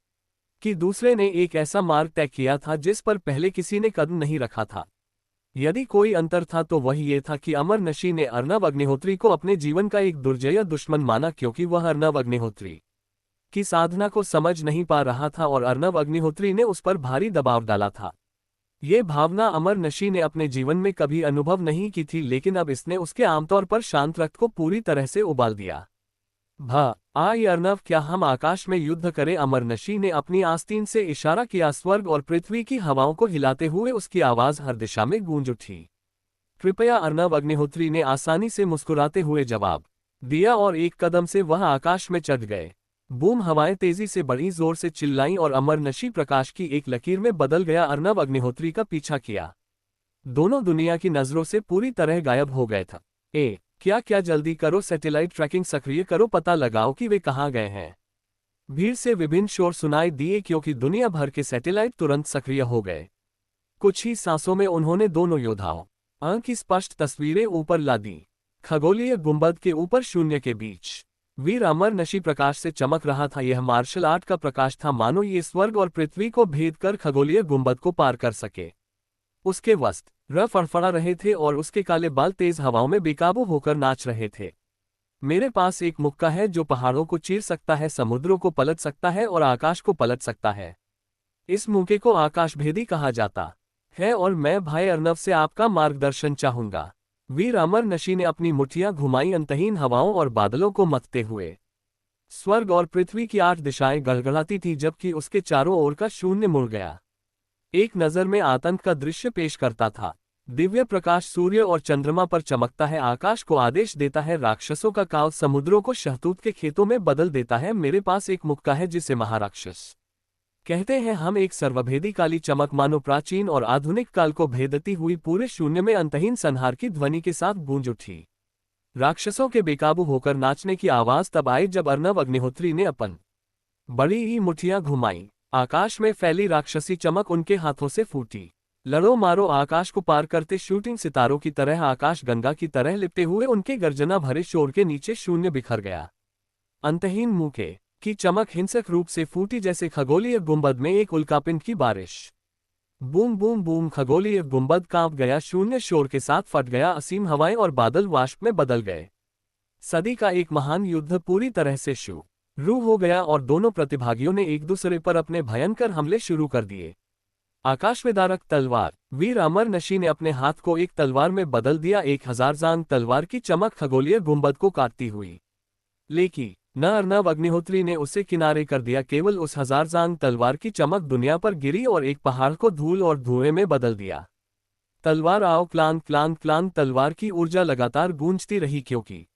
कि दूसरे ने एक ऐसा मार्ग तय किया था जिस पर पहले किसी ने कदम नहीं रखा था। यदि कोई अंतर था तो वह ये था कि अमर नशी ने अर्नब अग्निहोत्री को अपने जीवन का एक दुर्जय दुश्मन माना, क्योंकि वह अर्नब अग्निहोत्री की साधना को समझ नहीं पा रहा था और अर्नब अग्निहोत्री ने उस पर भारी दबाव डाला था। ये भावना अमर नशी ने अपने जीवन में कभी अनुभव नहीं की थी, लेकिन अब इसने उसके आमतौर पर शांत रक्त को पूरी तरह से उबाल दिया। आई अर्नब, क्या हम आकाश में युद्ध करें? अमर नशी ने अपनी आस्तीन से इशारा किया। स्वर्ग और पृथ्वी की हवाओं को हिलाते हुए उसकी आवाज हर दिशा में गूंज उठी। कृपया, अर्नब अग्निहोत्री ने आसानी से मुस्कुराते हुए जवाब दिया और एक कदम से वह आकाश में चढ़ गए। बूम हवाएं तेजी से बढ़ी, जोर से चिल्लाईं और अमर नशी प्रकाश की एक लकीर में बदल गया। अर्नब अग्निहोत्री का पीछा किया। दोनों दुनिया की नजरों से पूरी तरह गायब हो गए था। क्या जल्दी करो, सैटेलाइट ट्रैकिंग सक्रिय करो, पता लगाओ कि वे कहाँ गए हैं। भीड़ से विभिन्न शोर सुनाई दिए, क्योंकि दुनिया भर के सैटेलाइट तुरंत सक्रिय हो गए। कुछ ही सांसों में उन्होंने दोनों योद्धाओं की स्पष्ट तस्वीरें ऊपर ला दी। खगोलीय गुंबद के ऊपर शून्य के बीच वीर अमर नशी प्रकाश से चमक रहा था। यह मार्शल आर्ट का प्रकाश था, मानो ये स्वर्ग और पृथ्वी को भेद कर खगोलीय गुंबद को पार कर सके। उसके वस्त्र फड़फड़ा रहे थे और उसके काले बाल तेज हवाओं में बेकाबू होकर नाच रहे थे। मेरे पास एक मुक्का है जो पहाड़ों को चीर सकता है, समुद्रों को पलट सकता है और आकाश को पलट सकता है। इस मुक्के को आकाशभेदी कहा जाता है और मैं भाई अर्नब से आपका मार्गदर्शन चाहूंगा। वीर अमर नशी ने अपनी मुठ्ठियां घुमाई, अंतहीन हवाओं और बादलों को मथते हुए। स्वर्ग और पृथ्वी की 8 दिशाएं गड़गड़ाती थी, जबकि उसके चारों ओर का शून्य मुड़ गया। एक नजर में आतंक का दृश्य पेश करता था। दिव्य प्रकाश सूर्य और चंद्रमा पर चमकता है, आकाश को आदेश देता है, राक्षसों का काल समुद्रों को शहतूत के खेतों में बदल देता है। मेरे पास एक मुक्का है जिसे महाराक्षस कहते हैं। हम एक सर्वभेदी काली चमक, मानो प्राचीन और आधुनिक काल को भेदती हुई, पूरे शून्य में अंतहीन संहार की ध्वनि के साथ गूंज उठी। राक्षसों के बेकाबू होकर नाचने की आवाज तब आई जब अर्नब अग्निहोत्री ने अपन बड़ी ही मुठ्ठियां घुमाई। आकाश में फैली राक्षसी चमक उनके हाथों से फूटी। लड़ो मारो आकाश को पार करते शूटिंग सितारों की तरह आकाश गंगा की तरह लिपटे हुए उनके गर्जना भरे शोर के नीचे शून्य बिखर गया। अंतहीन मुके की चमक हिंसक रूप से फूटी जैसे खगोलीय गुंबद में एक उल्कापिंड की बारिश। बूम बूम बूम खगोलीय गुंबद कांप गया, शून्य शोर के साथ फट गया, असीम हवाएं और बादल वाष्प में बदल गए। सदी का एक महान युद्ध पूरी तरह से शुरू हो गया और दोनों प्रतिभागियों ने एक दूसरे पर अपने भयंकर हमले शुरू कर दिए। आकाशविदारक तलवार। वीर अमर नशी ने अपने हाथ को एक तलवार में बदल दिया। 1000 जांग तलवार की चमक खगोलीय गुंबद को काटती हुई। लेकिन न अर्नब अग्निहोत्री ने उसे किनारे कर दिया। केवल उस 1000 जांग तलवार की चमक दुनिया पर गिरी और एक पहाड़ को धूल और धुएं में बदल दिया। तलवार आओ, क्लांग क्लांग क्लांग। तलवार की ऊर्जा लगातार गूंजती रही क्योंकि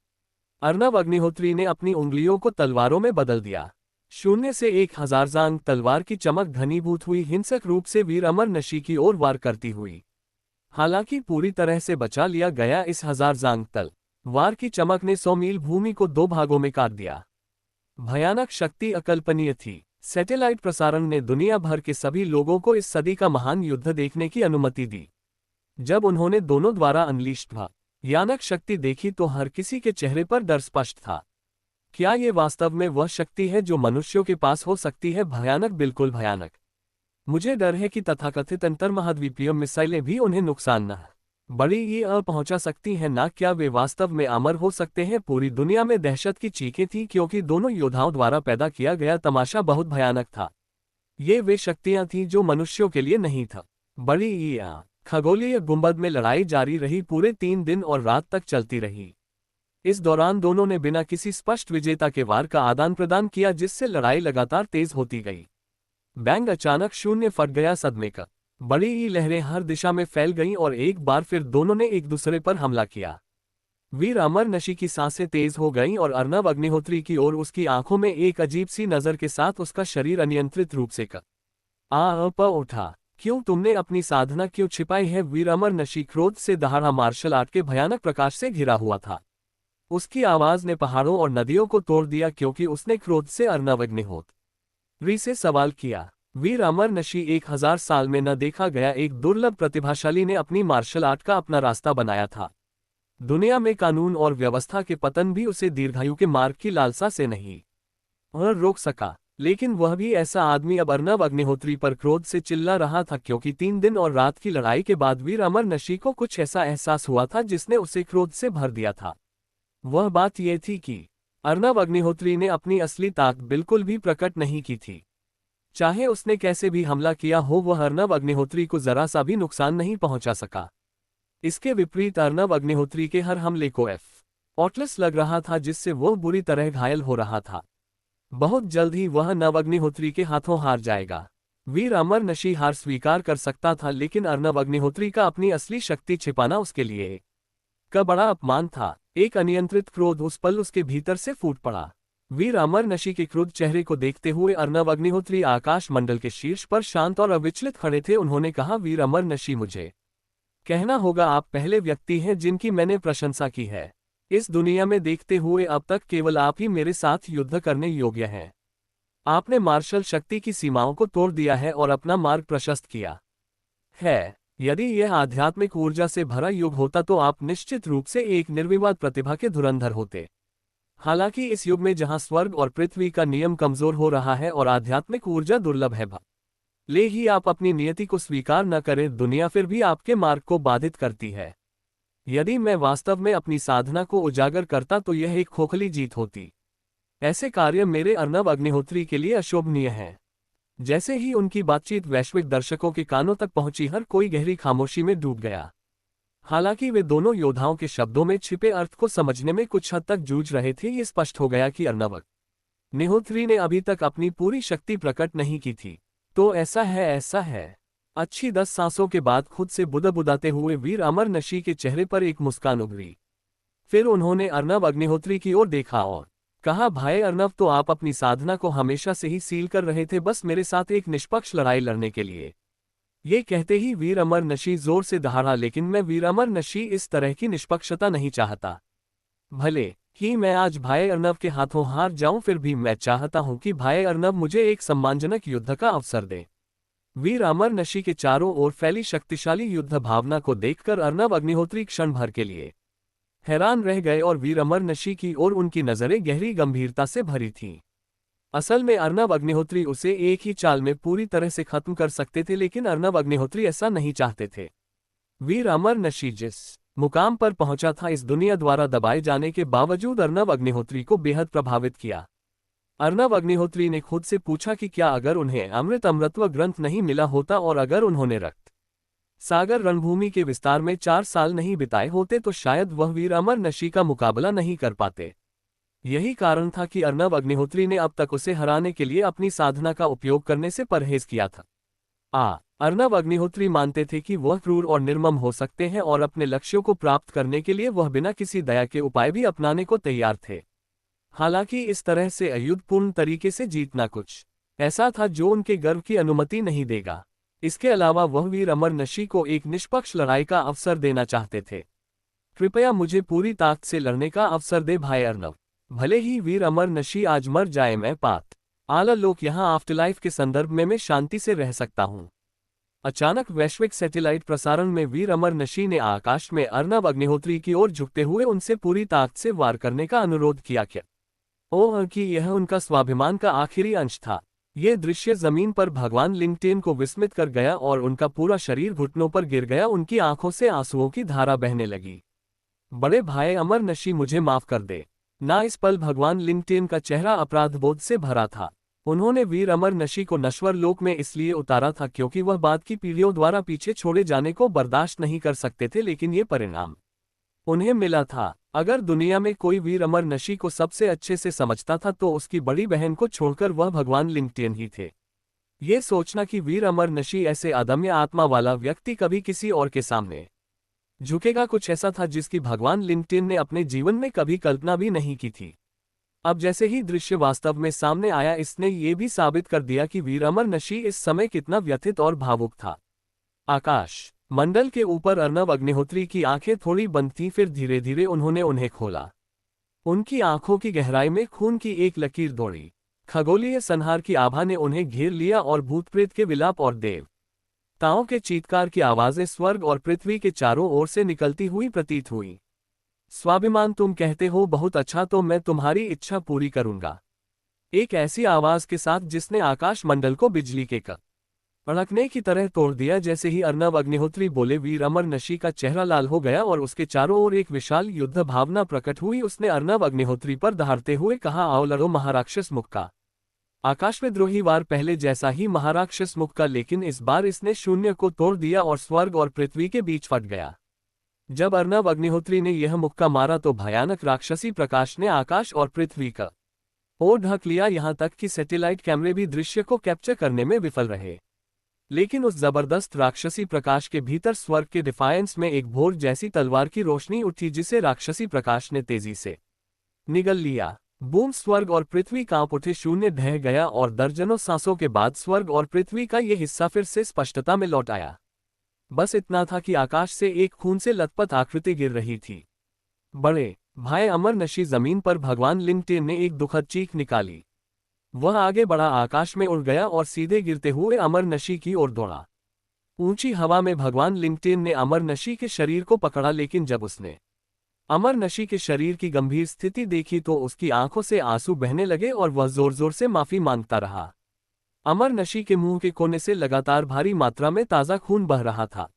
अर्नब अग्निहोत्री ने अपनी उंगलियों को तलवारों में बदल दिया। शून्य से 1000 जांग तलवार की चमक घनीभूत हुई, हिंसक रूप से वीर अमर नशी की ओर वार करती हुई। हालांकि पूरी तरह से बचा लिया गया, इस 1000 जांग तलवार की चमक ने 100 मील भूमि को 2 भागों में काट दिया। भयानक शक्ति अकल्पनीय थी। सैटेलाइट प्रसारण ने दुनिया भर के सभी लोगों को इस सदी का महान युद्ध देखने की अनुमति दी। जब उन्होंने दोनों द्वारा अनलीश्ड भयानक शक्ति देखी तो हर किसी के चेहरे पर डर स्पष्ट था। क्या ये वास्तव में वह शक्ति है जो मनुष्यों के पास हो सकती है? भयानक, बिल्कुल भयानक। मुझे डर है कि तथाकथित अंतर्महाद्वीपीय मिसाइलें भी उन्हें नुकसान न बड़ी ये पहुंचा सकती हैं ना। क्या वे वास्तव में अमर हो सकते हैं? पूरी दुनिया में दहशत की चीखें थीं क्योंकि दोनों योद्धाओं द्वारा पैदा किया गया तमाशा बहुत भयानक था। ये वे शक्तियां थीं जो मनुष्यों के लिए नहीं था। बड़ी ये खगोलीय गुंबद में लड़ाई जारी रही, पूरे 3 दिन और रात तक चलती रही। इस दौरान दोनों ने बिना किसी स्पष्ट विजेता के वार का आदान प्रदान किया, जिससे लड़ाई लगातार तेज होती गई। बैंग, अचानक शून्य फट गया। सदमे का बड़ी ही लहरें हर दिशा में फैल गईं और एक बार फिर दोनों ने एक दूसरे पर हमला किया। वीर अमर नशी की सांसें तेज हो गईं और अर्नब अग्निहोत्री की ओर उसकी आंखों में एक अजीब सी नजर के साथ उसका शरीर अनियंत्रित रूप से उठा। क्यों तुमने अपनी साधना क्यों छिपाई है? वीर अमर नशी क्रोध से दहाड़ा मार्शल आर्ट के भयानक प्रकाश से घिरा हुआ था। उसकी आवाज ने पहाड़ों और नदियों को तोड़ दिया क्योंकि उसने क्रोध से अर्नब अग्निहोत्री से सवाल किया। वीर अमर नशी 1000 साल में न देखा गया एक दुर्लभ प्रतिभाशाली ने अपनी मार्शल आर्ट का अपना रास्ता बनाया था। दुनिया में कानून और व्यवस्था के पतन भी उसे दीर्घायु के मार्ग की लालसा से नहीं रोक सका। लेकिन वह भी ऐसा आदमी अब अर्नब अग्निहोत्री पर क्रोध से चिल्ला रहा था क्योंकि 3 दिन और रात की लड़ाई के बाद वीर अमर नशी को कुछ ऐसा एहसास हुआ था जिसने उसे क्रोध से भर दिया था। वह बात यह थी कि अर्नब अग्निहोत्री ने अपनी असली ताकत बिल्कुल भी प्रकट नहीं की थी। चाहे उसने कैसे भी हमला किया हो, वह अर्नब अग्निहोत्री को जरा सा भी नुकसान नहीं पहुंचा सका। इसके विपरीत अर्नब अग्निहोत्री के हर हमले को ऑटलस लग रहा था, जिससे वह बुरी तरह घायल हो रहा था। बहुत जल्द ही वह नव अग्निहोत्री के हाथों हार जाएगा। वीर अमर नशी हार स्वीकार कर सकता था, लेकिन अर्नब अग्निहोत्री का अपनी असली शक्ति छिपाना उसके लिए का बड़ा अपमान था। एक अनियंत्रित क्रोध उस पल उसके भीतर से फूट पड़ा। वीर अमर नशी के क्रोध चेहरे को देखते हुए अर्नब अग्निहोत्री आकाश मंडल के शीर्ष पर शांत और अविचलित खड़े थे। उन्होंने कहा, वीर अमर नशी, मुझे कहना होगा आप पहले व्यक्ति हैं जिनकी मैंने प्रशंसा की है। इस दुनिया में देखते हुए अब तक केवल आप ही मेरे साथ युद्ध करने योग्य हैं। आपने मार्शल शक्ति की सीमाओं को तोड़ दिया है और अपना मार्ग प्रशस्त किया है। यदि यह आध्यात्मिक ऊर्जा से भरा युग होता तो आप निश्चित रूप से एक निर्विवाद प्रतिभा के धुरंधर होते। हालांकि इस युग में जहां स्वर्ग और पृथ्वी का नियम कमजोर हो रहा है और आध्यात्मिक ऊर्जा दुर्लभ है, ले ही आप अपनी नियति को स्वीकार न करें, दुनिया फिर भी आपके मार्ग को बाधित करती है। यदि मैं वास्तव में अपनी साधना को उजागर करता तो यह एक खोखली जीत होती। ऐसे कार्य मेरे अर्नब अग्निहोत्री के लिए अशोभनीय हैं। जैसे ही उनकी बातचीत वैश्विक दर्शकों के कानों तक पहुंची, हर कोई गहरी खामोशी में डूब गया। हालांकि वे दोनों योद्धाओं के शब्दों में छिपे अर्थ को समझने में कुछ हद तक जूझ रहे थे, ये स्पष्ट हो गया कि अर्नब अग्निहोत्री ने अभी तक अपनी पूरी शक्ति प्रकट नहीं की थी। तो ऐसा है, ऐसा है। अच्छी 10 सांसों के बाद खुद से बुदबुदाते हुए वीर अमर नशी के चेहरे पर एक मुस्कान उभरी। फिर उन्होंने अर्नब अग्निहोत्री की ओर देखा और कहा, भाई अर्नब, तो आप अपनी साधना को हमेशा से ही सील कर रहे थे, बस मेरे साथ एक निष्पक्ष लड़ाई लड़ने के लिए। ये कहते ही वीर अमर नशी जोर से दहाड़ा, लेकिन मैं वीर अमर नशी इस तरह की निष्पक्षता नहीं चाहता। भले ही मैं आज भाई अर्नब के हाथों हार जाऊं, फिर भी मैं चाहता हूं कि भाई अर्नब मुझे एक सम्मानजनक युद्ध का अवसर दे। वीर अमर नशी के चारों ओर फैली शक्तिशाली युद्ध भावना को देखकर अर्नब अग्निहोत्री क्षण भर के लिए हैरान रह गए और वीर अमर नशी की ओर उनकी नजरें गहरी गंभीरता से भरी थीं। असल में अर्नब अग्निहोत्री उसे एक ही चाल में पूरी तरह से खत्म कर सकते थे, लेकिन अर्नब अग्निहोत्री ऐसा नहीं चाहते थे। वीर अमर नशी जिस मुकाम पर पहुंचा था, इस दुनिया द्वारा दबाए जाने के बावजूद अर्नब अग्निहोत्री को बेहद प्रभावित किया। अर्नब अग्निहोत्री ने खुद से पूछा कि क्या अगर उन्हें अमृतत्व ग्रंथ नहीं मिला होता और अगर उन्होंने रक्त सागर रणभूमि के विस्तार में 4 साल नहीं बिताए होते तो शायद वह वीर अमर नशी का मुकाबला नहीं कर पाते। यही कारण था कि अर्नब अग्निहोत्री ने अब तक उसे हराने के लिए अपनी साधना का उपयोग करने से परहेज किया था। अर्नब अग्निहोत्री मानते थे कि वह क्रूर और निर्मम हो सकते हैं और अपने लक्ष्यों को प्राप्त करने के लिए वह बिना किसी दया के उपाय भी अपनाने को तैयार थे। हालांकि इस तरह से अयुद्धपूर्ण तरीके से जीतना कुछ ऐसा था जो उनके गर्व की अनुमति नहीं देगा। इसके अलावा वह वीर अमर नशी को एक निष्पक्ष लड़ाई का अवसर देना चाहते थे। कृपया मुझे पूरी ताकत से लड़ने का अवसर दे भाई अर्नब। भले ही वीर अमर नशी आज मर जाए, मैं पात आला लोक यहाँ आफ्टरलाइफ के संदर्भ में मैं शांति से रह सकता हूँ। अचानक वैश्विक सैटेलाइट प्रसारण में वीर अमर नशी ने आकाश में अर्नब अग्निहोत्री की ओर झुकते हुए उनसे पूरी ताकत से वार करने का अनुरोध किया। क्या ओह कि यह उनका स्वाभिमान का आखिरी अंश था। यह दृश्य जमीन पर भगवान लिंगटेन को विस्मित कर गया और उनका पूरा शरीर घुटनों पर गिर गया। उनकी आंखों से आंसुओं की धारा बहने लगी। बड़े भाई अमर नशी, मुझे माफ कर दे। ना इस पल भगवान लिंगटेन का चेहरा अपराधबोध से भरा था। उन्होंने वीर अमर नशी को नश्वर लोक में इसलिए उतारा था क्योंकि वह बाद की पीढ़ियों द्वारा पीछे छोड़े जाने को बर्दाश्त नहीं कर सकते थे, लेकिन ये परिणाम उन्हें मिला था। अगर दुनिया में कोई वीर अमर नशी को सबसे अच्छे से समझता था तो उसकी बड़ी बहन को छोड़कर वह भगवान लिंगटेन ही थे। ये सोचना कि वीर अमर नशी ऐसे अदम्य आत्मा वाला व्यक्ति कभी किसी और के सामने झुकेगा, कुछ ऐसा था जिसकी भगवान लिंगटेन ने अपने जीवन में कभी कल्पना भी नहीं की थी। अब जैसे ही दृश्य वास्तव में सामने आया, इसने ये भी साबित कर दिया कि वीर अमर नशी इस समय कितना व्यथित और भावुक था। आकाश मंडल के ऊपर अर्नब अग्निहोत्री की आंखें थोड़ी बंद थीं, फिर धीरे धीरे उन्होंने उन्हें खोला। उनकी आंखों की गहराई में खून की एक लकीर दौड़ी। खगोलीय संहार की आभा ने उन्हें घेर लिया और भूत प्रेत के विलाप और देवताओं के चीत्कार की आवाजें स्वर्ग और पृथ्वी के चारों ओर से निकलती हुई प्रतीत हुई। स्वाभिमान, तुम कहते हो बहुत अच्छा, तो मैं तुम्हारी इच्छा पूरी करूंगा। एक ऐसी आवाज के साथ जिसने आकाश मंडल को बिजली के कड़कने की तरह तोड़ दिया। जैसे ही अर्नब अग्निहोत्री बोले, वीर अमर नशी का चेहरा लाल हो गया और उसके चारों ओर एक विशाल युद्ध भावना प्रकट हुई। उसने अर्नब अग्निहोत्री पर दहाड़ते हुए कहा, आओ लड़ो महाराक्षस मुख का। आकाश में द्रोही वार पहले जैसा ही महाराक्षस मुख का, लेकिन इस बार इसने शून्य को तोड़ दिया और स्वर्ग और पृथ्वी के बीच फट गया। जब अर्नब अग्निहोत्री ने यह मुक्का मारा तो भयानक राक्षसी प्रकाश ने आकाश और पृथ्वी का ओर ढक लिया, यहां तक कि सैटेलाइट कैमरे भी दृश्य को कैप्चर करने में विफल रहे। लेकिन उस जबरदस्त राक्षसी प्रकाश के भीतर स्वर्ग के डिफायंस में एक भोर जैसी तलवार की रोशनी उठी, जिसे राक्षसी प्रकाश ने तेजी से निगल लिया। बूम, स्वर्ग और पृथ्वी कांप उठे, शून्य ढह गया और दर्जनों सांसों के बाद स्वर्ग और पृथ्वी का यह हिस्सा फिर से स्पष्टता में लौट आया। बस इतना था कि आकाश से एक खून से लथपथ आकृति गिर रही थी। बड़े भाई अमर नशी, जमीन पर भगवान लिंगटेन ने एक दुखद चीख निकाली। वह आगे बढ़ा, आकाश में उड़ गया और सीधे गिरते हुए अमर नशी की ओर दौड़ा। ऊंची हवा में भगवान लिंगटेन ने अमर नशी के शरीर को पकड़ा, लेकिन जब उसने अमर नशी के शरीर की गंभीर स्थिति देखी तो उसकी आंखों से आंसू बहने लगे और वह जोर जोर से माफी मांगता रहा। अमर नशी के मुंह के कोने से लगातार भारी मात्रा में ताज़ा खून बह रहा था।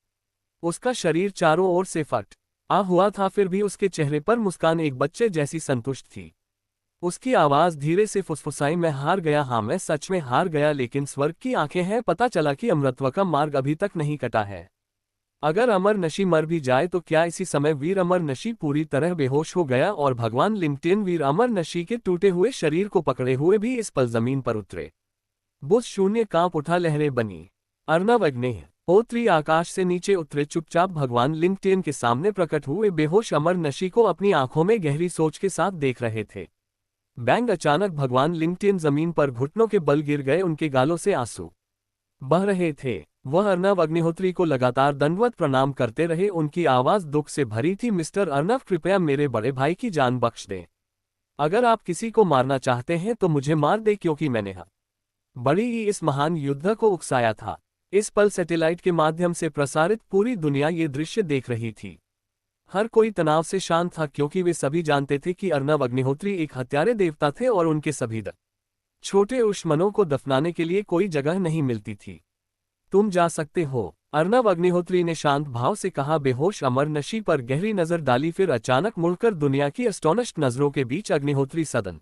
उसका शरीर चारों ओर से फट हुआ था, फिर भी उसके चेहरे पर मुस्कान एक बच्चे जैसी संतुष्ट थी। उसकी आवाज धीरे से फुसफुसाई, मैं हार गया, हाँ मैं सच में हार गया, लेकिन स्वर्ग की आंखें हैं, पता चला कि अमृतत्व का मार्ग अभी तक नहीं कटा है। अगर अमर नशी मर भी जाए तो क्या? इसी समय वीर अमर नशी पूरी तरह बेहोश हो गया और भगवान लिंगटेन वीर अमर नशी के टूटे हुए शरीर को पकड़े हुए भी इस पल जमीन पर उतरे। बुझ शून्य कांप उठा, लहरें बनी। अर्नब अग्निहोत्री आकाश से नीचे उतरे, चुपचाप भगवान लिंगटेन के सामने प्रकट हुए। बेहोश अमर नशी को अपनी आंखों में गहरी सोच के साथ देख रहे थे। बैंग, अचानक भगवान लिंगटेन जमीन पर घुटनों के बल गिर गए, उनके गालों से आंसू बह रहे थे। वह अर्नब अग्निहोत्री को लगातार दंडवत प्रणाम करते रहे। उनकी आवाज दुख से भरी थी, मिस्टर अर्नब, कृपया मेरे बड़े भाई की जान बख्श दें। अगर आप किसी को मारना चाहते हैं तो मुझे मार दे, क्योंकि मैंने बड़ी ही इस महान युद्ध को उकसाया था। इस पल सैटेलाइट के माध्यम से प्रसारित पूरी दुनिया ये दृश्य देख रही थी। हर कोई तनाव से शांत था क्योंकि वे सभी जानते थे कि अर्नब अग्निहोत्री एक हत्यारे देवता थे और उनके सभी छोटे दुश्मनों को दफनाने के लिए कोई जगह नहीं मिलती थी। तुम जा सकते हो, अर्नब अग्निहोत्री ने शांत भाव से कहा। बेहोश अमर नशी पर गहरी नजर डाली, फिर अचानक मुड़कर दुनिया की एस्टोनिश्ड नजरों के बीच अग्निहोत्री सदन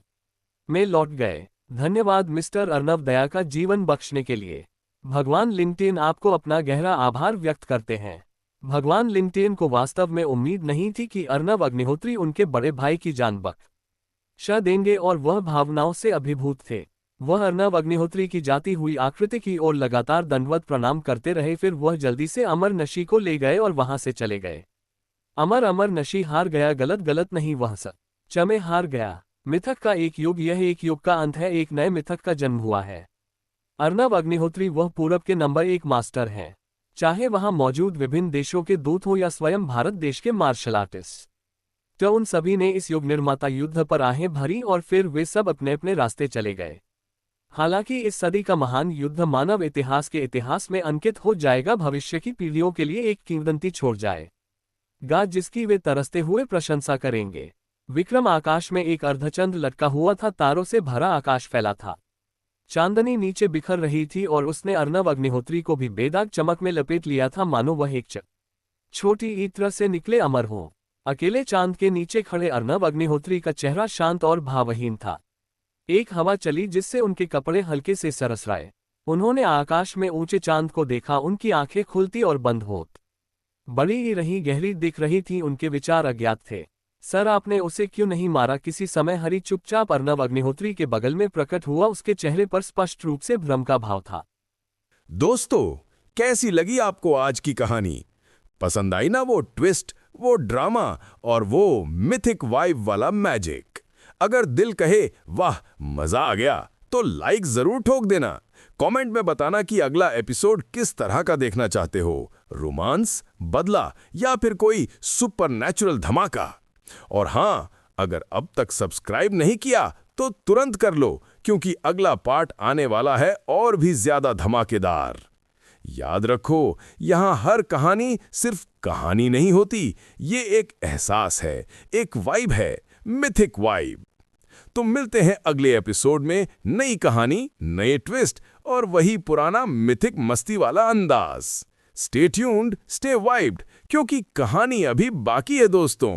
में लौट गए। धन्यवाद मिस्टर अर्नब, दया का जीवन बख्शने के लिए। भगवान लिंटेन आपको अपना गहरा आभार व्यक्त करते हैं। भगवान लिंटेन को वास्तव में उम्मीद नहीं थी कि अर्नब अग्निहोत्री उनके बड़े भाई की जान बख्श देंगे और वह भावनाओं से अभिभूत थे। वह अर्नब अग्निहोत्री की जाती हुई आकृति की ओर लगातार दंडवत प्रणाम करते रहे। फिर वह जल्दी से अमर नशी को ले गए और वहां से चले गए। अमर नशी हार गया, गलत नहीं, वह सच में हार गया। मिथक का एक युग, यह एक युग का अंत है, एक नए मिथक का जन्म हुआ है। अर्नब अग्निहोत्री वह पूरब के नंबर 1 मास्टर हैं। चाहे वहां मौजूद विभिन्न देशों के दूत हो या स्वयं भारत देश के मार्शल आर्टिस्ट, तो उन सभी ने इस युग निर्माता युद्ध पर आहें भरी और फिर वे सब अपने अपने रास्ते चले गए। हालांकि इस सदी का महान युद्ध मानव इतिहास के इतिहास में अंकित हो जाएगा, भविष्य की पीढ़ियों के लिए एक किंवदंती छोड़ जाएगा जिसकी वे तरसते हुए प्रशंसा करेंगे। विक्रम आकाश में एक अर्धचंद्र लटका हुआ था, तारों से भरा आकाश फैला था, चांदनी नीचे बिखर रही थी और उसने अर्नब अग्निहोत्री को भी बेदाग चमक में लपेट लिया था, मानो वह एक छोटी इत्र से निकले अमर हो। अकेले चांद के नीचे खड़े अर्नब अग्निहोत्री का चेहरा शांत और भावहीन था। एक हवा चली जिससे उनके कपड़े हल्के से सरसराए। उन्होंने आकाश में ऊंचे चांद को देखा, उनकी आंखें खुलती और बंद होत बड़ी ही रही, गहरी दिख रही थी। उनके विचार अज्ञात थे। सर, आपने उसे क्यों नहीं मारा? किसी समय हरी चुपचाप अर्नब अग्निहोत्री के बगल में प्रकट हुआ। उसके चेहरे पर स्पष्ट रूप से भ्रम का भाव था। दोस्तों, कैसी लगी आपको आज की कहानी? पसंद आई ना वो ट्विस्ट, वो ड्रामा और वो मिथिक वाइब वाला मैजिक? अगर दिल कहे वाह मजा आ गया तो लाइक जरूर ठोक देना। कमेंट में बताना कि अगला एपिसोड किस तरह का देखना चाहते हो, रोमांस, बदला या फिर कोई सुपरनैचुरल धमाका। और हां, अगर अब तक सब्सक्राइब नहीं किया तो तुरंत कर लो, क्योंकि अगला पार्ट आने वाला है और भी ज्यादा धमाकेदार। याद रखो, यहां हर कहानी सिर्फ कहानी नहीं होती, ये एक एहसास है, एक वाइब है, मिथिक वाइब। तो मिलते हैं अगले एपिसोड में, नई कहानी, नए ट्विस्ट और वही पुराना मिथिक मस्ती वाला अंदाज। स्टे ट्यून्ड, स्टे वाइब्ड, क्योंकि कहानी अभी बाकी है दोस्तों।